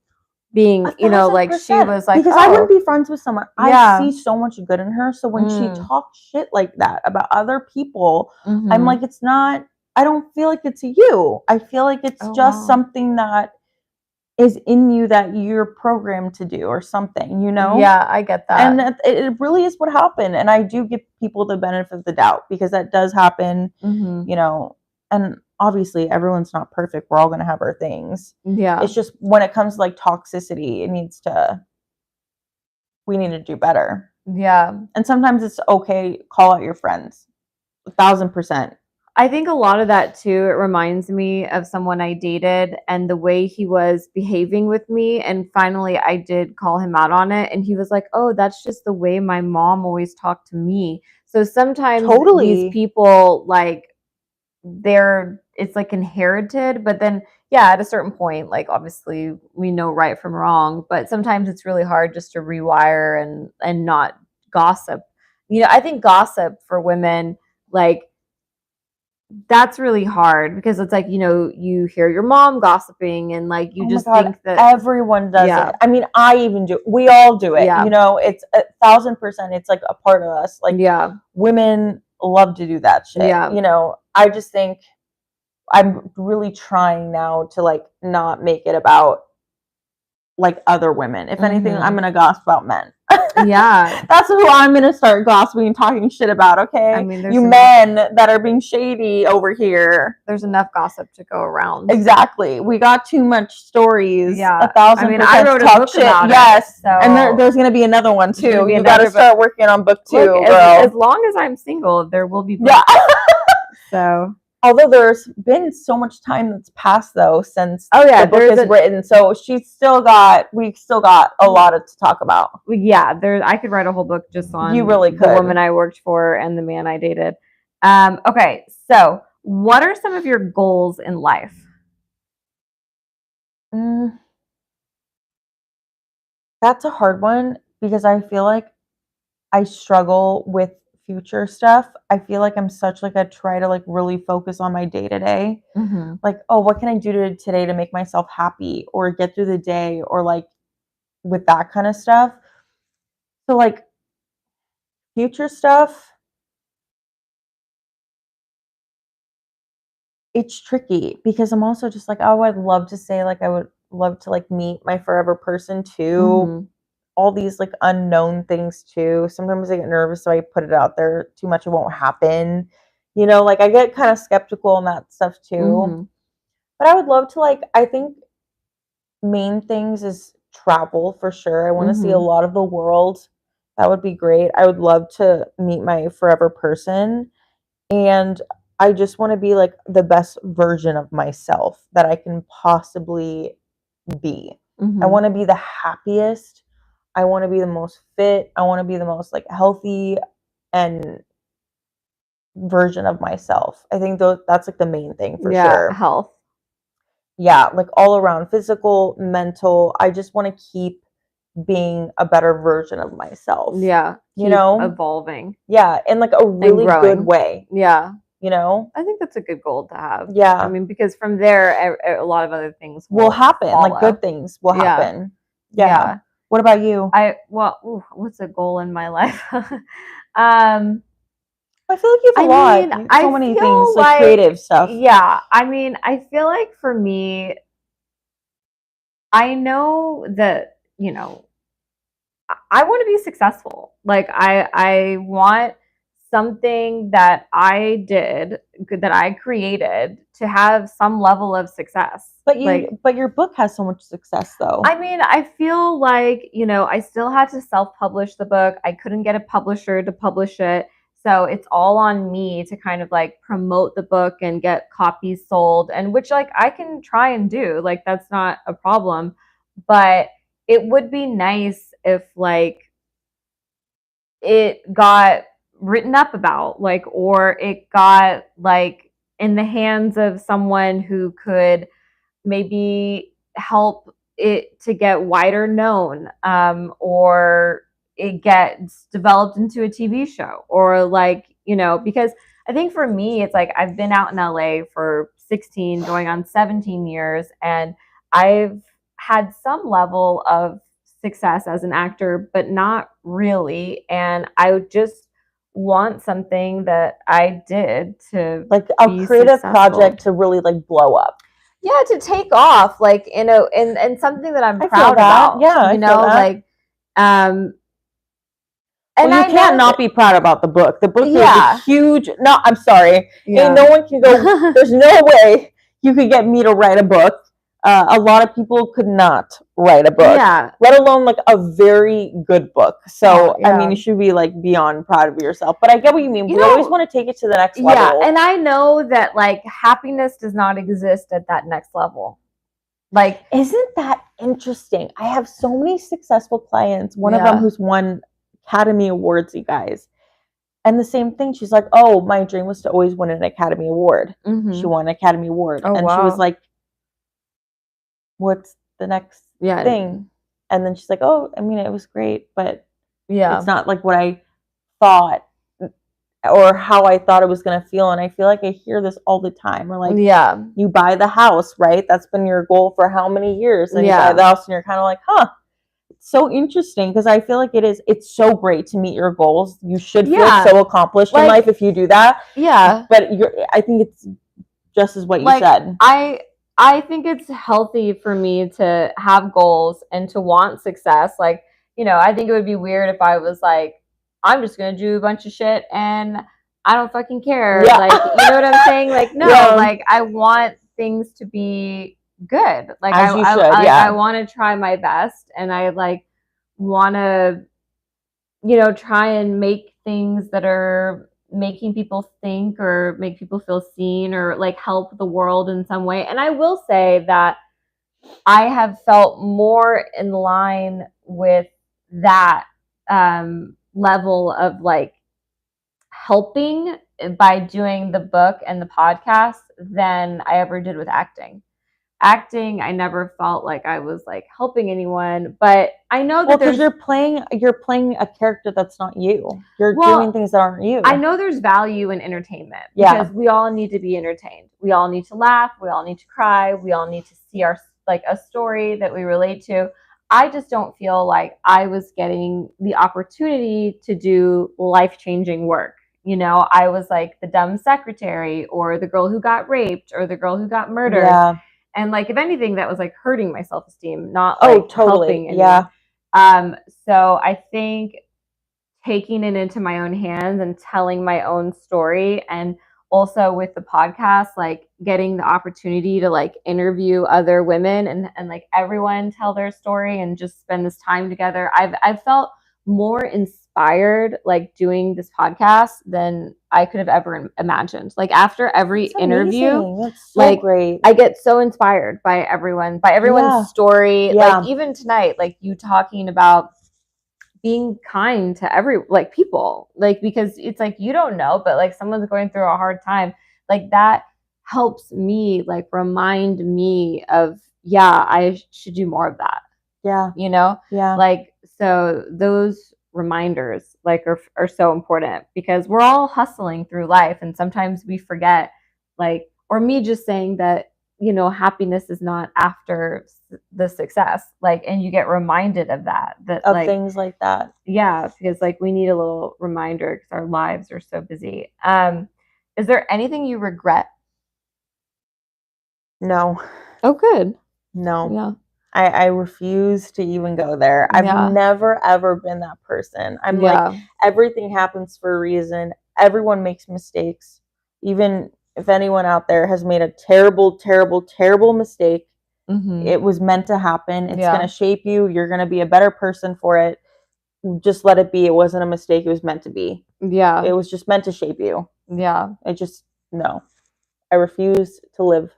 being, you know, like she was like, because I wouldn't be friends with someone. I see so much good in her. So when she talks shit like that about other people, I'm like, it's not, I don't feel like it's you. I feel like it's just something that is in you that you're programmed to do or something, you know? Yeah, I get that. And it really is what happened. And I do give people the benefit of the doubt, because that does happen, you know, and obviously everyone's not perfect. We're all going to have our things. Yeah. It's just when it comes to like toxicity, we need to do better. Yeah. And sometimes it's okay. Call out your friends. 1,000%. I think a lot of that too, it reminds me of someone I dated and the way he was behaving with me. And finally I did call him out on it. And he was like, oh, that's just the way my mom always talked to me. So sometimes these people, like, it's like inherited, but then at a certain point, like obviously we know right from wrong, but sometimes it's really hard just to rewire and not gossip. You know, I think gossip for women, like, that's really hard, because it's like, you know, you hear your mom gossiping and like you just think that everyone does it. I mean, I even do. We all do it. You know, it's 1,000%. It's like a part of us. Like women love to do that shit. You know, I just think I'm really trying now to like not make it about like other women. If anything, I'm Mhm. gonna gossip about men. Yeah. That's who I'm gonna start gossiping and talking shit about, okay? I mean, there's you men that are being shady over here. There's enough gossip to go around. Exactly. We got too much stories. Yeah. 1,000% I mean, I wrote a talk book shit. about Yes. it. So And there's gonna be another one There's gonna too. be You another gotta start working on book 2, Look, girl. as long as I'm single, there will be books. Yeah. So although there's been so much time that's passed though since yeah, the book is written, so we still got a lot to talk about. Yeah, I could write a whole book just on You really could. The woman I worked for and the man I dated. Okay, so what are some of your goals in life? That's a hard one because I feel like I struggle with future stuff. I feel like I'm such like a try to like really focus on my day to day. Like, oh, what can I do today to make myself happy or get through the day or like with that kind of stuff. So like future stuff, it's tricky because I'm also just like, oh, I'd love to say like I would love to like meet my forever person too. All these like unknown things too. Sometimes I get nervous, so I put it out there too much, it won't happen. You know, like I get kind of skeptical on that stuff too. But I would love to like, I think main things is travel for sure. I want to see a lot of the world. That would be great. I would love to meet my forever person. And I just want to be like the best version of myself that I can possibly be. I want to be the happiest. I want to be the most fit. I want to be the most like healthy and version of myself. I think that's like the main thing for sure. Health. Yeah, like all around physical, mental. I just want to keep being a better version of myself. Yeah. You know, evolving. Yeah, in like a really good way. Yeah. You know, I think that's a good goal to have. Yeah. I mean, because from there, a lot of other things will happen. follow. Like good things will happen. Yeah. What about you? What's a goal in my life? I feel like you have a lot. So many things, like creative stuff. Yeah. I mean, I feel like for me, I know that, you know, I want to be successful. Like I want something that I did, that I created, to have some level of success. But your book has so much success though. I mean, I feel like, you know, I still had to self-publish the book. I couldn't get a publisher to publish it. So it's all on me to kind of like promote the book and get copies sold, and which like I can try and do. Like that's not a problem. But it would be nice if like it got written up about, like, or it got like in the hands of someone who could maybe help it to get wider known, or it gets developed into a TV show, or like, you know, because I think for me, it's like I've been out in LA for 16 going on 17 years, and I've had some level of success as an actor, but not really. And I would just want something that I did to like a creative project to really like blow up. Yeah, to take off, like in something that I'm proud about. Yeah, you know, like and well, you can't not be proud about the book. The book is a huge. No, I'm sorry. Yeah. No one can go. There's no way you could get me to write a book. A lot of people could not write a book, let alone like a very good book. So I mean, you should be like beyond proud of yourself. But I get what you mean. We always want to take it to the next level. Yeah, and I know that like happiness does not exist at that next level. Like, isn't that interesting? I have so many successful clients. One of them who's won Academy Awards, you guys. And the same thing, she's like, oh, my dream was to always win an Academy Award. She won an Academy Award. She was like, what's the next thing? And then she's like, oh, I mean, it was great, but it's not like what I thought or how I thought it was going to feel. And I feel like I hear this all the time. Or like, you buy the house, right? That's been your goal for how many years? And you buy the house and you're kind of like, huh. So interesting, because I feel like it's so great to meet your goals. You should feel so accomplished in life if you do that. Yeah. But I think it's just as what you said. I think it's healthy for me to have goals and to want success. Like, I think it would be weird if I was like, I'm just going to do a bunch of shit and I don't fucking care. Yeah. Like, you know what I'm saying? Like, no, Yeah. like I want things to be good. Like As you should, I want to try my best, and I like want to, try and make things that are making people think or make people feel seen or like help the world in some way. And I will say that I have felt more in line with that level of like helping by doing the book and the podcast than I ever did with acting. Acting, I never felt like I was like helping anyone, but I know that because you're playing a character that's not you. You're doing things that aren't you. I know there's value in entertainment because we all need to be entertained. We all need to laugh. We all need to cry. We all need to see a story that we relate to. I just don't feel like I was getting the opportunity to do life-changing work. I was like the dumb secretary or the girl who got raped or the girl who got murdered. Yeah. And like, if anything, that was like hurting my self-esteem, not like helping anyone. Yeah. So I think taking it into my own hands and telling my own story, and also with the podcast, like getting the opportunity to like interview other women and like everyone tell their story and just spend this time together. I've felt more inspired like doing this podcast than I could have ever imagined. Like after every interview, that's so great. I get so inspired by everyone's story. Yeah. Like even tonight, like you talking about being kind to people, like, because it's like, you don't know, but like someone's going through a hard time, like that helps me like remind me of, I should do more of that. Yeah. Like, so those reminders like are so important because we're all hustling through life, and sometimes we forget, like, or me just saying that, happiness is not after the success, like, and you get reminded of like things like that. Yeah, because like we need a little reminder because our lives are so busy. Is there anything you regret? No. Oh, good. No. Yeah. I refuse to even go there. I've never ever been that person. I'm like, everything happens for a reason. Everyone makes mistakes. Even if anyone out there has made a terrible, terrible, terrible mistake, it was meant to happen. It's going to shape you. You're going to be a better person for it. Just let it be. It wasn't a mistake. It was meant to be. Yeah. It was just meant to shape you. Yeah. No. I refuse to live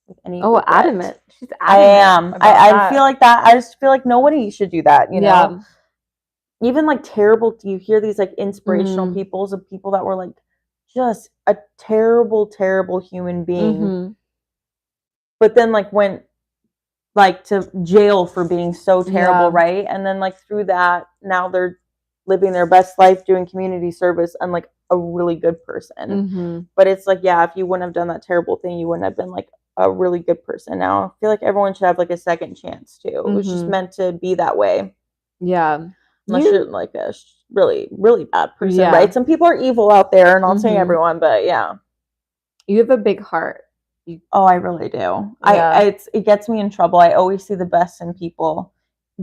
with any regret. Adamant. She's adamant. I am. I feel like that. I just feel like nobody should do that, you know? Even like terrible, you hear these like inspirational people that were like just a terrible, terrible human being. But then like went like to jail for being so terrible, right? And then like through that, now they're living their best life doing community service and like a really good person. But it's like, if you wouldn't have done that terrible thing, you wouldn't have been like a really good person. Now I feel like everyone should have like a second chance too. It was just meant to be that way. Yeah. Unless you're like a really, really bad person, right? Some people are evil out there, and I'm not saying everyone, but you have a big heart. I really do. It gets me in trouble. I always see the best in people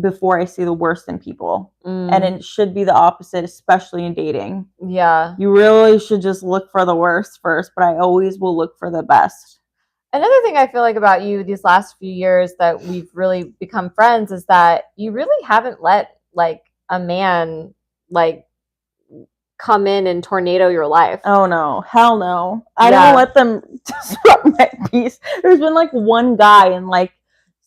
before I see the worst in people. And it should be the opposite, especially in dating. Yeah. You really should just look for the worst first, but I always will look for the best. Another thing I feel like about you these last few years that we've really become friends is that you really haven't let like a man like come in and tornado your life. Oh no, hell no. I don't let them disrupt my peace. There's been like one guy in like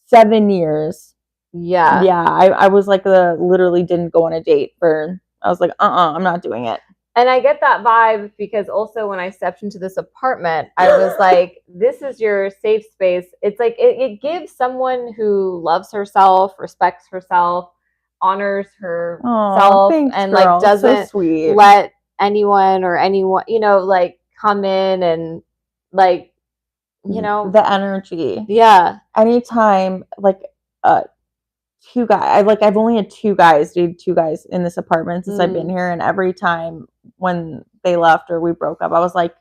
7 years. Yeah, I was like literally didn't go on a date I was like, I'm not doing it. And I get that vibe because also when I stepped into this apartment, I was like, this is your safe space. It's like it gives someone who loves herself, respects herself, honors herself, and girl. like doesn't so sweet. let anyone like come in and like, the energy. Yeah. Anytime like two guys, I've only had two guys in this apartment since I've been here, and every time when they left or we broke up, I was like,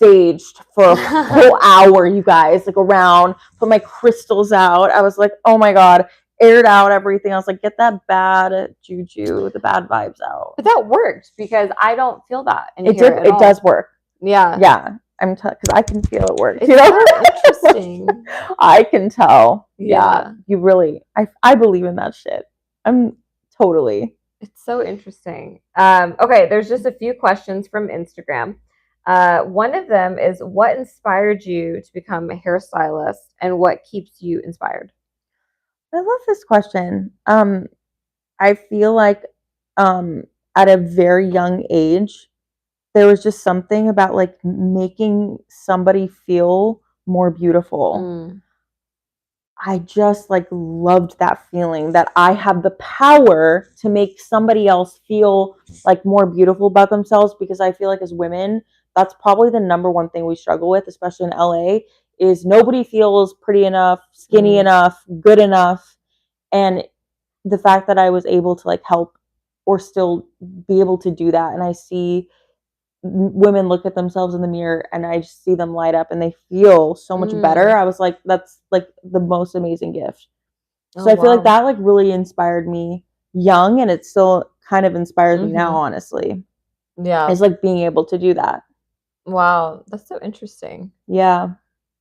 staged for a whole hour, you guys, like around, put my crystals out. I was like, oh my God, aired out everything. I was like, get that bad juju, the bad vibes out. But that worked because I don't feel that in It here did. at It all. does work. Yeah. Yeah. Because I can feel it work. It's so interesting. I can tell. Yeah. You really, I believe in that shit. I'm totally. It's so interesting. Okay, there's just a few questions from Instagram. One of them is, what inspired you to become a hairstylist and what keeps you inspired? I love this question. I feel like at a very young age, there was just something about like making somebody feel more beautiful. I just like loved that feeling that I have the power to make somebody else feel like more beautiful about themselves, because I feel like as women, that's probably the number one thing we struggle with, especially in LA, is nobody feels pretty enough, skinny enough, good enough. And the fact that I was able to like help or still be able to do that, and I see women look at themselves in the mirror and I just see them light up and they feel so much better. I was like, that's like the most amazing gift. So I feel like that like really inspired me young, and it still kind of inspires me now, honestly. Yeah. It's like being able to do that. Wow, that's so interesting. Yeah.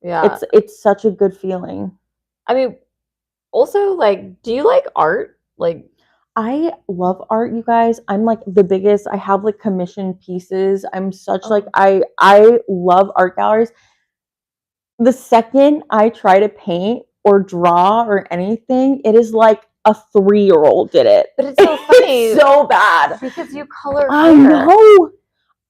Yeah. It's such a good feeling. I mean, also, like, do you like art? Like, I love art, you guys. I'm like the biggest. I have like commissioned pieces. I'm such like I love art galleries. The second I try to paint or draw or anything, it is like a 3-year-old did it. But it's so funny. It's so bad. Because you color hair.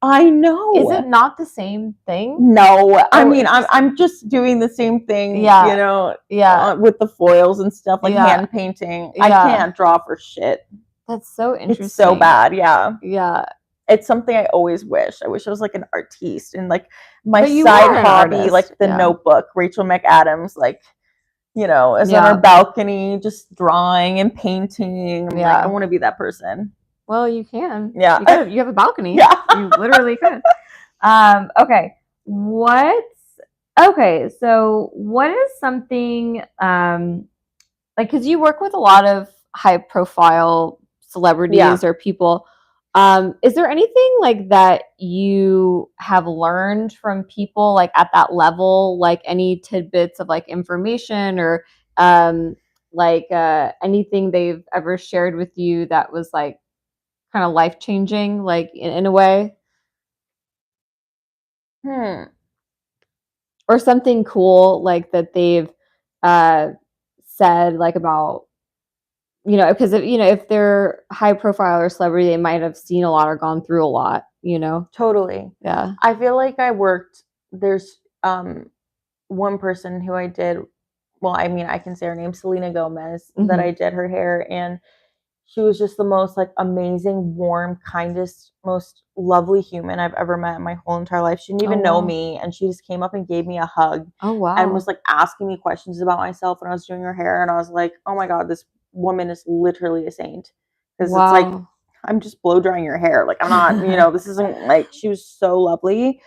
I know. Is it not the same thing? No. I mean, I'm just doing the same thing, you know, with the foils and stuff, like hand painting. I can't draw for shit. That's so interesting. It's so bad, yeah. Yeah. It's something I always wish. I wish I was like an artiste, and like my side hobby, like the Notebook, Rachel McAdams, like, you know, is on her balcony just drawing and painting. I'm like, I want to be that person. Well, you can. Yeah. You have a balcony. Yeah. You literally could. Okay. So what is something, like, because you work with a lot of high profile celebrities or people, is there anything like that you have learned from people like at that level, like any tidbits of like information or anything they've ever shared with you that was like kind of life changing, like in a way? Or something cool like that they've said, like about, you know, because if they're high profile or celebrity, they might have seen a lot or gone through a lot, you know. Totally. Yeah. I feel like there's one person who I did, well, I mean, I can say her name, Selena Gomez, that I did her hair, and she was just the most like amazing, warm, kindest, most lovely human I've ever met in my whole entire life. She didn't even know me, and she just came up and gave me a hug. Oh, wow. And was like asking me questions about myself when I was doing her hair, and I was like, oh my God, this woman is literally a saint. Because it's like, I'm just blow drying your hair. Like, I'm not, you know, this isn't like, she was so lovely.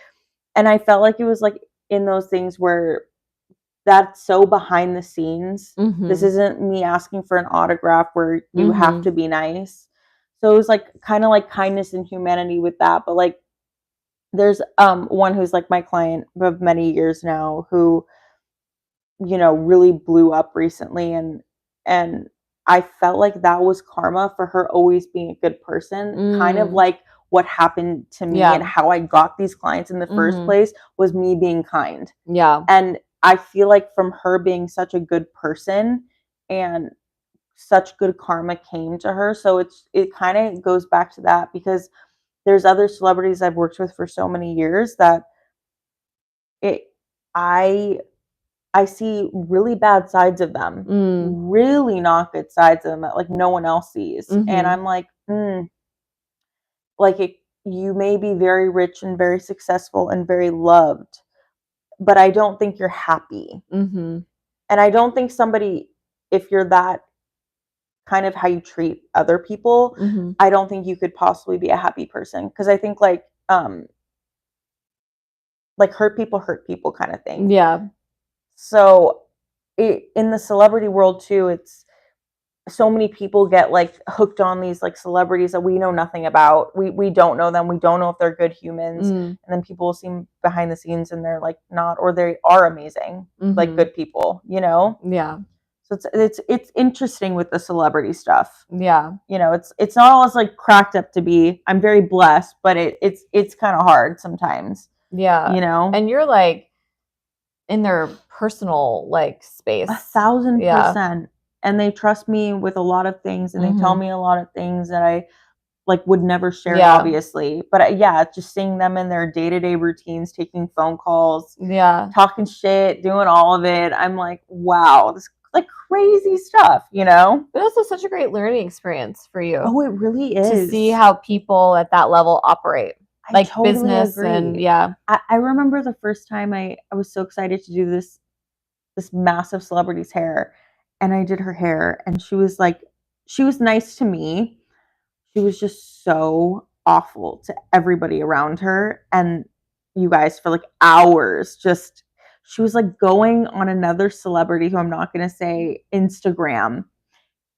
And I felt like it was like in those things where that's so behind the scenes. This isn't me asking for an autograph where you have to be nice. So it was like kind of like kindness and humanity with that. But like there's one who's like my client of many years now who, you know, really blew up recently, and I felt like that was karma for her always being a good person. Kind of like what happened to me and how I got these clients in the first place was me being kind. Yeah. And I feel like from her being such a good person and such good karma came to her. So it kind of goes back to that, because there's other celebrities I've worked with for so many years that I see really bad sides of them, really not good sides of them that like no one else sees. And I'm like, you may be very rich and very successful and very loved, but I don't think you're happy. And I don't think somebody, if you're that kind of how you treat other people, I don't think you could possibly be a happy person. Because I think like like hurt people kind of thing. Yeah. So in the celebrity world too, it's so many people get like hooked on these like celebrities that we know nothing about. We don't know them. We don't know if they're good humans. And then people will see behind the scenes and they're like not, or they are amazing, like good people, you know? Yeah. So it's interesting with the celebrity stuff. Yeah. You know, it's not all as like cracked up to be. I'm very blessed, but it's kind of hard sometimes. Yeah. You know? And you're like in their personal like space. 1,000%. And they trust me with a lot of things, and they tell me a lot of things that I like would never share, obviously. But just seeing them in their day-to-day routines, taking phone calls, talking shit, doing all of it. I'm like, wow, this like crazy stuff, you know? But also such a great learning experience for you. Oh, it really is. To see how people at that level operate. Like totally business agree. and I remember the first time I was so excited to do this massive celebrity's hair, and I did her hair, and she was nice to me. She was just so awful to everybody around her, and you guys, for like hours, just she was like going on another celebrity who I'm not going to say Instagram,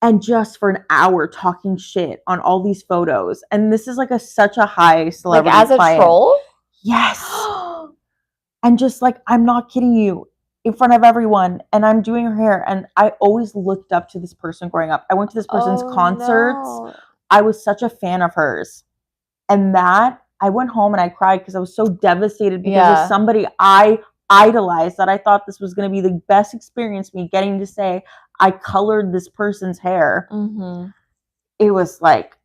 and just for an hour talking shit on all these photos. And this is like such a high celebrity like as client. A troll? Yes. And just like, I'm not kidding you, in front of everyone, and I'm doing her hair, and I always looked up to this person growing up. I went to this person's concerts. No. I was such a fan of hers. And that, I went home and I cried because I was so devastated because of somebody I idolized, that I thought this was going to be the best experience, me getting to say I colored this person's hair. It was like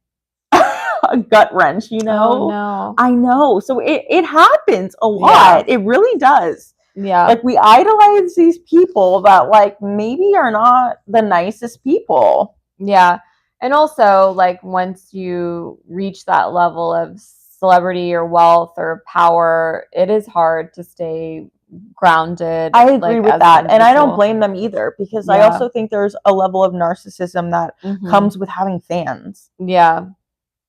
a gut wrench, you know? Oh, no. I know. So it happens a lot. It really does. Yeah. Like we idolize these people that like maybe are not the nicest people. Yeah. And also like once you reach that level of celebrity or wealth or power, it is hard to stay grounded. I agree with that. And I don't blame them either, because I also think there's a level of narcissism that comes with having fans. Yeah.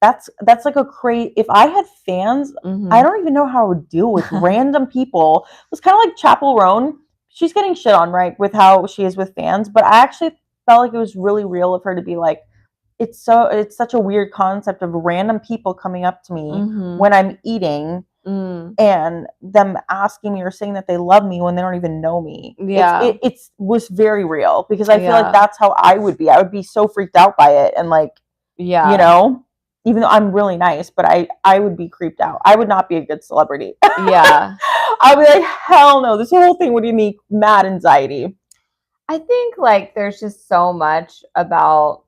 That's like a crazy. If I had fans, I don't even know how I would deal with random people. It was kind of like Chappell Roan. She's getting shit on, right, with how she is with fans, but I actually felt like it was really real of her to be like, it's such a weird concept of random people coming up to me when I'm eating and them asking me or saying that they love me when they don't even know me. Yeah. It was very real, because I feel like that's how I would be. I would be so freaked out by it, and like, you know, even though I'm really nice, but I would be creeped out. I would not be a good celebrity. Yeah. I would be like, hell no, this whole thing would give me mad anxiety. I think like there's just so much about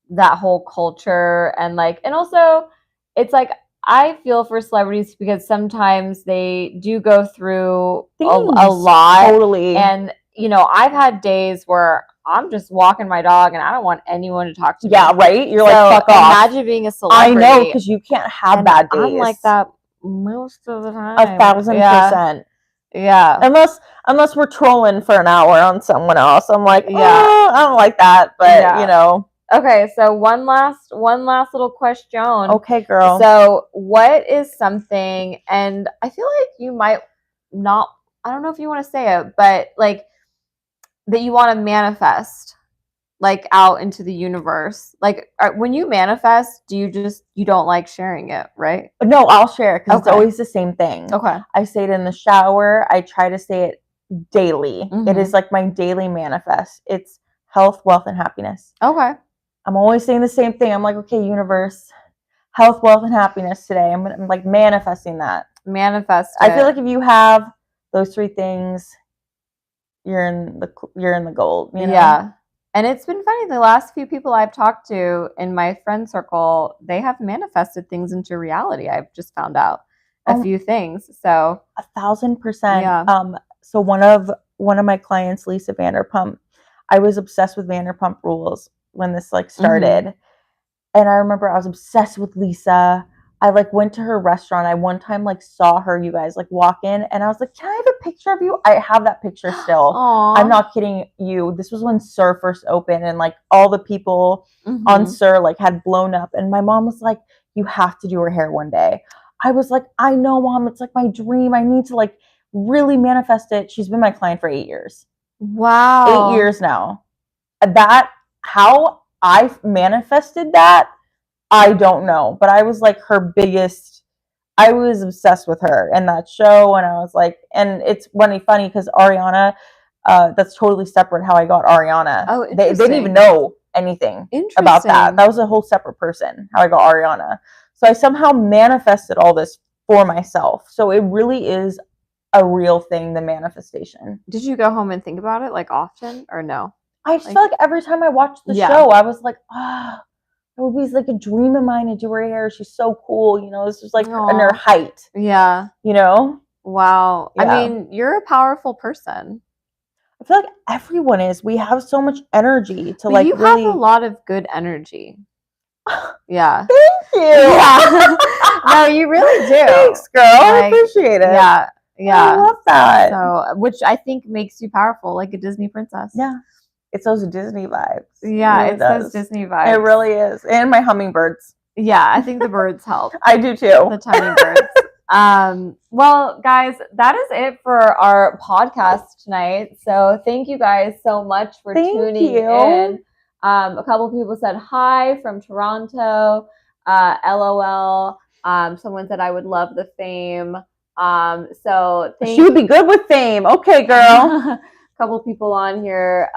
that whole culture, and like, and also it's like I feel for celebrities because sometimes they do go through a lot. Totally. And you know, I've had days where I'm just walking my dog and I don't want anyone to talk to me. Yeah, right? You're like, fuck off. Imagine being a celebrity. I know, because you can't have bad days. I'm like that most of the time. 1,000%. Yeah. Unless we're trolling for an hour on someone else. I'm like, I don't like that, but you know. Okay, so one last little question. Okay, girl. So what is something, and I feel like you might not, I don't know if you want to say it, but like that you want to manifest like out into the universe? Like when you manifest, you don't like sharing it, right? No, I'll share it because it's always the same thing. Okay. I say it in the shower. I try to say it daily. It is like my daily manifest. It's health, wealth, and happiness. Okay. I'm always saying the same thing. I'm like, okay, universe, health, wealth, and happiness today. I'm like manifesting that. Manifest it. I feel like if you have those three things, you're in the gold. You know? Yeah. And it's been funny. The last few people I've talked to in my friend circle, they have manifested things into reality. I've just found out a few things. So 1,000%. Yeah. So one of my clients, Lisa Vanderpump, I was obsessed with Vanderpump Rules when this like started. And I remember I was obsessed with Lisa. I like went to her restaurant. I one time like saw her, you guys, like walk in, and I was like, can I have a picture of you? I have that picture still. Aww. I'm not kidding you. This was when SUR first opened, and like all the people on SUR like had blown up, and my mom was like, you have to do her hair one day. I was like, I know, Mom, it's like my dream. I need to like really manifest it. She's been my client for 8 years. Wow. 8 years now. How I manifested that, I don't know. But I was like her biggest, I was obsessed with her and that show. And I was like, and it's funny because Ariana, that's totally separate how I got Ariana. Oh, they didn't even know anything about that. That was a whole separate person, how I got Ariana. So I somehow manifested all this for myself. So it really is a real thing, the manifestation. Did you go home and think about it like often or no? I just feel like every time I watched the show, I was like, it would be like a dream of mine to do her hair. She's so cool. You know, this was like in her height. Yeah. You know? Wow. Yeah. I mean, you're a powerful person. I feel like everyone is. We have so much energy to you have a lot of good energy. Yeah. Thank you. Yeah. No, you really do. Thanks, girl. I appreciate it. Yeah. Yeah. I love that. So, which I think makes you powerful, like a Disney princess. Yeah. It's those Disney vibes. Yeah, it's those Disney vibes. It really is. And my hummingbirds. Yeah, I think the birds help. I do too. The tiny birds. Well, guys, that is it for our podcast tonight. So thank you guys so much for tuning in. A couple of people said hi from Toronto. LOL. Someone said I would love the fame. So she would be good with fame. Okay, girl. Couple people on here.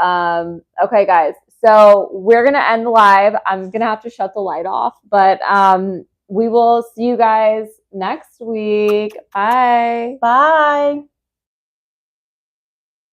Okay, guys. So we're gonna end the live. I'm gonna have to shut the light off, but we will see you guys next week. Bye. Bye.